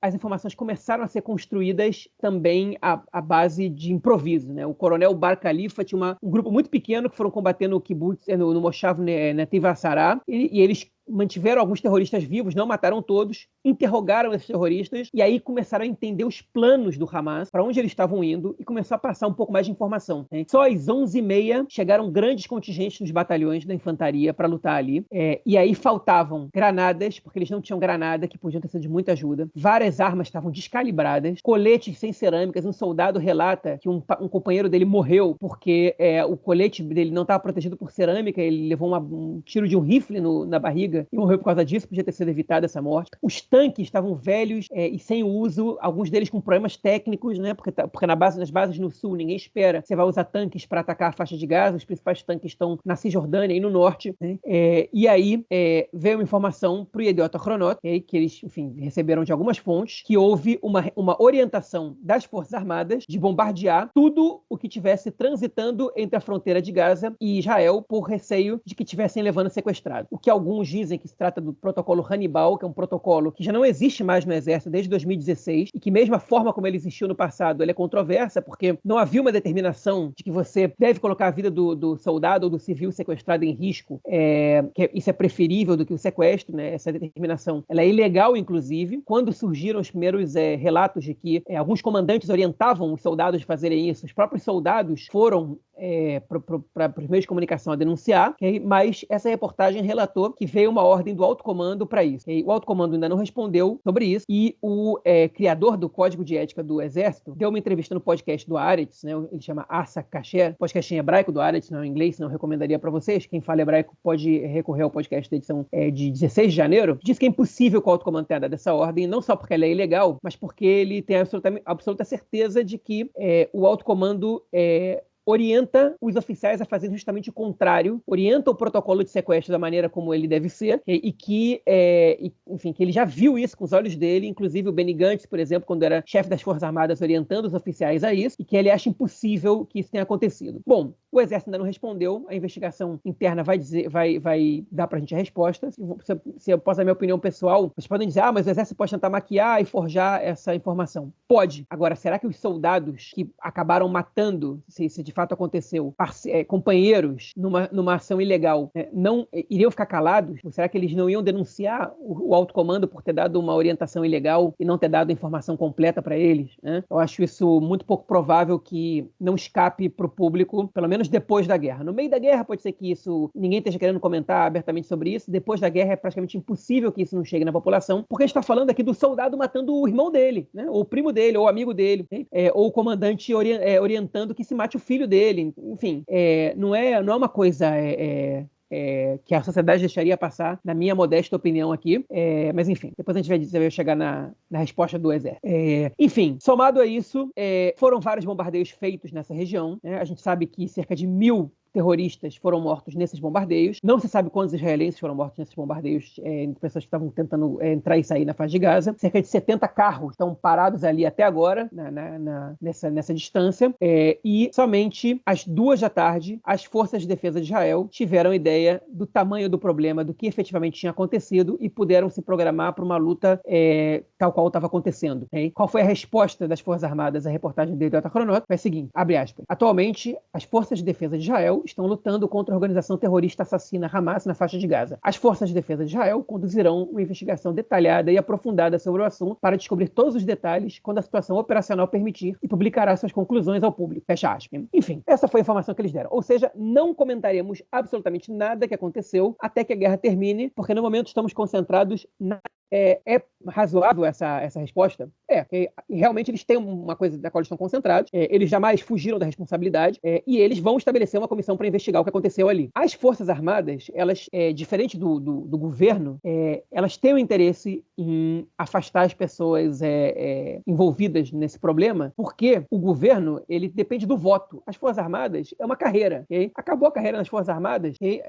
as informações começaram a ser construídas também à base de improviso, né? O coronel Bar Khalifa tinha um grupo muito pequeno que foram combater no kibbutz, no Moshav Netiv HaSara, e eles mantiveram alguns terroristas vivos, não mataram todos, interrogaram esses terroristas e aí começaram a entender os planos do Hamas, para onde eles estavam indo, e começou a passar um pouco mais de informação, né? Só às 11h30 chegaram grandes contingentes dos batalhões da infantaria para lutar ali, e aí faltavam granadas, porque eles não tinham granada, que podiam ter sido de muita ajuda, várias armas estavam descalibradas, coletes sem cerâmicas. Um soldado relata que um companheiro dele morreu porque o colete dele não estava protegido por cerâmica, ele levou um tiro de um rifle na barriga e morreu por causa disso, podia ter sido evitada essa morte. Os tanques estavam velhos e sem uso, alguns deles com problemas técnicos, né? Porque nas bases no sul ninguém espera você vai usar tanques para atacar a faixa de Gaza. Os principais tanques estão na Cisjordânia e no norte, né? E aí veio uma informação para o Yediot Ahronot, que eles, enfim, receberam de algumas fontes, que houve uma orientação das Forças Armadas de bombardear tudo o que tivesse transitando entre a fronteira de Gaza e Israel, por receio de que tivessem levando sequestrado. O que alguns dizem que se trata do protocolo Hannibal, que é um protocolo que já não existe mais no Exército desde 2016, e que mesmo a forma como ele existiu no passado, ele é controversa, porque não havia uma determinação de que você deve colocar a vida do soldado ou do civil sequestrado em risco, que isso é preferível do que o sequestro, né? Essa determinação, ela é ilegal, inclusive. Quando surgiram os primeiros relatos de que alguns comandantes orientavam os soldados a fazerem isso, os próprios soldados foram para os meios de comunicação a denunciar, okay? Mas essa reportagem relatou que veio uma ordem do alto comando para isso. Okay? O alto comando ainda não respondeu sobre isso, e o criador do Código de Ética do Exército deu uma entrevista no podcast do Haaretz, né? Ele chama Asa Kasher, podcast em hebraico do Haaretz, não em inglês, não recomendaria para vocês. Quem fala hebraico pode recorrer ao podcast da edição de 16 de janeiro. Diz que é impossível que o alto comando tenha dado essa ordem, não só porque ela é ilegal, mas porque ele tem a absoluta certeza de que o alto comando orienta os oficiais a fazer justamente o contrário, orienta o protocolo de sequestro da maneira como ele deve ser, e que, enfim, que ele já viu isso com os olhos dele, inclusive o Benny Gantz, por exemplo, quando era chefe das Forças Armadas, orientando os oficiais a isso, e que ele acha impossível que isso tenha acontecido. Bom, o Exército ainda não respondeu, a investigação interna vai dar pra gente a resposta. Se eu posso dar minha opinião pessoal, vocês podem dizer, mas o Exército pode tentar maquiar e forjar essa informação. Pode. Agora, será que os soldados que acabaram matando, se de fato aconteceu, companheiros numa ação ilegal, não iriam ficar calados? Ou será que eles não iam denunciar o alto comando por ter dado uma orientação ilegal e não ter dado a informação completa para eles, né? Eu acho isso muito pouco provável que não escape para o público, pelo menos depois da guerra. No meio da guerra pode ser que ninguém esteja querendo comentar abertamente sobre isso. Depois da guerra é praticamente impossível que isso não chegue na população, porque a gente está falando aqui do soldado matando o irmão dele, né? Ou o primo dele, ou o amigo dele, ou o comandante orientando que se mate o filho dele. Enfim, não é uma coisa que a sociedade deixaria passar, na minha modesta opinião aqui, mas enfim, depois a gente vai chegar na resposta do Exército. Enfim, somado a isso, foram vários bombardeios feitos nessa região, né? A gente sabe que cerca de 1.000 terroristas foram mortos nesses bombardeios. Não se sabe quantos israelenses foram mortos nesses bombardeios, pessoas que estavam tentando entrar e sair na faixa de Gaza. Cerca de 70 carros estão parados ali até agora, nessa distância. E somente às 14h, as forças de defesa de Israel tiveram ideia do tamanho do problema, do que efetivamente tinha acontecido, e puderam se programar para uma luta tal qual estava acontecendo. Okay? Qual foi a resposta das Forças Armadas à reportagem de Yediot Ahronot? Foi a seguinte, abre aspas: atualmente, as forças de defesa de Israel estão lutando contra a organização terrorista assassina Hamas na faixa de Gaza. As forças de defesa de Israel conduzirão uma investigação detalhada e aprofundada sobre o assunto para descobrir todos os detalhes quando a situação operacional permitir, e publicará suas conclusões ao público. Fecha aspas. Enfim, essa foi a informação que eles deram. Ou seja, não comentaremos absolutamente nada que aconteceu até que a guerra termine, porque no momento estamos concentrados na... É razoável essa resposta? Realmente eles têm uma coisa da qual eles estão concentrados, eles jamais fugiram da responsabilidade, e eles vão estabelecer uma comissão para investigar o que aconteceu ali. As Forças Armadas, elas, diferente do governo, elas têm o interesse em afastar as pessoas envolvidas nesse problema, porque o governo, ele depende do voto. As Forças Armadas é uma carreira, okay? Acabou a carreira nas Forças Armadas, okay?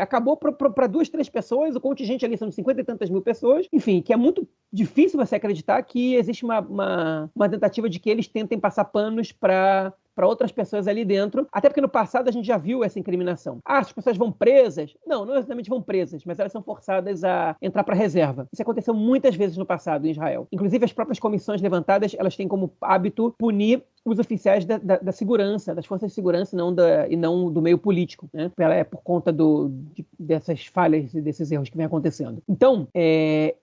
Acabou para 2, 3 pessoas, o contingente ali são de 50 e tantas mil pessoas, enfim, que é muito difícil você acreditar que existe uma tentativa de que eles tentem passar panos para para outras pessoas ali dentro, até porque no passado a gente já viu essa incriminação. As pessoas vão presas? Não exatamente vão presas, mas elas são forçadas a entrar para a reserva. Isso aconteceu muitas vezes no passado em Israel. Inclusive, as próprias comissões levantadas, elas têm como hábito punir os oficiais da segurança, das forças de segurança, e não do meio político, né? É por conta dessas falhas e desses erros que vem acontecendo. Então,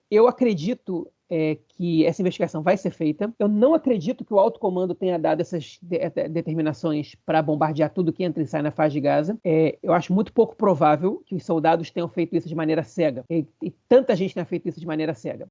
eu acredito que essa investigação vai ser feita. Eu não acredito que o alto comando tenha dado essas determinações para bombardear tudo que entra e sai na faixa de Gaza. Eu acho muito pouco provável que os soldados tenham feito isso de maneira cega. E tanta gente tenha feito isso de maneira cega.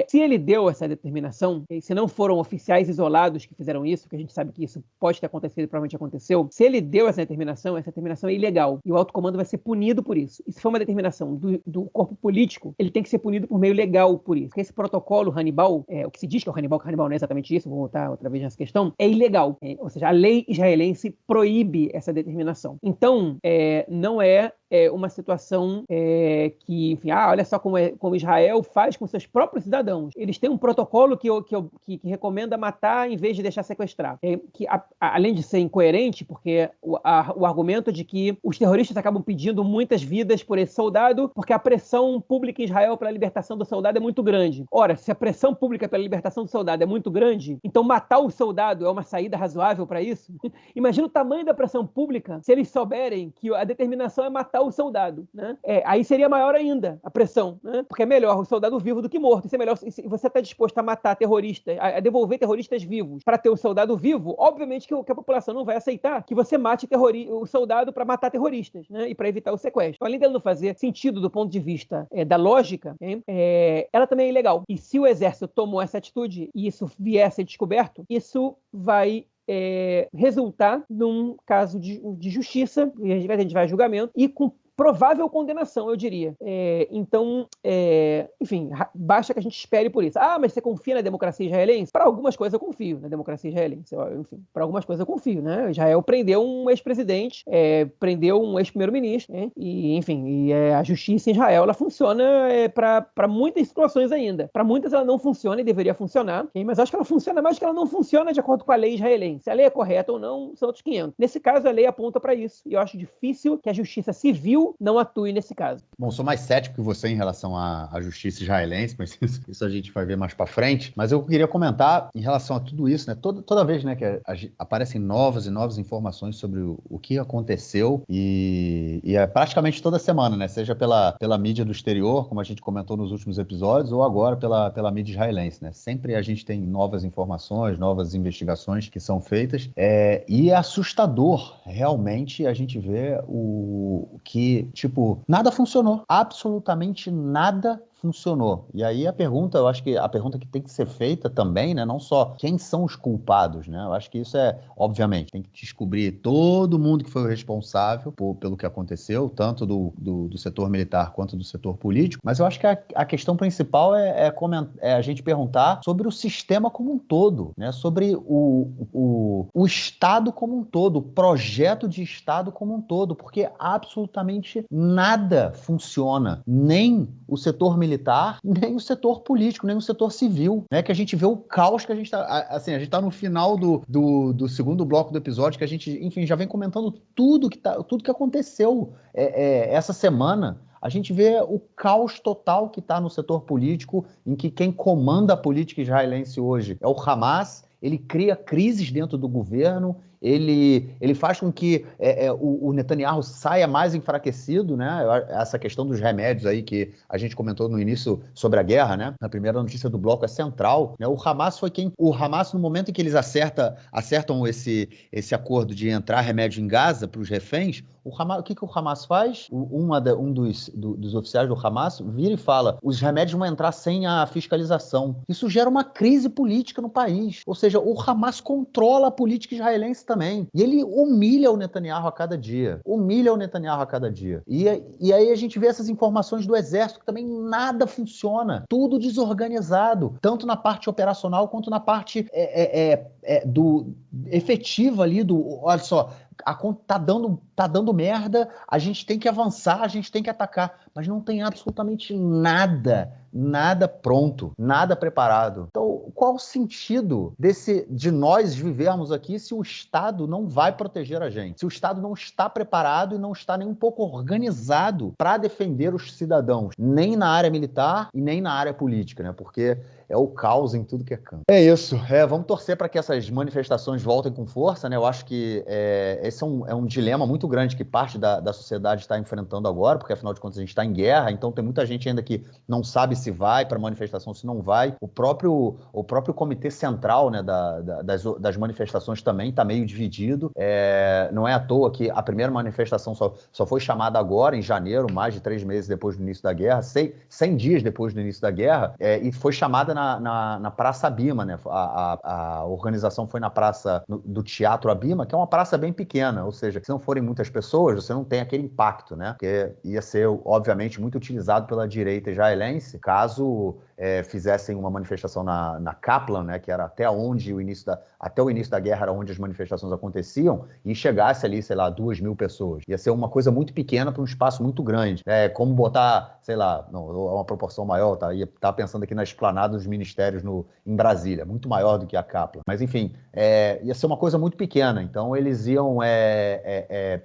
Se ele deu essa determinação, se não foram oficiais isolados que fizeram isso, que a gente sabe que isso pode ter acontecido e provavelmente aconteceu, se ele deu essa determinação é ilegal. E o alto comando vai ser punido por isso. E se for uma determinação do corpo político, ele tem que ser punido por meio legal por isso. Porque esse protocolo Hannibal, o que se diz que é o Hannibal, não é exatamente isso, vou voltar outra vez nessa questão, é ilegal. Ou seja, a lei israelense proíbe essa determinação. Então, não é uma situação que, enfim, olha só como Israel faz com seus próprios cidadãos. Eles têm um protocolo que recomenda matar em vez de deixar sequestrar. Além de ser incoerente, porque o argumento de que os terroristas acabam pedindo muitas vidas por esse soldado, porque a pressão pública em Israel pela libertação do soldado é muito grande. Ora, se a pressão pública pela libertação do soldado é muito grande, então matar o soldado é uma saída razoável para isso? Imagina o tamanho da pressão pública se eles souberem que a determinação é matar o soldado, né? Aí seria maior ainda a pressão, né? Porque é melhor o soldado vivo do que morto. Isso é melhor. Se você está disposto a matar terroristas, a devolver terroristas vivos para ter o soldado vivo, obviamente que a população não vai aceitar que você mate o soldado para matar terroristas, né? E para evitar o sequestro. Então, além dela não fazer sentido do ponto de vista da lógica, ela também é ilegal. E se o exército tomou essa atitude e isso vier a ser descoberto, isso vai resultar num caso de justiça, e a gente vai a julgamento, e com provável condenação, eu diria. Então, enfim, basta que a gente espere por isso. Mas você confia na democracia israelense? Para algumas coisas eu confio na democracia israelense. Enfim, para algumas coisas eu confio, né? Israel prendeu um ex-presidente, prendeu um ex-primeiro-ministro, né? E, enfim, a justiça em Israel, ela funciona para muitas situações ainda. Para muitas ela não funciona e deveria funcionar, okay? Mas acho que ela funciona mais que ela não funciona de acordo com a lei israelense. Se a lei é correta ou não, são outros 500. Nesse caso, a lei aponta para isso. E eu acho difícil que a justiça civil não atue nesse caso. Bom, sou mais cético que você em relação à justiça israelense, mas isso a gente vai ver mais para frente. Mas eu queria comentar em relação a tudo isso, né? Toda vez, né, que aparecem novas e novas informações sobre o que aconteceu e é praticamente toda semana, né? Seja pela mídia do exterior, como a gente comentou nos últimos episódios, ou agora pela mídia israelense, né? Sempre a gente tem novas informações, novas investigações que são feitas e é assustador realmente a gente ver o que tipo, nada funcionou. Absolutamente nada funcionou. E aí eu acho que a pergunta que tem que ser feita também, né, não só quem são os culpados, né, eu acho que isso obviamente, tem que descobrir todo mundo que foi o responsável pelo que aconteceu, tanto do setor militar quanto do setor político, mas eu acho que a questão principal é a gente perguntar sobre o sistema como um todo, né, sobre o Estado como um todo, o projeto de Estado como um todo, porque absolutamente nada funciona, nem o setor militar, nem o setor político, nem o setor civil, né? Que a gente vê o caos que a gente tá... Assim, a gente tá no final do segundo bloco do episódio, que a gente, enfim, já vem comentando tudo que aconteceu essa semana. A gente vê o caos total que está no setor político, em que quem comanda a política israelense hoje é o Hamas. Ele cria crises dentro do governo, ele faz com que o Netanyahu saia mais enfraquecido, né? Essa questão dos remédios aí que a gente comentou no início sobre a guerra, né? Na primeira notícia do bloco é central, né? O Hamas, no momento em que eles acertam esse acordo de entrar remédio em Gaza para os reféns, o que o Hamas faz? Um dos oficiais do Hamas vira e fala: os remédios vão entrar sem a fiscalização. Isso gera uma crise política no país. Ou seja, o Hamas controla a política israelense também. E ele humilha o Netanyahu a cada dia. E aí a gente vê essas informações do exército que também nada funciona. Tudo desorganizado. Tanto na parte operacional quanto na parte efetiva ali olha só, tá dando merda, a gente tem que avançar, a gente tem que atacar, mas não tem absolutamente nada pronto, nada preparado. Então, qual o sentido de nós vivermos aqui se o Estado não vai proteger a gente? Se o Estado não está preparado e não está nem um pouco organizado para defender os cidadãos, nem na área militar e nem na área política, né? Porque é o caos em tudo que é canto. É isso. Vamos torcer para que essas manifestações voltem com força, né? Eu acho que esse é um dilema muito grande que parte da sociedade está enfrentando agora, porque afinal de contas a gente está em guerra, então tem muita gente ainda que não sabe se vai para a manifestação, se não vai. O próprio comitê central, né, das manifestações também está meio dividido. Não é à toa que a primeira manifestação só foi chamada agora, em janeiro, mais de 3 meses depois do início da guerra, 100 dias depois do início da guerra, e foi chamada na Praça Abima, né? A organização foi na praça do Teatro Abima, que é uma praça bem pequena, ou seja, se não forem muitas pessoas, você não tem aquele impacto, né? Porque ia ser, obviamente, muito utilizado pela direita israelense, caso fizessem uma manifestação na Kaplan, né? Que era até o início da guerra, era onde as manifestações aconteciam, e chegasse ali, sei lá, 2.000 pessoas. Ia ser uma coisa muito pequena para um espaço muito grande. Como botar, sei lá, não, uma proporção maior, tá? Ia estar pensando aqui na esplanada dos ministérios em Brasília, muito maior do que a Kaplan. Mas, enfim, ia ser uma coisa muito pequena. Então, eles iam...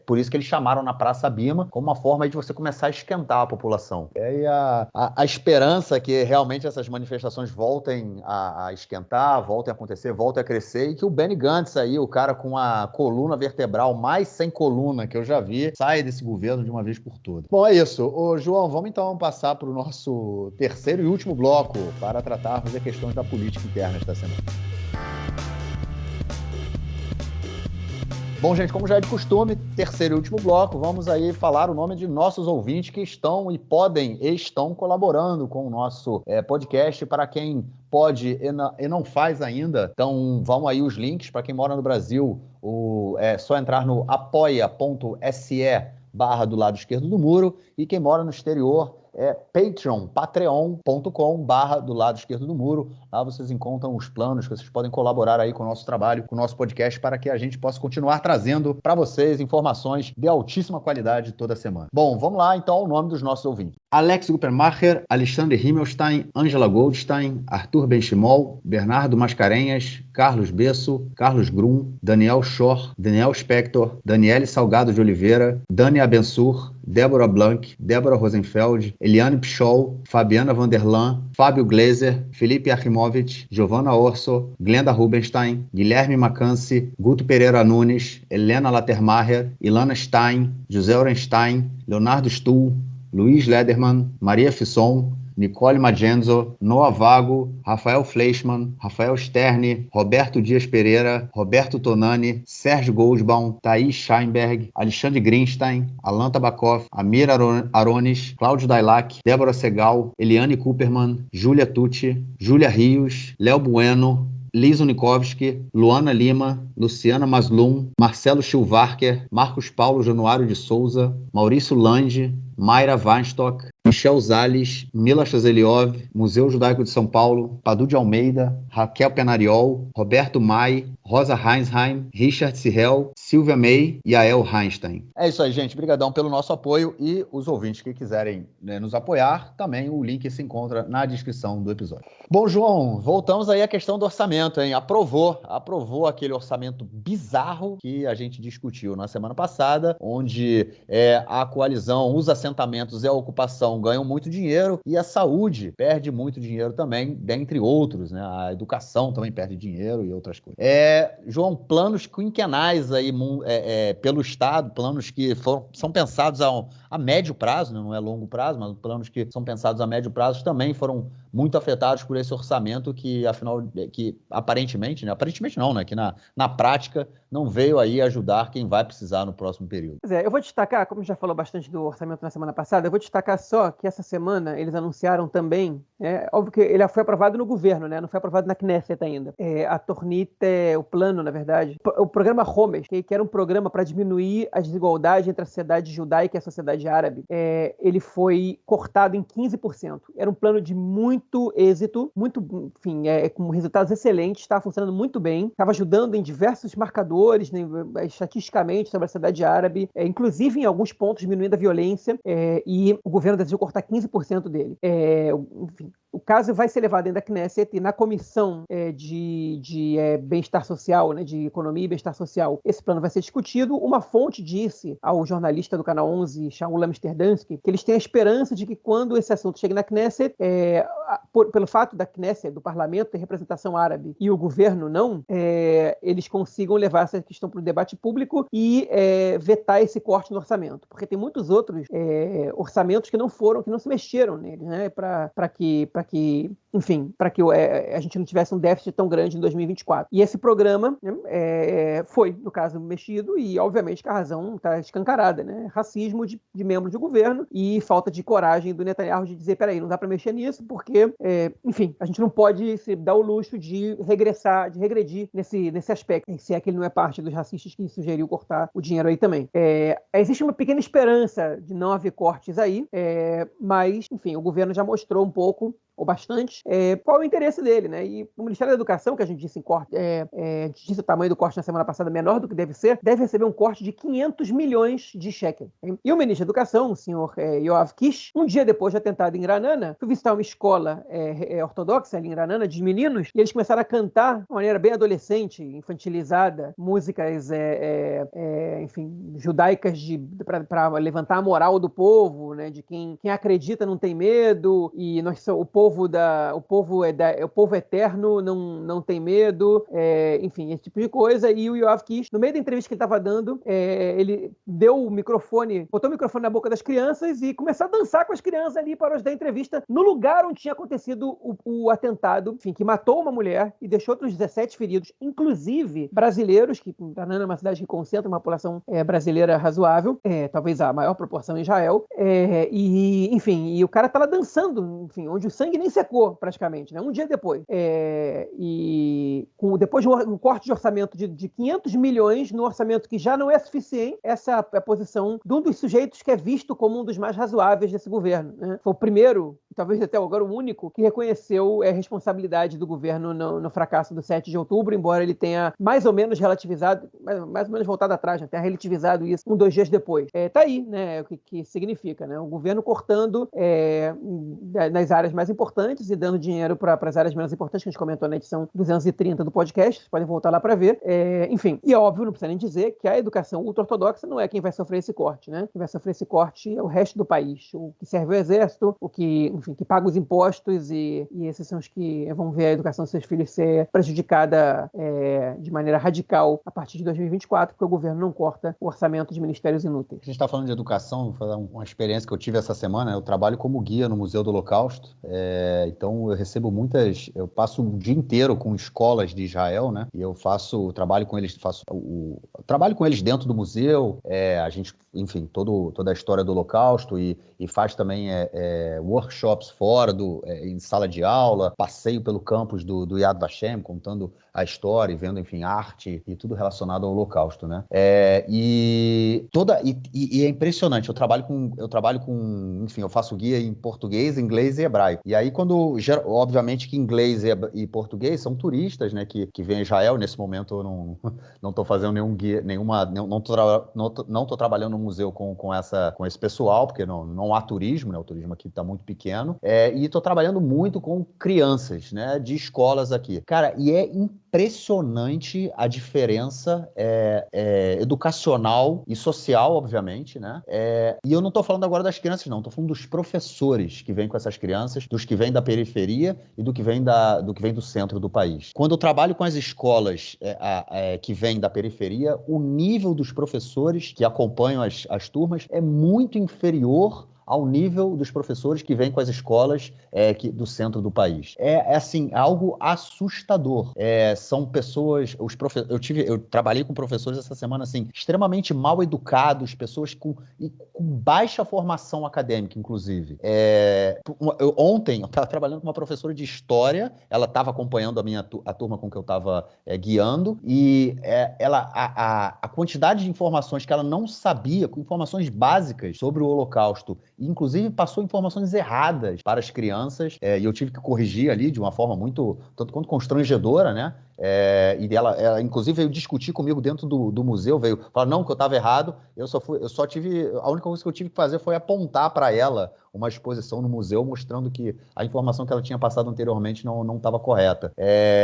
por isso que eles chamaram na Praça Abima, como uma forma de você começar a esquentar a população. E a esperança que realmente essas manifestações voltem a esquentar, voltem a acontecer, voltem a crescer, e que o Benny Gantz aí, o cara com a coluna vertebral mais sem coluna que eu já vi, saia desse governo de uma vez por todas. Bom, é isso. Ô, João, vamos então passar para o nosso terceiro e último bloco para tratarmos de questões da política interna esta semana. Bom, gente, como já é de costume, terceiro e último bloco, vamos aí falar o nome de nossos ouvintes que estão colaborando com o nosso podcast. Para quem pode e não faz ainda, então vão aí os links. Para quem mora no Brasil, é só entrar no apoia.se/do lado esquerdo do muro, e quem mora no exterior patreon.com/do lado esquerdo do muro. Lá vocês encontram os planos que vocês podem colaborar aí com o nosso trabalho, com o nosso podcast, para que a gente possa continuar trazendo para vocês informações de altíssima qualidade toda semana. Bom, vamos lá então ao nome dos nossos ouvintes. Alex Gupermacher, Alexandre Himmelstein, Angela Goldstein, Arthur Benchimol, Bernardo Mascarenhas, Carlos Besso, Carlos Grum, Daniel Schor, Daniel Spector, Daniele Salgado de Oliveira, Dani Abensur, Débora Blanc, Débora Rosenfeld, Eliane Pichol, Fabiana Vanderlan, Fábio Gleiser, Felipe Archimovich, Giovanna Orso, Glenda Rubenstein, Guilherme Macanci, Guto Pereira Nunes, Helena Latermacher, Ilana Stein, José Orenstein, Leonardo Stuhl, Luiz Lederman, Maria Fisson, Nicole Magenzo, Noah Vago, Rafael Fleischmann, Rafael Sterne, Roberto Dias Pereira, Roberto Tonani, Sérgio Goldbaum, Thaís Scheinberg, Alexandre Grinstein, Alan Tabakoff, Amir Arones, Cláudio Dailac, Débora Segal, Eliane Cooperman, Júlia Tucci, Júlia Rios, Léo Bueno, Liz Unikovski, Luana Lima, Luciana Maslum, Marcelo Schilvarker, Marcos Paulo Januário de Souza, Maurício Lange, Mayra Weinstock, Michel Zales, Mila Chazeliov, Museu Judaico de São Paulo, Padu de Almeida, Raquel Penariol, Roberto Mai, Rosa Heinsheim, Richard Sirrell, Silvia May e Ael Heinstein. É isso aí, gente. Obrigadão pelo nosso apoio, e os ouvintes que quiserem, né, nos apoiar, também o link se encontra na descrição do episódio. Bom, João, voltamos aí à questão do orçamento, hein? Aprovou aquele orçamento bizarro que a gente discutiu na semana passada, onde a coalizão, os assentamentos e a ocupação ganham muito dinheiro, e a saúde perde muito dinheiro também, dentre outros, né? A educação também perde dinheiro e outras coisas. João, planos quinquenais aí pelo Estado, planos que são pensados a médio prazo, né? Não é longo prazo, mas planos que são pensados a médio prazo também foram muito afetados por esse orçamento que aparentemente, né? Aparentemente não, né? Que na prática não veio aí ajudar quem vai precisar no próximo período. Pois é, eu vou destacar, como já falou bastante do orçamento na semana passada, eu vou destacar só que essa semana eles anunciaram também, óbvio que ele foi aprovado no governo, né? Não foi aprovado na Knesset ainda. A Tornit, o plano, na verdade, o programa Homes, que era um programa para diminuir as desigualdades entre a sociedade judaica e a sociedade árabe, ele foi cortado em 15%. Era um plano de muito muito êxito, enfim, com resultados excelentes, estava funcionando muito bem, estava ajudando em diversos marcadores, né, estatisticamente, sobre a sociedade árabe, inclusive em alguns pontos diminuindo a violência, e o governo decidiu cortar 15% dele. Enfim, o caso vai ser levado dentro da Knesset e na comissão de bem-estar social, né, de economia e bem-estar social, esse plano vai ser discutido. Uma fonte disse ao jornalista do Canal 11, Shaul Amsterdansky, que eles têm a esperança de que quando esse assunto chegue na Knesset, pelo fato da Knesset, do parlamento, ter representação árabe e o governo não, eles consigam levar essa questão para o debate público e vetar esse corte no orçamento. Porque tem muitos outros orçamentos que não se mexeram nele, né, para que a gente não tivesse um déficit tão grande em 2024. E esse programa, né, foi, no caso, mexido e, obviamente, que a razão está escancarada, né? Racismo de membros do governo e falta de coragem do Netanyahu de dizer, peraí, não dá para mexer nisso porque, enfim, a gente não pode se dar o luxo de regredir nesse aspecto, se é que ele não é parte dos racistas que sugeriu cortar o dinheiro aí também. Existe uma pequena esperança de não haver cortes aí, mas, enfim, o governo já mostrou um pouco ou bastante, qual é o interesse dele, né? E o Ministério da Educação, que a gente disse em corte, disse o tamanho do corte na semana passada, menor do que deve ser, deve receber um corte de 500 milhões de shekel. E o ministro da Educação, o senhor Yoav Kish, um dia depois de atentado em Granana, foi visitar uma escola ortodoxa ali em Granana, de meninos, e eles começaram a cantar de uma maneira bem adolescente, infantilizada, músicas, enfim, judaicas para levantar a moral do povo, né? De quem acredita não tem medo, e o povo eterno não tem medo, enfim, esse tipo de coisa. E o Yoav Kish, no meio da entrevista que ele estava dando, ele botou o microfone na boca das crianças e começou a dançar com as crianças ali para dar entrevista no lugar onde tinha acontecido o atentado, enfim, que matou uma mulher e deixou outros 17 feridos, inclusive brasileiros, que Granada é uma cidade que concentra uma população brasileira razoável, talvez a maior proporção em Israel, enfim, e o cara tá lá dançando, enfim, onde o sangue nem secou, praticamente, né? Um dia depois. Depois de um corte de orçamento de 500 milhões, no orçamento que já não é suficiente, essa é a posição de um dos sujeitos que é visto como um dos mais razoáveis desse governo, né? Foi o primeiro, talvez até agora o único, que reconheceu a responsabilidade do governo no fracasso do 7 de outubro, embora ele tenha mais ou menos relativizado, mais ou menos voltado atrás, até relativizado isso 2 dias depois. Tá aí, né? O que significa, né? O governo cortando nas áreas mais importantes e dando dinheiro para as áreas menos importantes, que a gente comentou na edição 230 do podcast, vocês podem voltar lá para ver. Enfim, e é óbvio, não precisa nem dizer, que a educação ultra-ortodoxa não é quem vai sofrer esse corte, né? Quem vai sofrer esse corte é o resto do país, o que serve ao exército, enfim, que paga os impostos, e esses são os que vão ver a educação dos seus filhos ser prejudicada de maneira radical a partir de 2024, porque o governo não corta o orçamento de ministérios inúteis. A gente está falando de educação, vou falar uma experiência que eu tive essa semana. Eu trabalho como guia no Museu do Holocausto, então eu recebo eu passo o dia inteiro com escolas de Israel, né? E eu trabalho com eles, trabalho com eles dentro do museu, a gente, enfim, toda a história do Holocausto, e faz também workshops fora em sala de aula, passeio pelo campus do Yad Vashem, contando a história e vendo, enfim, arte e tudo relacionado ao Holocausto, né? E é impressionante. Eu trabalho com, enfim, eu faço guia em português, inglês e hebraico. E aí, obviamente que inglês e português são turistas, né, que vêm a Israel. Nesse momento eu não estou fazendo nenhum guia, não estou trabalhando no museu com esse pessoal, porque não há turismo, né? O turismo aqui está muito pequeno. E estou trabalhando muito com crianças, né, de escolas aqui. Cara, e é impressionante a diferença educacional e social, obviamente, né? E eu não estou falando agora das crianças, não. Estou falando dos professores que vêm com essas crianças, dos que vêm da periferia e do que vem do centro do país. Quando eu trabalho com as escolas que vêm da periferia, o nível dos professores que acompanham as turmas é muito inferior ao nível dos professores que vêm com as escolas do centro do país. Assim, algo assustador. São pessoas... Eu trabalhei com professores essa semana, assim, extremamente mal educados, pessoas com baixa formação acadêmica, inclusive. Ontem, eu estava trabalhando com uma professora de história, ela estava acompanhando a turma com que eu estava guiando, e a quantidade de informações que ela não sabia, com informações básicas sobre o Holocausto inclusive passou informações erradas para as crianças, e eu tive que corrigir ali de uma forma muito, tanto quanto constrangedora, né? E ela, inclusive, veio discutir comigo dentro do museu, veio falar, não, que eu estava errado, a única coisa que eu tive que fazer foi apontar para ela uma exposição no museu mostrando que a informação que ela tinha passado anteriormente não estava correta.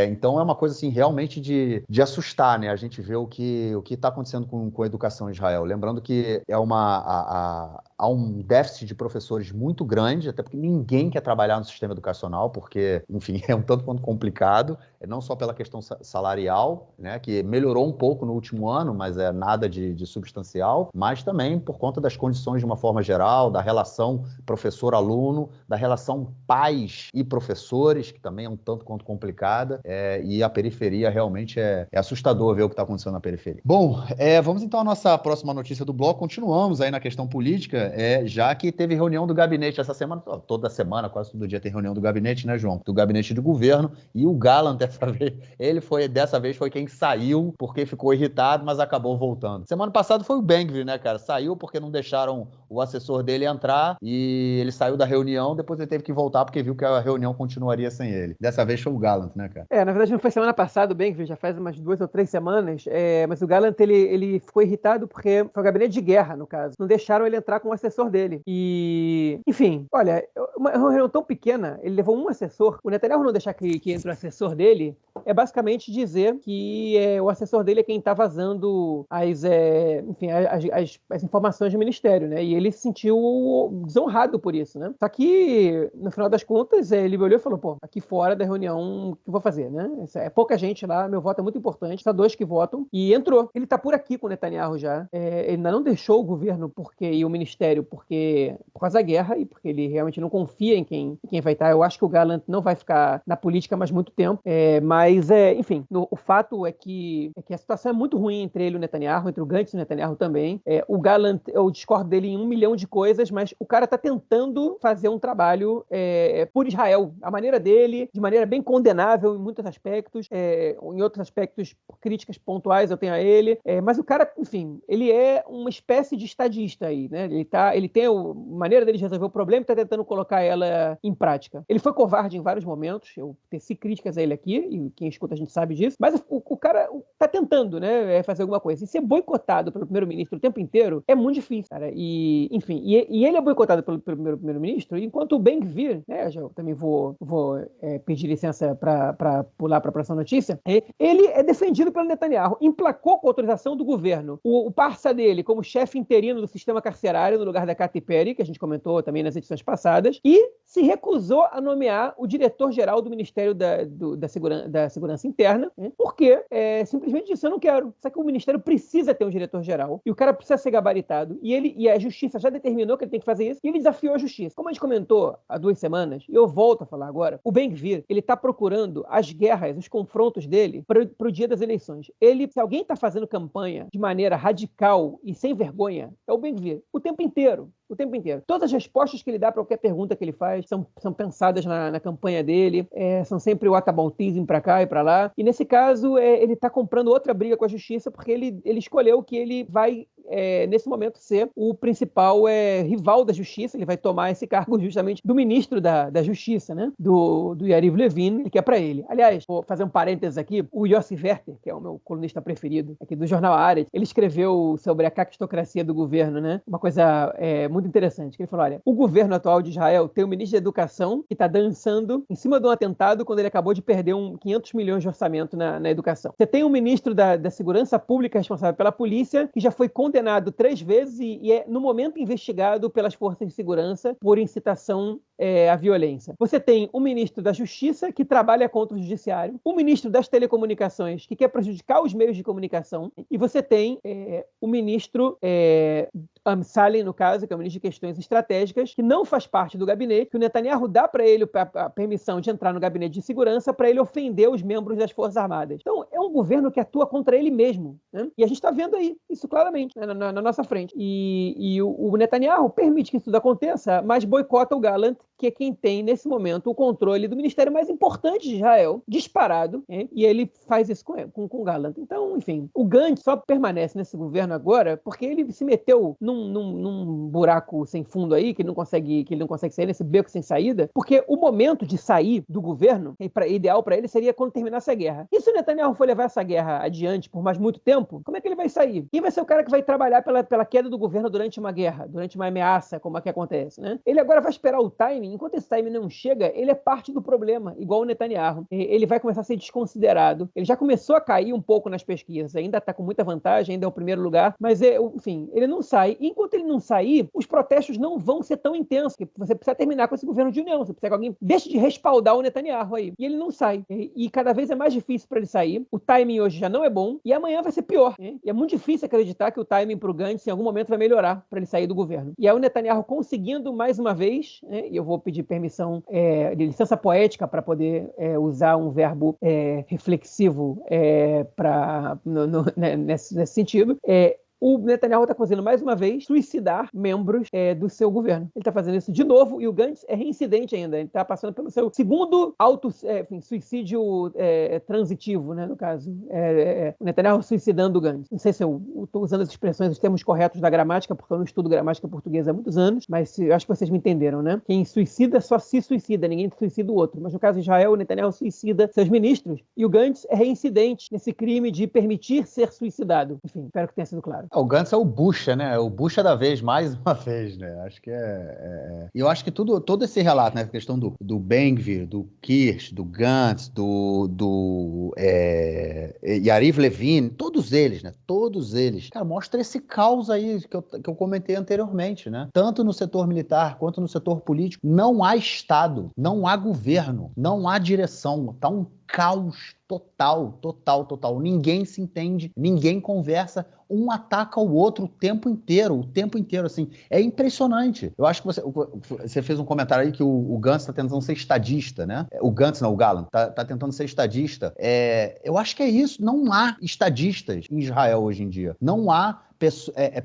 Então é uma coisa assim, realmente de assustar, né? A gente vê o que está acontecendo com a educação em Israel. Lembrando que há um déficit de professores muito grande, até porque ninguém quer trabalhar no sistema educacional, porque, enfim, é um tanto quanto complicado, não só pela questão salarial, né, que melhorou um pouco no último ano, mas é nada de substancial, mas também por conta das condições de uma forma geral, da relação professor-aluno, da relação pais e professores, que também é um tanto quanto complicada, e a periferia realmente é assustador ver o que está acontecendo na periferia. Bom, vamos então à nossa próxima notícia do bloco. Continuamos aí na questão política, já que teve reunião do gabinete essa semana, toda semana, quase todo dia tem reunião do gabinete, né, João? Do gabinete de governo, e o Gallant dessa vez foi quem saiu porque ficou irritado, mas acabou voltando. Semana passada foi o Ben-Gvir, né, cara? Saiu porque não deixaram o assessor dele entrar e ele saiu da reunião, depois ele teve que voltar porque viu que a reunião continuaria sem ele. Dessa vez foi o Gallant, né, cara? Na verdade não foi semana passada o Ben-Gvir, já faz umas 2 ou 3 semanas, mas o Gallant, ele ficou irritado porque foi o gabinete de guerra, no caso. Não deixaram ele entrar com o assessor dele. E, enfim, olha, uma reunião tão pequena, ele levou um assessor, o Netanyahu não deixar que entre o assessor dele, é basicamente dizer que o assessor dele é quem está vazando as informações do ministério, né? E ele se sentiu desonrado por isso, né? Só que, no final das contas, ele olhou e falou, pô, aqui fora da reunião, o que eu vou fazer, né? É pouca gente lá, meu voto é muito importante, só 2 que votam, e entrou. Ele está por aqui com o Netanyahu já. Ele ainda não deixou o governo e o ministério por causa da guerra e porque ele realmente não confia em quem vai estar. Eu acho que o Gallant não vai ficar na política mais muito tempo, mas, enfim, o fato é que a situação é muito ruim entre ele e o Netanyahu, entre o Gantz e o Netanyahu também. O Gallant, eu discordo dele em 1 milhão de coisas, mas o cara está tentando fazer um trabalho por Israel, a maneira dele, de maneira bem condenável em muitos aspectos, em outros aspectos, críticas pontuais eu tenho a ele, mas o cara, enfim, ele é uma espécie de estadista aí, né? Ele tem a maneira dele de resolver o problema e está tentando colocar ela em prática. Ele foi covarde em vários momentos, eu teci críticas a ele aqui, e quem escuta a gente sabe disso, mas o cara está tentando, né, fazer alguma coisa. E ser boicotado pelo primeiro-ministro o tempo inteiro é muito difícil, cara. E, enfim, e ele é boicotado pelo primeiro-ministro, enquanto o Ben-Gvir, né, eu também vou pedir licença para pular para a próxima notícia, ele é defendido pelo Netanyahu, emplacou com autorização do governo o parça dele como chefe interino do sistema carcerário no lugar da Katy Perry, que a gente comentou também nas edições passadas, e se recusou a nomear o diretor-geral do Ministério da Segurança Interna, porque simplesmente disse, eu não quero. Só que o Ministério precisa ter um diretor-geral, e o cara precisa ser gabaritado, e a Justiça já determinou que ele tem que fazer isso, e ele desafiou a Justiça. Como a gente comentou há 2 semanas, e eu volto a falar agora, o Ben-Gvir, ele está procurando as guerras, os confrontos dele para o dia das eleições. Se alguém está fazendo campanha de maneira radical e sem vergonha, é o Ben-Gvir. O tempo inteiro. Todas as respostas que ele dá para qualquer pergunta que ele faz são pensadas na campanha dele, são sempre o whataboutism para cá e para lá. E nesse caso, ele está comprando outra briga com a Justiça porque ele escolheu que ele vai, nesse momento, ser o principal rival da Justiça. Ele vai tomar esse cargo justamente do ministro da Justiça, né? Do Yariv Levin, que é para ele. Aliás, vou fazer um parênteses aqui, o Yossi Werther, que é o meu colunista preferido aqui do jornal Haaretz, ele escreveu sobre a cactocracia do governo, né? Uma coisa muito interessante, que ele falou, olha, o governo atual de Israel tem um ministro da Educação que está dançando em cima de um atentado quando ele acabou de perder 500 milhões de orçamento na educação. Você tem um ministro da Segurança Pública responsável pela polícia que já foi condenado 3 vezes e é, no momento, investigado pelas forças de segurança por incitação à violência. Você tem o ministro da Justiça que trabalha contra o judiciário, o ministro das Telecomunicações que quer prejudicar os meios de comunicação e você tem o ministro Amsalen, no caso, que é o ministro de Questões Estratégicas, que não faz parte do gabinete, que o Netanyahu dá para ele a permissão de entrar no gabinete de segurança para ele ofender os membros das Forças Armadas. Então, é um governo que atua contra ele mesmo, né? E a gente está vendo aí isso claramente, né, na nossa frente. E o Netanyahu permite que isso tudo aconteça, mas boicota o Gallant, que é quem tem, nesse momento, o controle do ministério mais importante de Israel, disparado, né? E ele faz isso com o Gallant. Então, enfim, o Gantz só permanece nesse governo agora porque ele se meteu num num buraco sem fundo aí, que ele não consegue sair, nesse beco sem saída, porque o momento de sair do governo, ideal para ele, seria quando terminasse a guerra. E se o Netanyahu for levar essa guerra adiante por mais muito tempo, como é que ele vai sair? Quem vai ser o cara que vai trabalhar pela queda do governo durante uma guerra, durante uma ameaça, como é que acontece, né? Ele agora vai esperar o timing, enquanto esse timing não chega, ele é parte do problema, igual o Netanyahu. Ele vai começar a ser desconsiderado. Ele já começou a cair um pouco nas pesquisas, ainda está com muita vantagem, ainda é o primeiro lugar, mas, enfim, ele não sai. E enquanto ele não sair, os protestos não vão ser tão intensos, que você precisa terminar com esse governo de união, você precisa que alguém deixe de respaldar o Netanyahu aí. E ele não sai. E cada vez é mais difícil para ele sair. O timing hoje já não é bom, e amanhã vai ser pior. E é muito difícil acreditar que o timing para o Gantz em algum momento vai melhorar para ele sair do governo. E aí o Netanyahu conseguindo mais uma vez, e eu vou pedir permissão de licença poética para poder usar um verbo reflexivo nesse sentido, o Netanyahu está fazendo, mais uma vez, suicidar membros do seu governo. Ele está fazendo isso de novo, e o Gantz é reincidente ainda. Ele está passando pelo seu segundo suicídio transitivo, né, no caso. O Netanyahu suicidando o Gantz. Não sei se eu estou usando as expressões, os termos corretos da gramática, porque eu não estudo gramática portuguesa há muitos anos, mas eu acho que vocês me entenderam, né? Quem suicida só se suicida, ninguém suicida o outro. Mas no caso de Israel, o Netanyahu suicida seus ministros, e o Gantz é reincidente nesse crime de permitir ser suicidado. Enfim, espero que tenha sido claro. O Gantz é o Bucha, né? O Bucha da vez, mais uma vez, né? Acho que E eu acho que todo esse relato, né? A questão do Ben-Gvir, do Kirsch, do Gantz, do Yariv Levin, todos eles, né? Todos eles. Cara, mostra esse caos aí que eu comentei anteriormente, né? Tanto no setor militar quanto no setor político. Não há Estado, não há governo, não há direção. Tá um caos total. Ninguém se entende, ninguém conversa, um ataca o outro o tempo inteiro, assim. É impressionante. Eu acho que você fez um comentário aí que o Gantz está tentando ser estadista, né? O Gantz, não, o Gallant, tá tentando ser estadista. Eu acho que é isso. Não há estadistas em Israel hoje em dia. Não há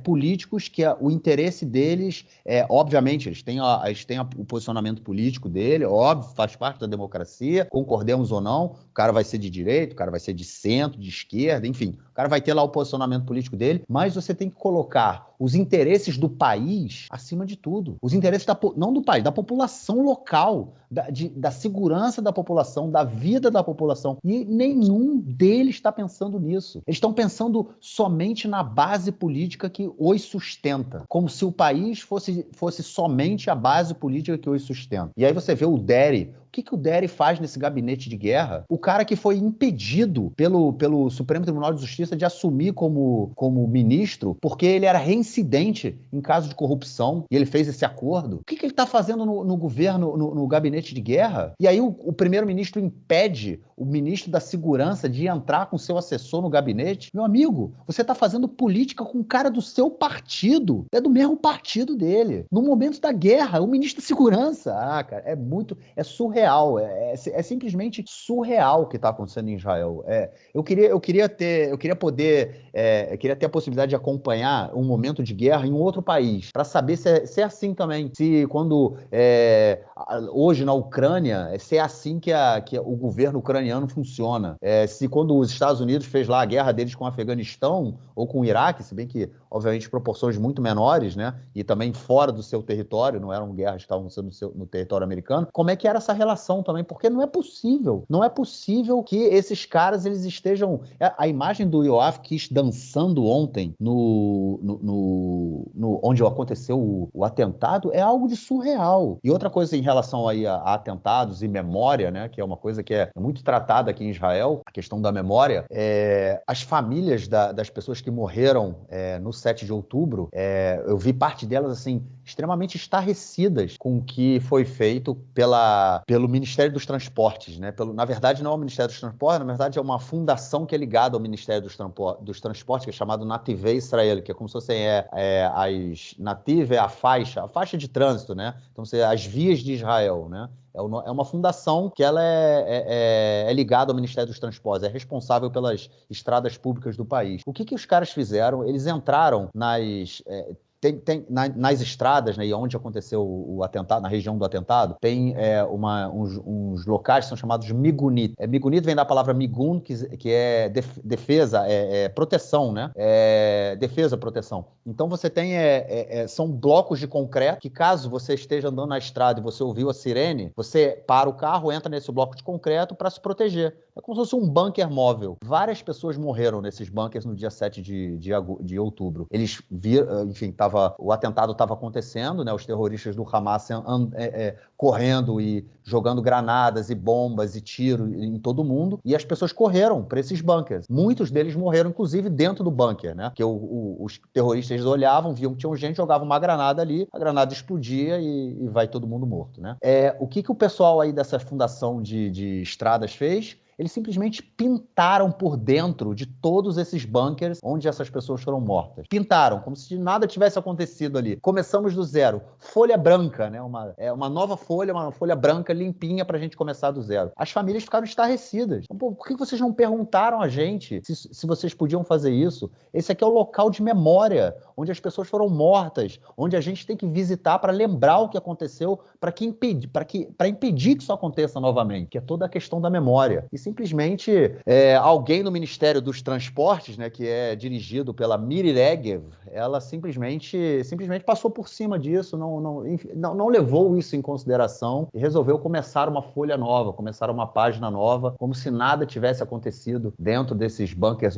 políticos que o interesse deles, obviamente, eles têm o posicionamento político dele, óbvio, faz parte da democracia, concordemos ou não, o cara vai ser de direita, o cara vai ser de centro, de esquerda, enfim, o cara vai ter lá o posicionamento político dele, mas você tem que colocar os interesses do país acima de tudo. Os interesses não do país, da população local, da segurança da população, da vida da população. E nenhum deles está pensando nisso. Eles estão pensando somente na base política que os sustenta. Como se o país fosse somente a base política que os sustenta. E aí você vê o Deri. O que o Deri faz nesse gabinete de guerra? O cara que foi impedido pelo Supremo Tribunal de Justiça de assumir como ministro, porque ele era reincidente em caso de corrupção, e ele fez esse acordo. O que ele está fazendo no governo, no gabinete de guerra? E aí o primeiro-ministro impede o ministro da Segurança de entrar com seu assessor no gabinete. Meu amigo, você está fazendo política com o cara do seu partido, é do mesmo partido dele. No momento da guerra, o ministro da Segurança. Cara, é surreal. É simplesmente surreal o que está acontecendo em Israel. Eu queria ter a possibilidade de acompanhar um momento de guerra em um outro país, para saber se é assim também. Se quando hoje na Ucrânia, se é assim que o governo ucraniano funciona. Se quando os Estados Unidos fez lá a guerra deles com o Afeganistão ou com o Iraque, se bem que, obviamente, proporções muito menores, né? E também fora do seu território, não eram guerras que estavam sendo no território americano. Como é que era essa relação também? Porque não é possível que esses caras eles estejam... A imagem do Yoav Kish dançando ontem onde aconteceu o atentado é algo de surreal. E outra coisa em relação aí a atentados e memória, né, que é uma coisa que é muito tratada aqui em Israel, a questão da memória, as famílias das pessoas que morreram no 7 de outubro, eu vi parte delas assim extremamente estarrecidas com o que foi feito pelo Ministério dos Transportes, né? Na verdade, não é o Ministério dos Transportes, na verdade é uma fundação que é ligada ao Ministério dos Transportes, que é chamado Nativei Israel, que é como se fossem Nativ é a faixa de trânsito, né? Então, as vias de Israel, né? É uma fundação que ela é ligada ao Ministério dos Transportes, é responsável pelas estradas públicas do país. O que os caras fizeram? Eles entraram nas estradas, né, e onde aconteceu o atentado, na região do atentado, tem uns locais que são chamados migunit. Migunit vem da palavra migun, que é defesa, proteção, né? Defesa, proteção. Então você tem, são blocos de concreto que, caso você esteja andando na estrada e você ouviu a sirene, você para o carro, entra nesse bloco de concreto para se proteger. É como se fosse um bunker móvel. Várias pessoas morreram nesses bunkers no dia 7 de outubro. Eles viram, enfim, o atentado estava acontecendo, né? Os terroristas do Hamas correndo e jogando granadas e bombas e tiro em todo mundo, e as pessoas correram para esses bunkers. Muitos deles morreram, inclusive, dentro do bunker, né? Porque os terroristas olhavam, viam que tinha gente, jogavam uma granada ali, a granada explodia e vai todo mundo morto, né? O que o pessoal aí dessa fundação de estradas fez? Eles simplesmente pintaram por dentro de todos esses bunkers onde essas pessoas foram mortas. Pintaram, como se nada tivesse acontecido ali. Começamos do zero. Folha branca, né? Uma nova folha, uma folha branca limpinha pra gente começar do zero. As famílias ficaram estarrecidas. Então, por que vocês não perguntaram a gente se vocês podiam fazer isso? Esse aqui é o local de memória, onde as pessoas foram mortas, onde a gente tem que visitar para lembrar o que aconteceu, para impedir que isso aconteça novamente, que é toda a questão da memória. E simplesmente alguém no Ministério dos Transportes, né, que é dirigido pela Miri Regev, ela simplesmente passou por cima disso, não levou isso em consideração e resolveu começar uma folha nova, começar uma página nova, como se nada tivesse acontecido dentro desses bunkers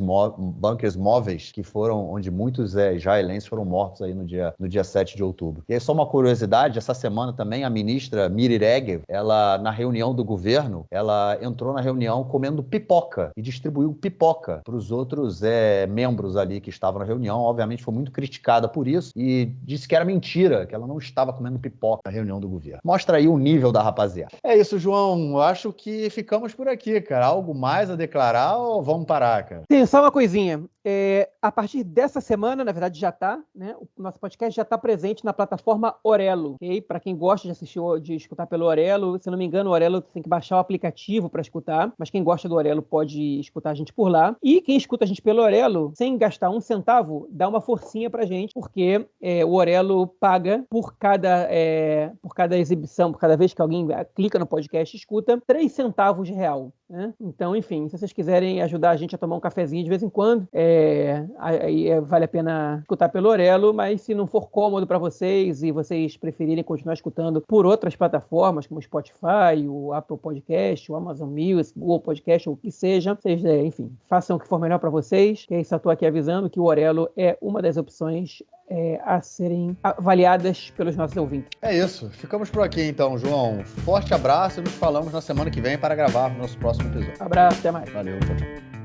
móveis que foram, onde muitos israelenses foram mortos aí no dia 7 de outubro. E aí, só uma curiosidade, essa semana também a ministra Miri Regev, ela, na reunião do governo, ela entrou na reunião comendo pipoca e distribuiu pipoca para os outros membros ali que estavam na reunião. Obviamente foi muito criticada por isso e disse que era mentira, que ela não estava comendo pipoca na reunião do governo. Mostra aí o nível da rapaziada. É isso, João. Acho que ficamos por aqui, cara. Algo mais a declarar ou vamos parar, cara? Tem só uma coisinha. A partir dessa semana, na verdade já está, né? O nosso podcast já está presente na plataforma Orelo, ok? Para quem gosta de assistir ou de escutar pelo Orelo, se não me engano, o Orelo tem que baixar o aplicativo para escutar, mas quem gosta do Orelo pode escutar a gente por lá. E quem escuta a gente pelo Orelo, sem gastar um centavo, dá uma forcinha pra gente, porque o Orelo paga por cada exibição, por cada vez que alguém clica no podcast e escuta, 3 centavos de real. Né? Então, enfim, se vocês quiserem ajudar a gente a tomar um cafezinho de vez em quando, aí vale a pena escutar pelo Orelo, mas se não for cômodo para vocês e vocês preferirem continuar escutando por outras plataformas, como o Spotify, o Apple Podcast, o Amazon Music, o Google Podcast, ou o que seja, vocês, enfim, façam o que for melhor para vocês. E aí só estou aqui avisando que o Orelo é uma das opções a serem avaliadas pelos nossos ouvintes. É isso. Ficamos por aqui então, João. Forte abraço e nos falamos na semana que vem para gravar o nosso próximo episódio. Abraço, até mais. Valeu, tchau, tchau.